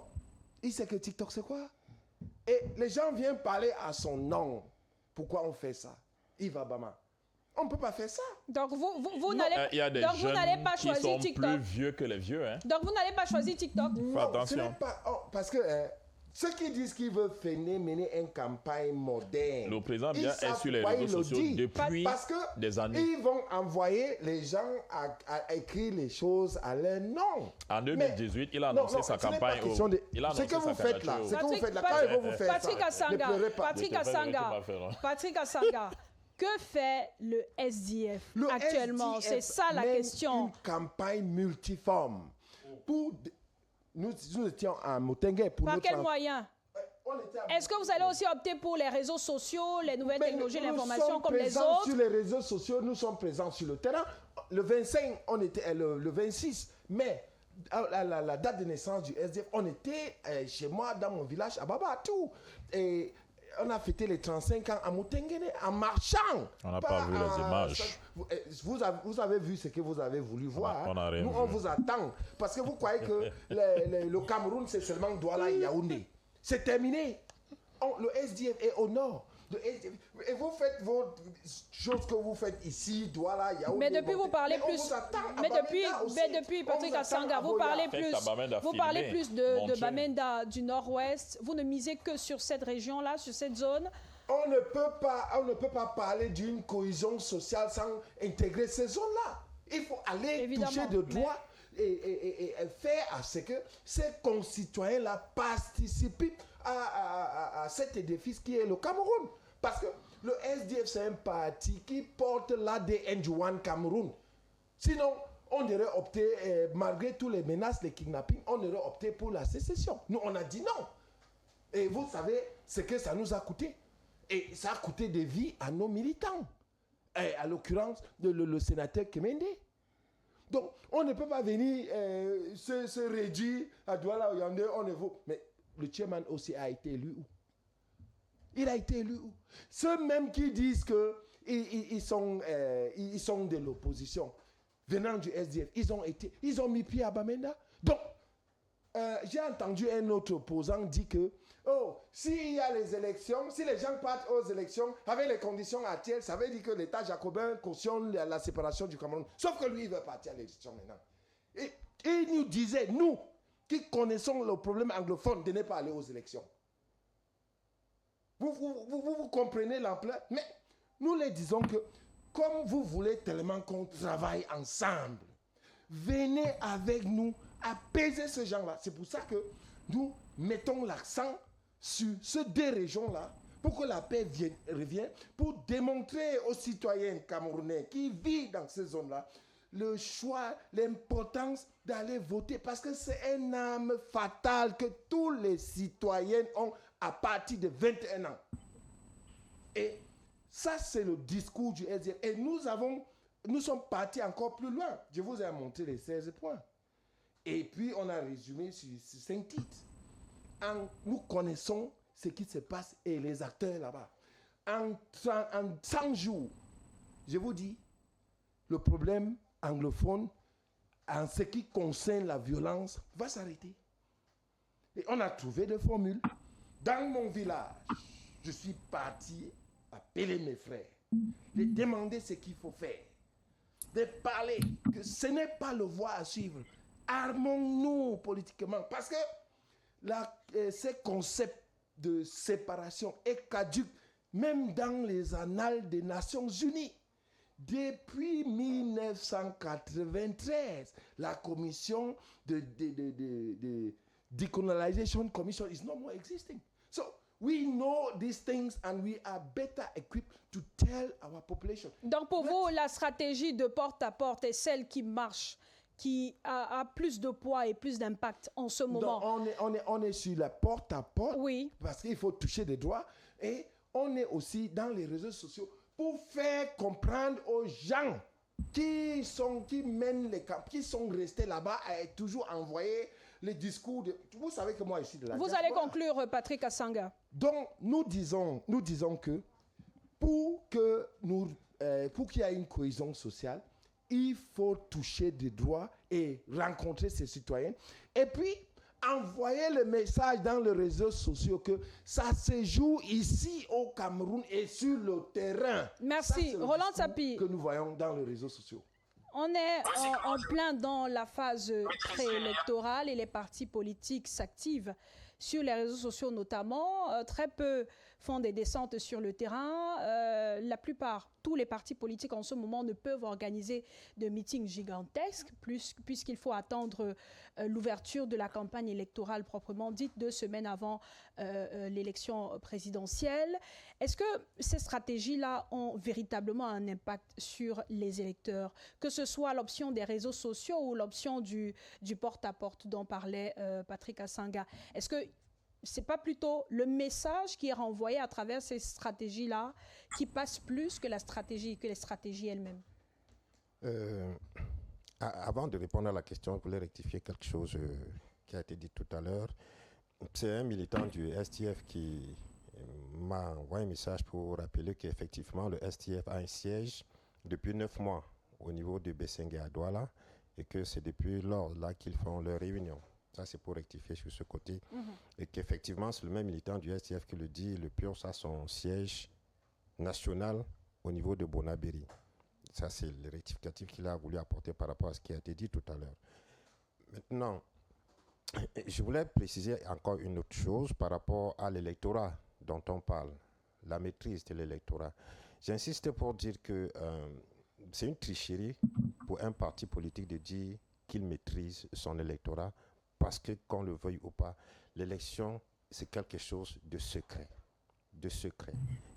il sait que TikTok c'est quoi? Et les gens viennent parler à son nom. Pourquoi on fait ça? Yves Abama. On ne peut pas faire ça. Donc vous n'allez Il y a des jeunes qui sont plus vieux que les vieux. Hein. Donc vous n'allez pas choisir TikTok? Fais attention. Ce n'est pas, parce que ceux qui disent qu'ils veulent mener une campagne moderne, le président bien est sur les réseaux sociaux depuis des années. Ils vont envoyer les gens à écrire les choses à leur nom. En 2018, il a annoncé sa campagne. Ce que vous faites là, quand ils vont vous faire ça, ne pleurez pas. Patrick Assanga, que fait le SDF actuellement? C'est ça la question. Une campagne multiforme. Nous étions à Motengue. Par quel moyen? Est-ce que vous allez aussi opter pour les réseaux sociaux, les nouvelles technologies, l'information comme les autres? Sur les réseaux sociaux, nous sommes présents sur le terrain. Le 25, on était le 26 mai. La date de naissance du SDF, on était chez moi, dans mon village, à Babatou. Et on a fêté les 35 ans à Motenguene en marchant. On n'a pas vu les images. Vous avez vu ce que vous avez voulu voir. Nous, on vous attend. Parce que vous croyez que le Cameroun, c'est seulement Douala et Yaoundé. C'est terminé. Le SDF est au nord. Et vous faites vos choses que vous faites ici, Douala, Yaoundé. Mais depuis, vous parlez plus. Mais depuis Patrick Assanga, vous parlez plus de Bamenda du nord-ouest. Vous ne misez que sur cette région-là, sur cette zone. On ne peut pas parler d'une cohésion sociale sans intégrer ces zones-là. Il faut aller toucher de doigt et faire à ce que ces concitoyens-là participent à cet édifice qui est le Cameroun. Parce que le SDF, c'est un parti qui porte l'ADN du One Cameroun. Sinon, on aurait opté, malgré toutes les menaces, les kidnappings, on aurait opté pour la sécession. Nous, on a dit non. Et vous savez ce que ça nous a coûté. Et ça a coûté des vies à nos militants. Et à l'occurrence, le sénateur Kemende. Donc, on ne peut pas venir se réduire à Douala ou Yaoundé, on est vous. Mais le chairman aussi a été élu où? Il a été élu où? Ceux mêmes qui disent qu'ils sont de l'opposition, venant du SDF, ils ont mis pied à Bamenda. Donc, j'ai entendu un autre opposant dire que s'il y a les élections, si les gens partent aux élections avec les conditions actuelles, ça veut dire que l'État jacobin cautionne la séparation du Cameroun. Sauf que lui, il veut partir à l'élection maintenant. Et il nous disait, nous, qui connaissons le problème anglophone, de ne pas aller aux élections. Vous comprenez l'ampleur? Mais nous les disons que, comme vous voulez tellement qu'on travaille ensemble, venez avec nous apaiser ce genre-là. C'est pour ça que nous mettons l'accent sur ces deux régions-là pour que la paix revienne, pour démontrer aux citoyens camerounais qui vivent dans ces zones-là le choix, l'importance d'aller voter parce que c'est une arme fatale que tous les citoyens ont à partir de 21 ans. Et ça, c'est le discours du SDF. Et nous sommes partis encore plus loin. Je vous ai montré les 16 points. Et puis, on a résumé sur 5 titres. Nous connaissons ce qui se passe et les acteurs là-bas. En 100 jours, je vous dis, le problème anglophone, en ce qui concerne la violence, va s'arrêter. Et on a trouvé des formules. Dans mon village, je suis parti appeler mes frères, de demander ce qu'il faut faire, de parler, que ce n'est pas le voie à suivre. Armons-nous politiquement, parce que ce concept de séparation est caduc, même dans les annales des Nations Unies. Depuis 1993, la commission de Decolonization Commission is no more existing. So we know these things and we are better equipped to tell our population. Donc pour vous, la stratégie de porte-à-porte est celle qui marche, qui a plus de poids et plus d'impact en ce moment. Donc on est sur la porte-à-porte, oui, parce qu'il faut toucher des doigts, et on est aussi dans les réseaux sociaux pour faire comprendre aux gens qui mènent les camps, qui sont restés là-bas et toujours envoyer les discours de... Vous savez que moi, je suis de la diaspora. Allez conclure, Patrick Assanga. Donc, nous disons que pour qu'il y ait une cohésion sociale, il faut toucher des droits et rencontrer ses citoyens. Et puis, envoyer le message dans les réseaux sociaux que ça se joue ici au Cameroun et sur le terrain. Merci. Ça, Roland Tsapi. Que nous voyons dans les réseaux sociaux. On est en plein dans la phase préélectorale et les partis politiques s'activent sur les réseaux sociaux notamment. Très peu font des descentes sur le terrain. La plupart, tous les partis politiques en ce moment ne peuvent organiser de meetings gigantesques puisqu'il faut attendre l'ouverture de la campagne électorale proprement dite 2 semaines avant l'élection présidentielle. Est-ce que ces stratégies-là ont véritablement un impact sur les électeurs, que ce soit l'option des réseaux sociaux ou l'option du porte-à-porte dont parlait Patrick Assanga? Est-ce que ce n'est pas plutôt le message qui est renvoyé à travers ces stratégies-là qui passe plus que les stratégies elles-mêmes? Avant de répondre à la question, je voulais rectifier quelque chose qui a été dit tout à l'heure. C'est un militant du STF qui m'a envoyé un message pour rappeler qu'effectivement le STF a un siège depuis 9 mois au niveau de Bessengue à Douala et que c'est depuis lors là qu'ils font leur réunion. Ça, c'est pour rectifier sur ce côté. Et qu'effectivement, c'est le même militant du STF qui le dit, le PUR a son siège national au niveau de Bonabéry. Ça, c'est le rectificatif qu'il a voulu apporter par rapport à ce qui a été dit tout à l'heure. Maintenant, je voulais préciser encore une autre chose par rapport à l'électorat dont on parle, la maîtrise de l'électorat. J'insiste pour dire que c'est une tricherie pour un parti politique de dire qu'il maîtrise son électorat parce que, qu'on le veuille ou pas, l'élection, c'est quelque chose de secret. De secret.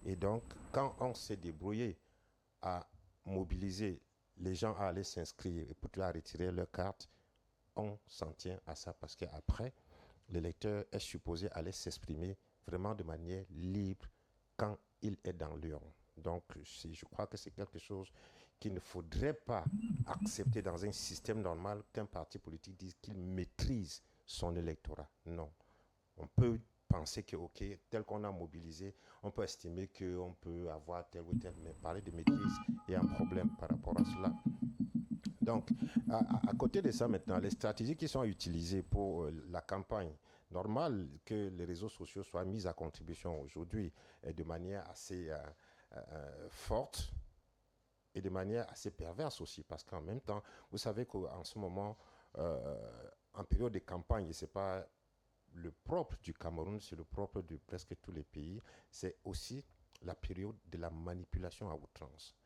Et donc, quand on s'est débrouillé à mobiliser les gens à aller s'inscrire et pour retirer leur carte, on s'en tient à ça parce qu'après, l'électeur est supposé aller s'exprimer vraiment de manière libre quand il est dans l'urne. Donc, je crois que c'est quelque chose qu'il ne faudrait pas accepter dans un système normal qu'un parti politique dise qu'il maîtrise son électorat. Non. On peut penser que, OK, tel qu'on a mobilisé, on peut estimer qu'on peut avoir tel ou tel, mais parler de maîtrise, il y a un problème par rapport à cela. Donc, à côté de ça maintenant, les stratégies qui sont utilisées pour la campagne, normal que les réseaux sociaux soient mis à contribution aujourd'hui et de manière assez forte et de manière assez perverse aussi, parce qu'en même temps, vous savez qu'en ce moment, en période de campagne, et ce n'est pas le propre du Cameroun, c'est le propre de presque tous les pays, c'est aussi la période de la manipulation à outrance.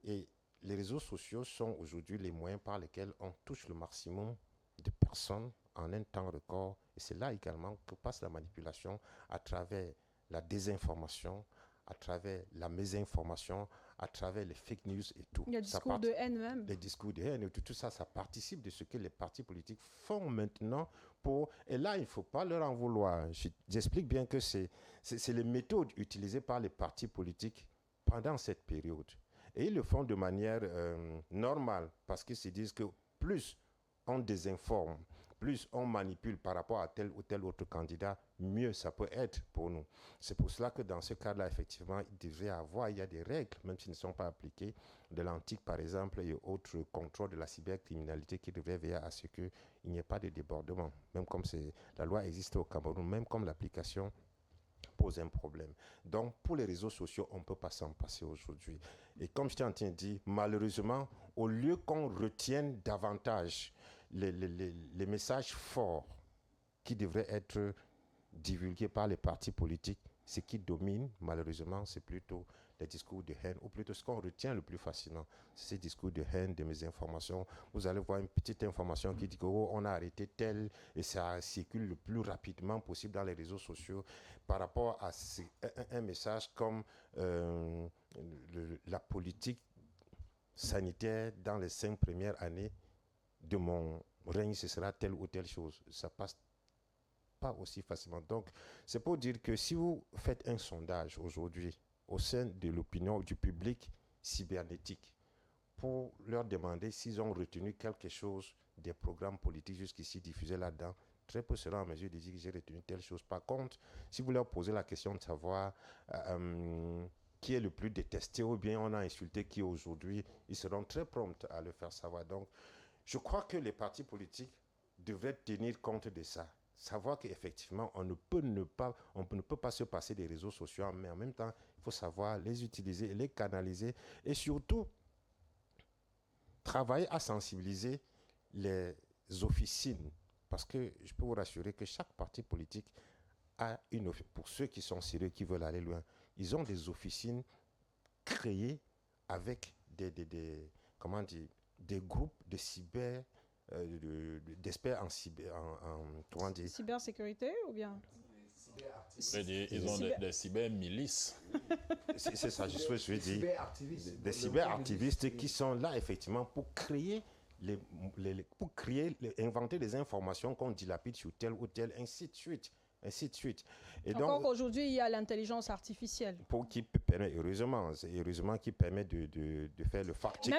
Et les réseaux sociaux sont aujourd'hui les moyens par lesquels on touche le maximum de personnes en un temps record. Et c'est là également que passe la manipulation à travers la désinformation, à travers la mésinformation, à travers les fake news et tout. Il y a des discours de haine même. Les discours de haine et tout ça, ça participe de ce que les partis politiques font maintenant pour... Et là, il ne faut pas leur en vouloir. J'explique bien que c'est les méthodes utilisées par les partis politiques pendant cette période. Et ils le font de manière normale parce qu'ils se disent que plus on désinforme, plus on manipule par rapport à tel ou tel autre candidat, mieux ça peut être pour nous. C'est pour cela que dans ce cas-là, effectivement, il y a des règles, même s'ils ne sont pas appliquées, de l'antique par exemple, et autres contrôles de la cybercriminalité qui devraient veiller à ce qu'il n'y ait pas de débordement, même comme la loi existe au Cameroun, même comme l'application pose un problème. Donc, pour les réseaux sociaux, on ne peut pas s'en passer aujourd'hui. Et comme je t'ai en train de dire, malheureusement, au lieu qu'on retienne davantage les messages forts qui devraient être divulgués par les partis politiques, ce qui domine, malheureusement, c'est plutôt les discours de haine, ou plutôt ce qu'on retient le plus facilement, c'est ces discours de haine, de mésinformation. Vous allez voir une petite information qui dit qu'on a arrêté tel, et ça circule le plus rapidement possible dans les réseaux sociaux par rapport à un message comme la politique sanitaire dans les 5 premières années de mon règne, ce sera telle ou telle chose. Ça passe pas aussi facilement. Donc, c'est pour dire que si vous faites un sondage aujourd'hui au sein de l'opinion du public cybernétique pour leur demander s'ils ont retenu quelque chose des programmes politiques jusqu'ici diffusés là-dedans, très peu seront en mesure de dire que j'ai retenu telle chose. Par contre, si vous leur posez la question de savoir qui est le plus détesté ou bien on a insulté qui aujourd'hui, ils seront très prompts à le faire savoir. Donc, je crois que les partis politiques devraient tenir compte de ça. Savoir qu'effectivement, on ne peut pas se passer des réseaux sociaux, mais en même temps, il faut savoir les utiliser, les canaliser et surtout travailler à sensibiliser les officines. Parce que je peux vous rassurer que chaque parti politique a pour ceux qui sont sérieux, qui veulent aller loin, ils ont des officines créées avec des groupes de cyber, d'experts en cybersécurité ou bien ils ont des cyber-milices. C'est ça, je veux dire. Des cyber-activistes qui sont là effectivement pour créer inventer des informations qu'on dilapide sur tel ou tel, ainsi de suite. Et encore donc, qu'aujourd'hui, il y a l'intelligence artificielle. Qui permet, heureusement qui permet de faire le fact-checking.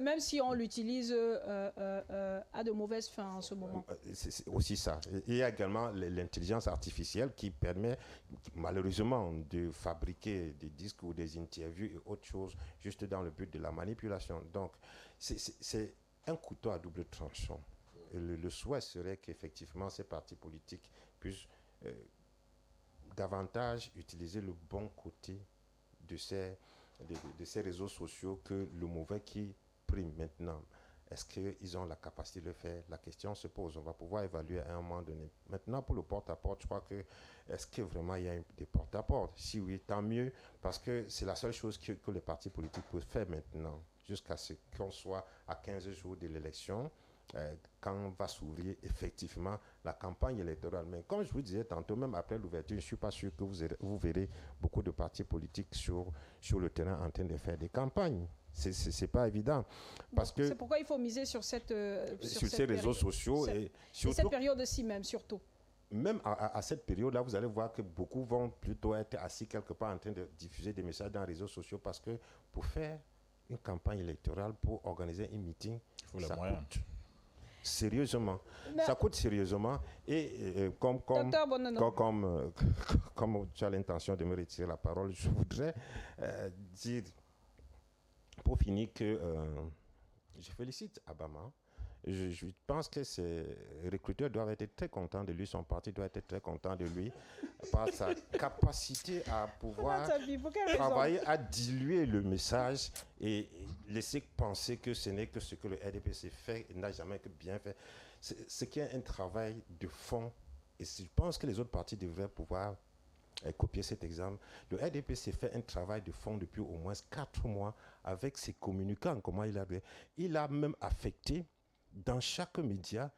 Même si on l'utilise à de mauvaises fins en ce moment. C'est aussi ça. Il y a également l'intelligence artificielle qui permet malheureusement de fabriquer des disques ou des interviews et autres choses juste dans le but de la manipulation. Donc, c'est un couteau à double tranchant. Le souhait serait qu'effectivement ces partis politiques puissent davantage utiliser le bon côté de ces réseaux sociaux que le mauvais qui prime maintenant. Est-ce qu'ils ont la capacité de le faire? La question se pose. On va pouvoir évaluer à un moment donné. Maintenant, pour le porte-à-porte, je crois que est-ce que vraiment il y a des porte-à-porte? Si oui, tant mieux, parce que c'est la seule chose que les partis politiques peuvent faire maintenant, jusqu'à ce qu'on soit à 15 jours de l'élection. Quand on va s'ouvrir effectivement la campagne électorale. Mais comme je vous disais tantôt, même après l'ouverture, je ne suis pas sûr que vous verrez beaucoup de partis politiques sur le terrain en train de faire des campagnes. C'est pas évident. Parce que c'est pourquoi il faut miser sur ces réseaux sociaux. Et surtout, cette période-ci même, surtout. Même à cette période-là, vous allez voir que beaucoup vont plutôt être assis quelque part en train de diffuser des messages dans les réseaux sociaux parce que pour faire une campagne électorale, pour organiser un meeting, il faut les moyens. Sérieusement, ça coûte sérieusement et comme tu as l'intention de me retirer la parole, je voudrais dire pour finir que je félicite Abama. Je pense que ces recruteurs doivent être très contents de lui, son parti doit être très content de lui par sa capacité à pouvoir travailler à diluer le message et laisser penser que ce n'est que ce que le RDPC fait et n'a jamais que bien fait. Ce qui est un travail de fond et je pense que les autres partis devraient pouvoir copier cet exemple. Le RDPC fait un travail de fond depuis au moins 4 mois avec ses communicants. Comment il a même affecté dans chaque média,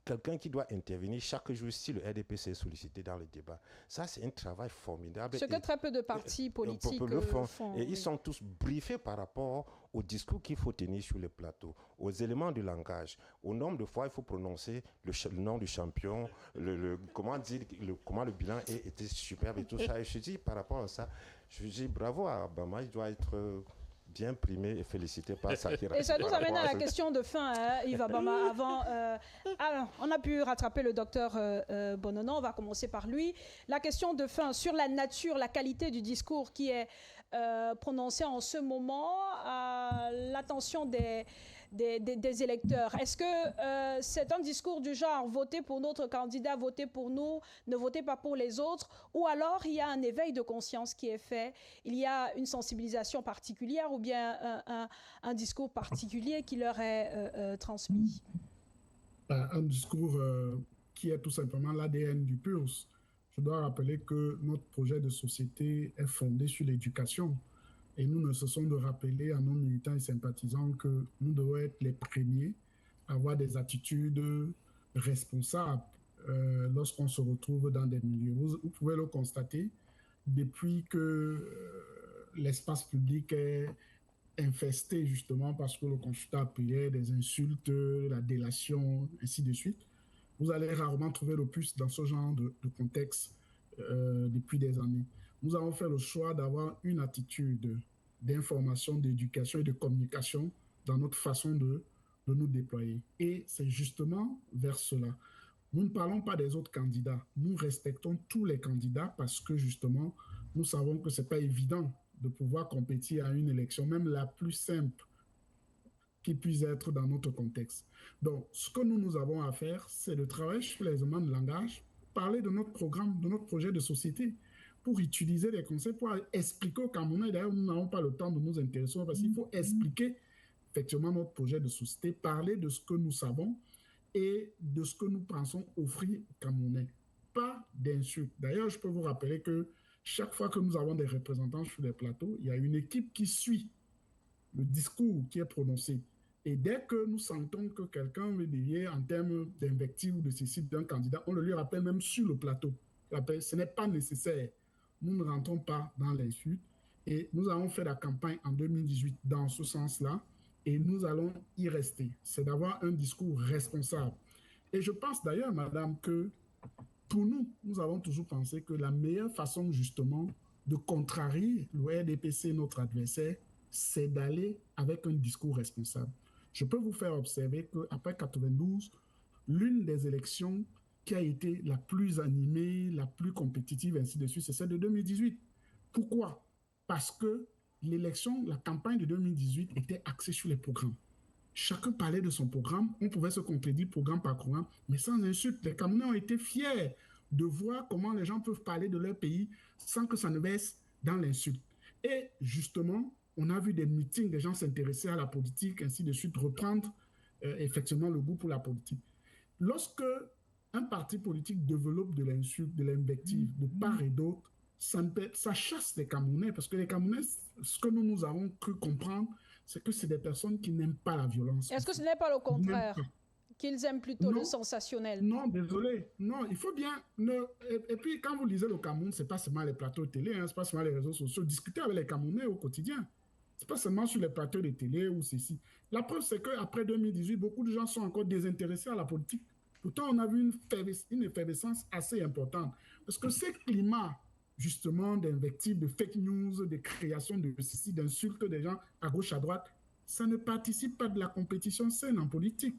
quelqu'un qui doit intervenir chaque jour si le RDPC est sollicité dans le débat. Ça, c'est un travail formidable. Ce que très peu de partis politiques le font. font. Et ils sont tous briefés par rapport au discours qu'il faut tenir sur les plateaux, aux éléments du langage, au nombre de fois il faut prononcer le nom du champion, comment le bilan était superbe et tout ça. Et je dis par rapport à ça, je dis bravo à Abama, il doit être bien primé et félicité par ça. Et ça nous amène à la question de fin, Yves Abama. Alors, on a pu rattraper le docteur Bonono, on va commencer par lui. La question de fin sur la nature, la qualité du discours qui est prononcé en ce moment à l'attention des électeurs. Est-ce que c'est un discours du genre votez pour notre candidat, votez pour nous, ne votez pas pour les autres, ou alors il y a un éveil de conscience qui est fait, il y a une sensibilisation particulière ou bien un discours particulier qui leur est transmis? Un discours qui est tout simplement l'ADN du PURS. Je dois rappeler que notre projet de société est fondé sur l'éducation. Et nous ne cessons de rappeler à nos militants et sympathisants que nous devons être les premiers à avoir des attitudes responsables lorsqu'on se retrouve dans des milieux. Vous pouvez le constater, depuis que l'espace public est infesté justement parce que le consultat appelait des insultes, la délation, ainsi de suite, vous allez rarement trouver le plus dans ce genre de contexte depuis des années. Nous avons fait le choix d'avoir une attitude d'information, d'éducation et de communication dans notre façon de nous déployer. Et c'est justement vers cela. Nous ne parlons pas des autres candidats. Nous respectons tous les candidats parce que justement, nous savons que ce n'est pas évident de pouvoir compétir à une élection, même la plus simple qui puisse être dans notre contexte. Donc, ce que nous avons à faire, c'est de travailler sur les éléments de langage, parler de notre programme, de notre projet de société, pour utiliser les concepts, pour expliquer aux Camerounais. D'ailleurs, nous n'avons pas le temps de nous intéresser, parce qu'il faut expliquer effectivement notre projet de société, parler de ce que nous savons et de ce que nous pensons offrir aux Camerounais. Pas d'insultes. D'ailleurs, je peux vous rappeler que chaque fois que nous avons des représentants sur les plateaux, il y a une équipe qui suit le discours qui est prononcé. Et dès que nous sentons que quelqu'un veut dévier en termes d'invective ou de ceci d'un candidat, on le lui rappelle même sur le plateau. Ce n'est pas nécessaire. Nous ne rentrons pas dans l'insulte. Et nous avons fait la campagne en 2018 dans ce sens-là. Et nous allons y rester. C'est d'avoir un discours responsable. Et je pense d'ailleurs, madame, que pour nous, nous avons toujours pensé que la meilleure façon justement de contrarier le RDPC, notre adversaire, c'est d'aller avec un discours responsable. Je peux vous faire observer qu'après 92, l'une des élections qui a été la plus animée, la plus compétitive, ainsi de suite, c'est celle de 2018. Pourquoi? Parce que l'élection, la campagne de 2018 était axée sur les programmes. Chacun parlait de son programme, on pouvait se contredire programme par programme, mais sans insulte. Les Camerounais ont été fiers de voir comment les gens peuvent parler de leur pays sans que ça ne baisse dans l'insulte. Et justement, on a vu des meetings, des gens s'intéresser à la politique, ainsi de suite, reprendre effectivement le goût pour la politique. Lorsque un parti politique développe de l'insulte, de l'invective, de part et d'autre, ça chasse les Camerounais, parce que les Camerounais, ce que nous avons cru comprendre, c'est que c'est des personnes qui n'aiment pas la violence. Est-ce que ce n'est pas le contraire, qu'ils aiment plutôt le sensationnel? Non, désolé. Non, il faut bien... Et puis, quand vous lisez le Cameroun, ce n'est pas seulement les plateaux de télé, ce n'est pas seulement les réseaux sociaux. Discutez avec les Camerounais au quotidien. Ce n'est pas seulement sur les plateaux de télé ou ceci. La preuve, c'est qu'après 2018, beaucoup de gens sont encore désintéressés à la politique. Pourtant, on a vu une effervescence assez importante. Parce que ce climat, justement, d'invectives, de fake news, de création de ceci, d'insultes des gens à gauche, à droite, ça ne participe pas de la compétition saine en politique.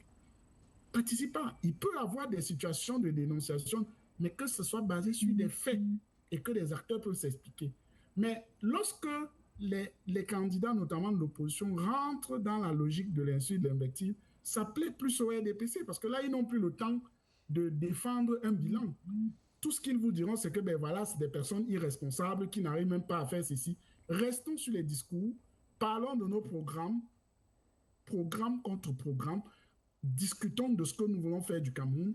Participe pas. Il peut y avoir des situations de dénonciation, mais que ce soit basé sur des faits et que les acteurs peuvent s'expliquer. Mais lorsque les candidats, notamment de l'opposition, rentrent dans la logique de l'insulte, de l'invective, ça plaît plus au RDPC, parce que là, ils n'ont plus le temps de défendre un bilan. Tout ce qu'ils vous diront, c'est que voilà, c'est des personnes irresponsables qui n'arrivent même pas à faire ceci. Restons sur les discours, parlons de nos programmes, programme contre programme, discutons de ce que nous voulons faire du Cameroun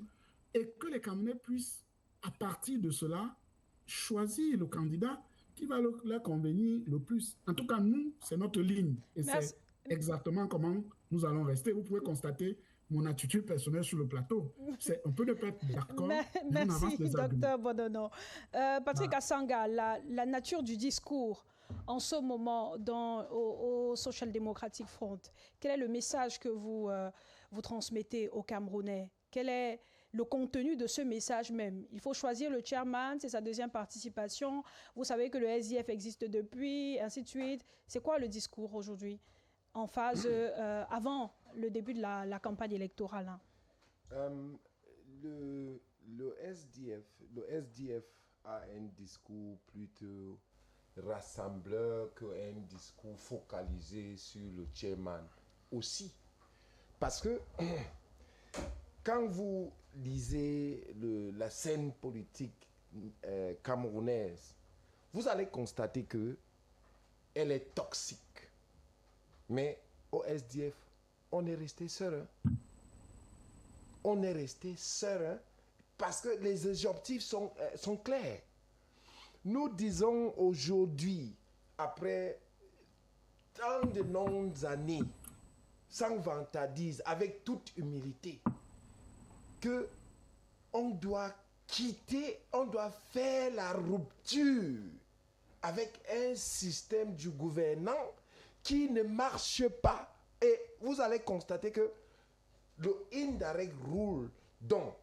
et que les Camerounais puissent, à partir de cela, choisir le candidat qui va leur convenir le plus. En tout cas, nous, c'est notre ligne. Et c'est exactement comment nous allons rester. Vous pouvez constater mon attitude personnelle sur le plateau. On peut ne pas être d'accord. Merci, Dr Bonono. Patrick Assanga, la nature du discours en ce moment au Social Democratic Front, quel est le message que vous transmettez aux Camerounais? Quel est le contenu de ce message même? Il faut choisir le chairman, c'est sa deuxième participation. Vous savez que le SDF existe depuis, ainsi de suite. C'est quoi le discours aujourd'hui en phase avant le début de la campagne électorale? Le SDF a un discours plutôt rassembleur qu'un discours focalisé sur le chairman aussi. Parce que quand vous lisez la scène politique camerounaise, vous allez constater qu'elle est toxique. Mais au SDF, on est resté serein. On est resté serein parce que les objectifs sont clairs. Nous disons aujourd'hui, après tant de longues années, sans vantardise, avec toute humilité, que on doit quitter, on doit faire la rupture avec un système du gouvernant qui ne marche pas. Et vous allez constater que le indirect rule dont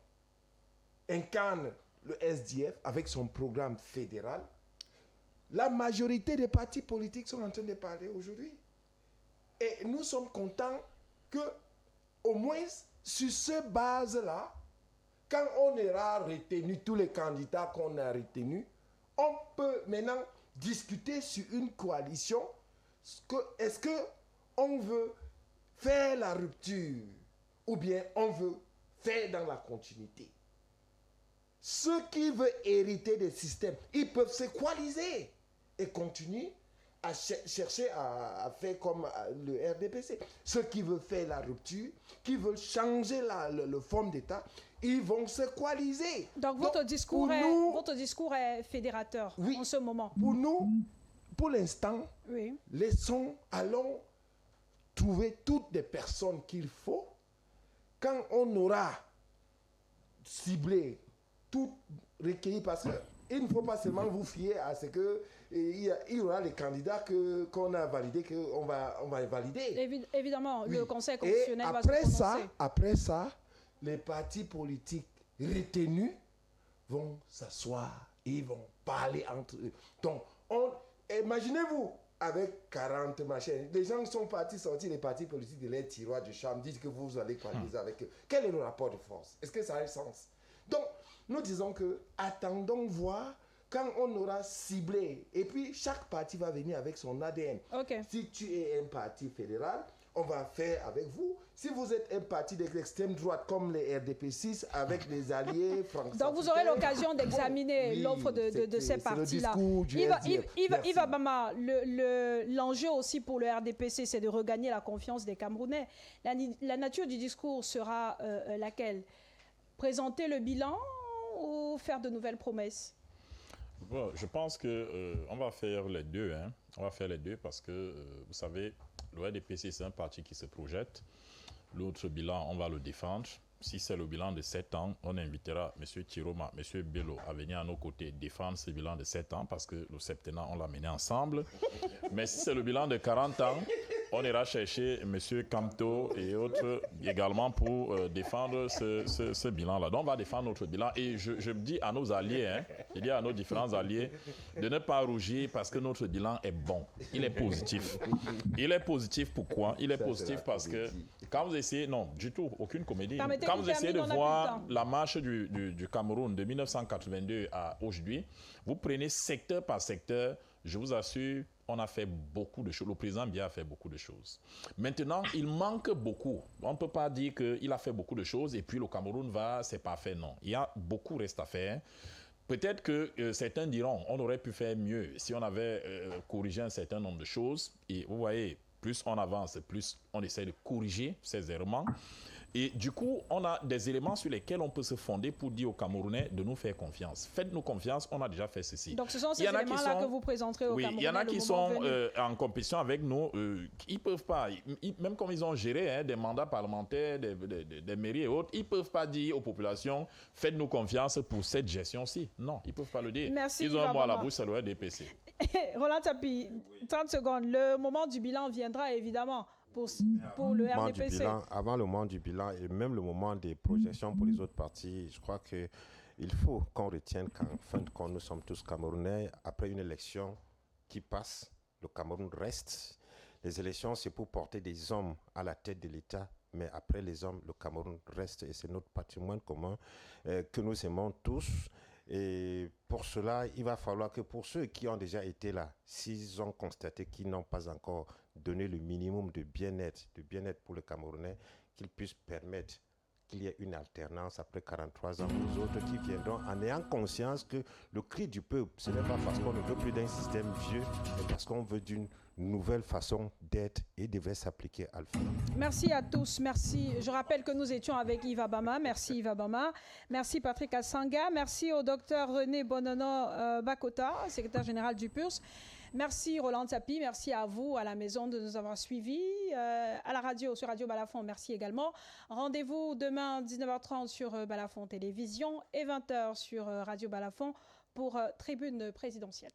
incarne le SDF avec son programme fédéral, la majorité des partis politiques sont en train de parler aujourd'hui. Et nous sommes contents que, au moins, sur cette base-là, quand on aura retenu tous les candidats qu'on a retenus, on peut maintenant discuter sur une coalition. Est-ce qu'on veut faire la rupture ou bien on veut faire dans la continuité? Ceux qui veulent hériter des systèmes, ils peuvent se coaliser et continuer à chercher à faire comme le RDPC. Ceux qui veulent faire la rupture, qui veulent changer le forme d'État, ils vont se coaliser. Donc votre discours est fédérateur en ce moment. Pour nous, pour l'instant, allons trouver toutes les personnes qu'il faut. Quand on aura ciblé, tout recueilli, parce qu'il ne faut pas seulement vous fier à ce que il y aura les candidats qu'on a validés, qu'on va valider. Évidemment, le Conseil constitutionnel va se prononcer. Après ça, les partis politiques retenus vont s'asseoir et ils vont parler entre eux. Donc, imaginez-vous, avec 40 machins, les gens sont sortis les partis politiques de leur tiroir de chambre, disent que vous allez coaliser avec eux. Quel est le rapport de force? Est-ce que ça a un sens? Donc, nous disons que attendons voir quand on aura ciblé. Et puis, chaque parti va venir avec son ADN. Si tu es un parti fédéral, on va faire avec vous. Si vous êtes un parti d'extrême droite comme les RDP6 avec des alliés français. Donc vous aurez l'occasion d'examiner l'offre de ces partis-là. Yves Abama, l'enjeu aussi pour le RDPC, c'est de regagner la confiance des Camerounais. La nature du discours sera laquelle? Présenter le bilan ou faire de nouvelles promesses? Bon, je pense qu'on va faire les deux. Hein. On va faire les deux parce que, vous savez, le RDPC, c'est un parti qui se projette. L'autre bilan, on va le défendre. Si c'est le bilan de 7 ans, on invitera M. Tiroma, M. Bello à venir à nos côtés défendre ce bilan de 7 ans parce que le septennat, on l'a mené ensemble. Mais si c'est le bilan de 40 ans, on ira chercher M. Kamto et autres également pour défendre ce bilan-là. Donc, on va défendre notre bilan. Et je dis à nos alliés, je dis à nos différents alliés, de ne pas rougir parce que notre bilan est bon. Il est positif. Il est positif pourquoi? Il est positif parce que quand vous essayez, non, du tout, aucune comédie. Quand vous essayez de voir la marche du Cameroun de 1982 à aujourd'hui, vous prenez secteur par secteur, je vous assure, on a fait beaucoup de choses. Le président Biya a fait beaucoup de choses. Maintenant, il manque beaucoup. On ne peut pas dire qu'il a fait beaucoup de choses et puis le Cameroun c'est parfait. Non, il y a beaucoup reste à faire. Peut-être que certains diront, on aurait pu faire mieux si on avait corrigé un certain nombre de choses. Et vous voyez, plus on avance, plus on essaie de corriger ces errements. Et du coup, on a des éléments sur lesquels on peut se fonder pour dire aux Camerounais de nous faire confiance. Faites-nous confiance, on a déjà fait ceci. Donc ce sont ces éléments-là que vous présenterez aux Camerounais. Il y en a qui sont en compétition avec nous. Ils ne peuvent pas, même comme ils ont géré des mandats parlementaires, des mairies et autres, ils ne peuvent pas dire aux populations, faites-nous confiance pour cette gestion-ci. Non, ils ne peuvent pas le dire. Merci, ils ont un mot à la bouche, c'est le RDPC. Roland Tapi, 30 secondes. Le moment du bilan viendra évidemment. Pour le RDPC. Avant le moment du bilan et même le moment des projections pour les autres partis, je crois qu'il faut qu'on retienne qu'en fin de compte, nous sommes tous Camerounais. Après une élection qui passe, le Cameroun reste. Les élections, c'est pour porter des hommes à la tête de l'État, mais après les hommes, le Cameroun reste et c'est notre patrimoine commun que nous aimons tous. Et pour cela, il va falloir que pour ceux qui ont déjà été là, s'ils ont constaté qu'ils n'ont pas encore donné le minimum de bien-être pour le Camerounais, qu'ils puissent permettre qu'il y ait une alternance après 43 ans aux autres qui viendront en ayant conscience que le cri du peuple, ce n'est pas parce qu'on ne veut plus d'un système vieux, mais parce qu'on veut d'une nouvelle façon d'être et devrait s'appliquer à le faire. Merci à tous, merci. Je rappelle que nous étions avec Yves Abama. Merci Yves Abama. Merci Patrick Assanga. Merci au docteur René Bonono Bakota, secrétaire général du PURS. Merci Roland Tapi, merci à vous à la maison de nous avoir suivis, à la radio, sur Radio Balafon, merci également. Rendez-vous demain 19h30 sur Balafon Télévision et 20h sur Radio Balafon pour Tribune présidentielle.